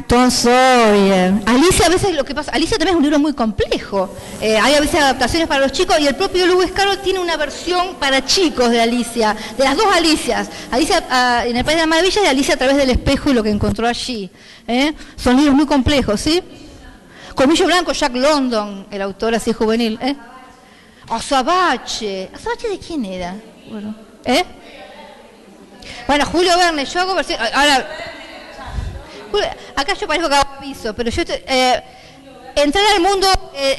Tom Sawyer. Alicia, a veces lo que pasa, Alicia también es un libro muy complejo. Hay a veces adaptaciones para los chicos y el propio Lewis Carroll tiene una versión para chicos de Alicia, de las dos Alicias. Alicia en el País de las Maravillas y Alicia a través del espejo y lo que encontró allí. Son libros muy complejos, ¿sí? Colmillo Blanco, Jack London, el autor así juvenil. Azabache. ¿Azabache de quién era? Bueno, Julio Verne, yo hago versión... Ahora... Acá yo parezco que hago aviso, pero yo entrar al mundo,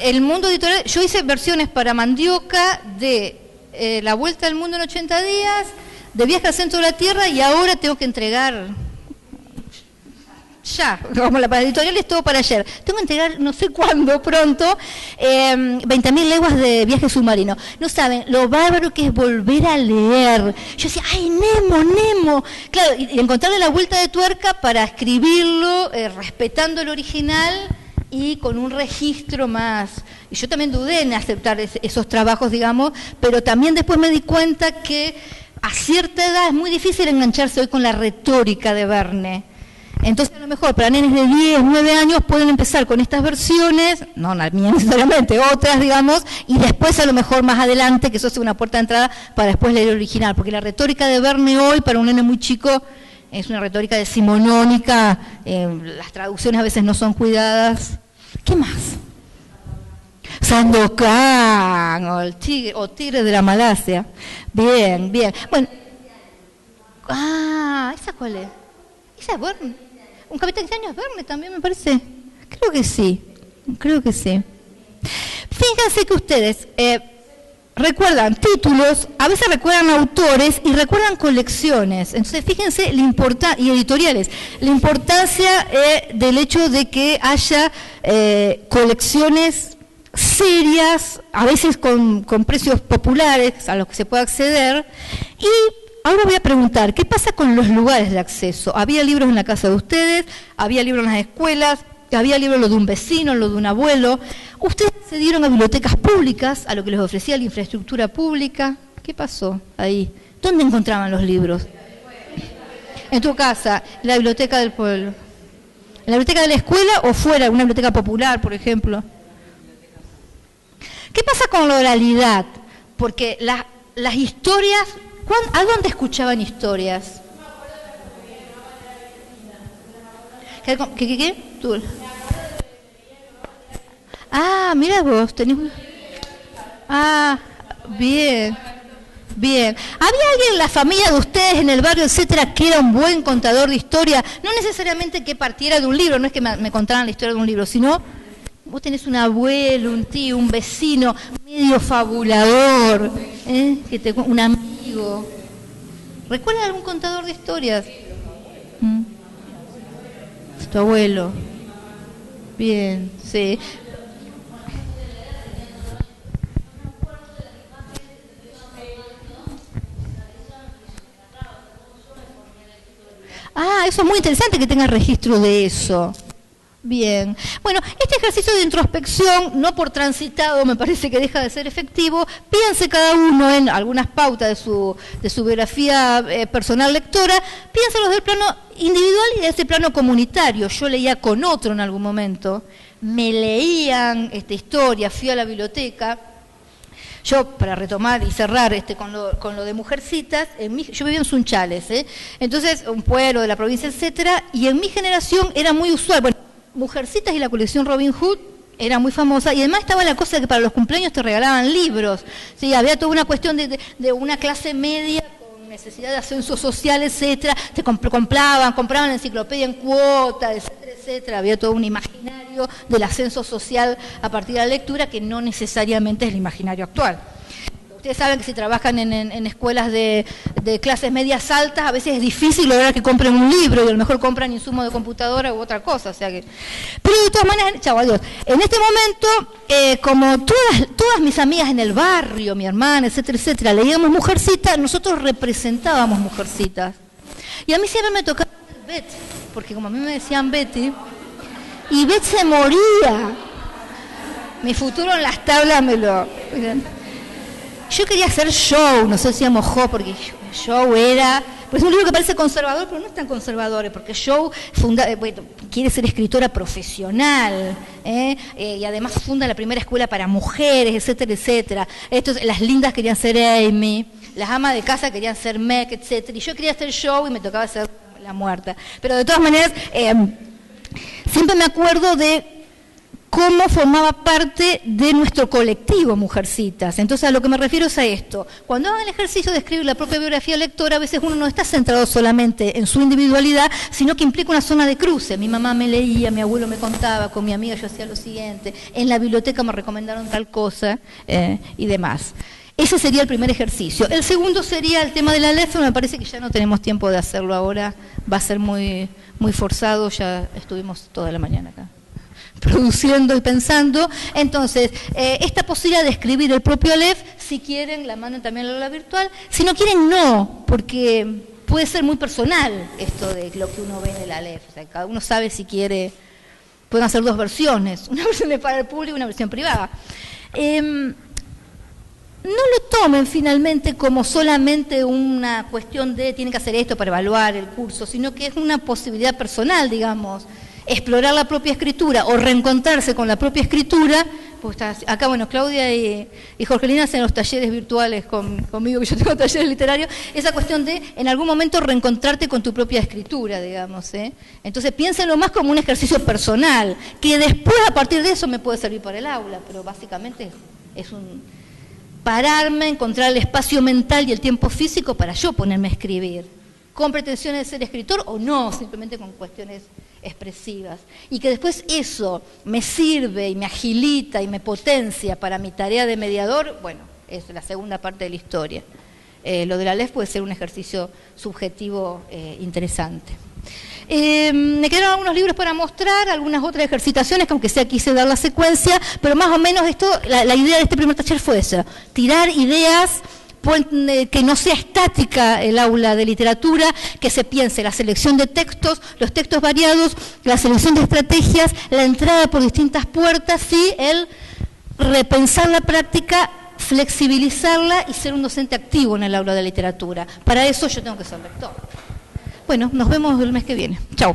el mundo editorial, yo hice versiones para Mandioca de La Vuelta al Mundo en 80 días, de Viaje al Centro de la Tierra, y ahora tengo que entregar ya, como la editorial es todo para ayer. Tengo que entregar, no sé cuándo, pronto, 20.000 leguas de viaje submarino. No saben lo bárbaro que es volver a leer. Yo decía, ¡ay, Nemo! Claro, y encontrarle la vuelta de tuerca para escribirlo, respetando el original y con un registro más. Y yo también dudé en aceptar esos trabajos, digamos, pero también después me di cuenta que a cierta edad es muy difícil engancharse hoy con la retórica de Verne. Entonces, a lo mejor para nenes de 10, 9 años pueden empezar con estas versiones, no la mía necesariamente, otras, digamos, y después a lo mejor más adelante, que eso sea una puerta de entrada para después leer el original, porque la retórica de Verne hoy para un nene muy chico es una retórica decimonónica, las traducciones a veces no son cuidadas. ¿Qué más? Sandokan, o Tigre de la Malasia. Bien. Bueno. ¿Esa cuál es? ¿Esa es Verne? ¿Un capitán extraño es Verne también, me parece? Creo que sí. Fíjense que ustedes recuerdan títulos, a veces recuerdan autores y recuerdan colecciones. Entonces, fíjense y editoriales. La importancia del hecho de que haya colecciones serias, a veces con precios populares a los que se puede acceder. Y ahora voy a preguntar, ¿qué pasa con los lugares de acceso? ¿Había libros en la casa de ustedes? ¿Había libros en las escuelas? ¿Había libros lo de un vecino, lo de un abuelo? ¿Ustedes accedieron a bibliotecas públicas, a lo que les ofrecía la infraestructura pública? ¿Qué pasó ahí? ¿Dónde encontraban los libros? En tu casa, en la biblioteca del pueblo. ¿En la biblioteca de la escuela o fuera, una biblioteca popular, por ejemplo? ¿Qué pasa con la oralidad? Porque las historias, ¿a dónde escuchaban historias? ¿Qué? Tú. Mira vos, tenés una... Bien. ¿Había alguien en la familia de ustedes, en el barrio, etcétera, que era un buen contador de historia? No necesariamente que partiera de un libro, no es que me contaran la historia de un libro, sino vos tenés un abuelo, un tío, un vecino, medio fabulador, un amigo. ¿Recuerdan algún contador de historias? Tu abuelo. Bien, sí. Eso es muy interesante que tengas registro de eso. Bien. Bueno, este ejercicio de introspección, no por transitado, me parece que deja de ser efectivo. Piense cada uno en algunas pautas de su biografía personal lectora, piénselos del plano individual y de ese plano comunitario. Yo leía con otro en algún momento, me leían esta historia, fui a la biblioteca. Yo, para retomar y cerrar con lo de Mujercitas, yo vivía en Sunchales, entonces un pueblo de la provincia, etcétera, y en mi generación era muy usual. Bueno, Mujercitas y la colección Robin Hood era muy famosa, y además estaba la cosa de que para los cumpleaños te regalaban libros. Sí, había toda una cuestión de una clase media con necesidad de ascenso social, etcétera. Te compraban enciclopedia en cuota, etcétera, etcétera. Había todo un imaginario del ascenso social a partir de la lectura que no necesariamente es el imaginario actual. Ustedes saben que si trabajan en escuelas de clases medias altas, a veces es difícil lograr que compren un libro y a lo mejor compran insumos de computadora u otra cosa. O sea que... Pero de todas maneras, chau, adiós. En este momento, como todas mis amigas en el barrio, mi hermana, etcétera, etcétera, leíamos Mujercitas, nosotros representábamos Mujercitas. Y a mí siempre me tocaba Betty, porque como a mí me decían Betty, y Betty se moría. Mi futuro en las tablas me lo... Yo quería hacer show, nosotros decíamos porque show era... Pues es un libro que parece conservador, pero no es tan conservador, porque show quiere ser escritora profesional, y además funda la primera escuela para mujeres, etcétera, etcétera. Las lindas querían ser Amy, las amas de casa querían ser Meg, etcétera. Y yo quería hacer show y me tocaba ser la muerta. Pero de todas maneras, siempre me acuerdo de cómo formaba parte de nuestro colectivo Mujercitas. Entonces, a lo que me refiero es a esto. Cuando hagan el ejercicio de escribir la propia biografía lectora, a veces uno no está centrado solamente en su individualidad, sino que implica una zona de cruce. Mi mamá me leía, mi abuelo me contaba, con mi amiga yo hacía lo siguiente, en la biblioteca me recomendaron tal cosa y demás. Ese sería el primer ejercicio. El segundo sería el tema de la Aleph, me parece que ya no tenemos tiempo de hacerlo ahora, va a ser muy, muy forzado, ya estuvimos toda la mañana acá produciendo y pensando. Entonces, esta posibilidad de escribir el propio Aleph, si quieren, la mandan también al aula virtual. Si no quieren, no, porque puede ser muy personal esto de lo que uno ve en el Aleph. O sea, cada uno sabe si quiere. Pueden hacer dos versiones, una versión para el público y una versión privada. No lo tomen finalmente como solamente una cuestión de tienen que hacer esto para evaluar el curso, sino que es una posibilidad personal, digamos. Explorar la propia escritura o reencontrarse con la propia escritura, pues acá, bueno, Claudia y Jorgelina hacen los talleres virtuales conmigo, que yo tengo talleres literarios, esa cuestión de en algún momento reencontrarte con tu propia escritura, digamos, ¿eh? Entonces piénsenlo más como un ejercicio personal, que después a partir de eso me puede servir para el aula, pero básicamente es un pararme, encontrar el espacio mental y el tiempo físico para yo ponerme a escribir, con pretensiones de ser escritor o no, simplemente con cuestiones expresivas, y que después eso me sirve y me agilita y me potencia para mi tarea de mediador, bueno, es la segunda parte de la historia. Lo de la Aleph puede ser un ejercicio subjetivo interesante. Me quedaron algunos libros para mostrar, algunas otras ejercitaciones, que aunque sea quise dar la secuencia, pero más o menos esto, la idea de este primer taller fue esa, tirar ideas, que no sea estática el aula de literatura, que se piense la selección de textos, los textos variados, la selección de estrategias, la entrada por distintas puertas y el repensar la práctica, flexibilizarla y ser un docente activo en el aula de literatura. Para eso yo tengo que ser lector. Bueno, nos vemos el mes que viene. Chao.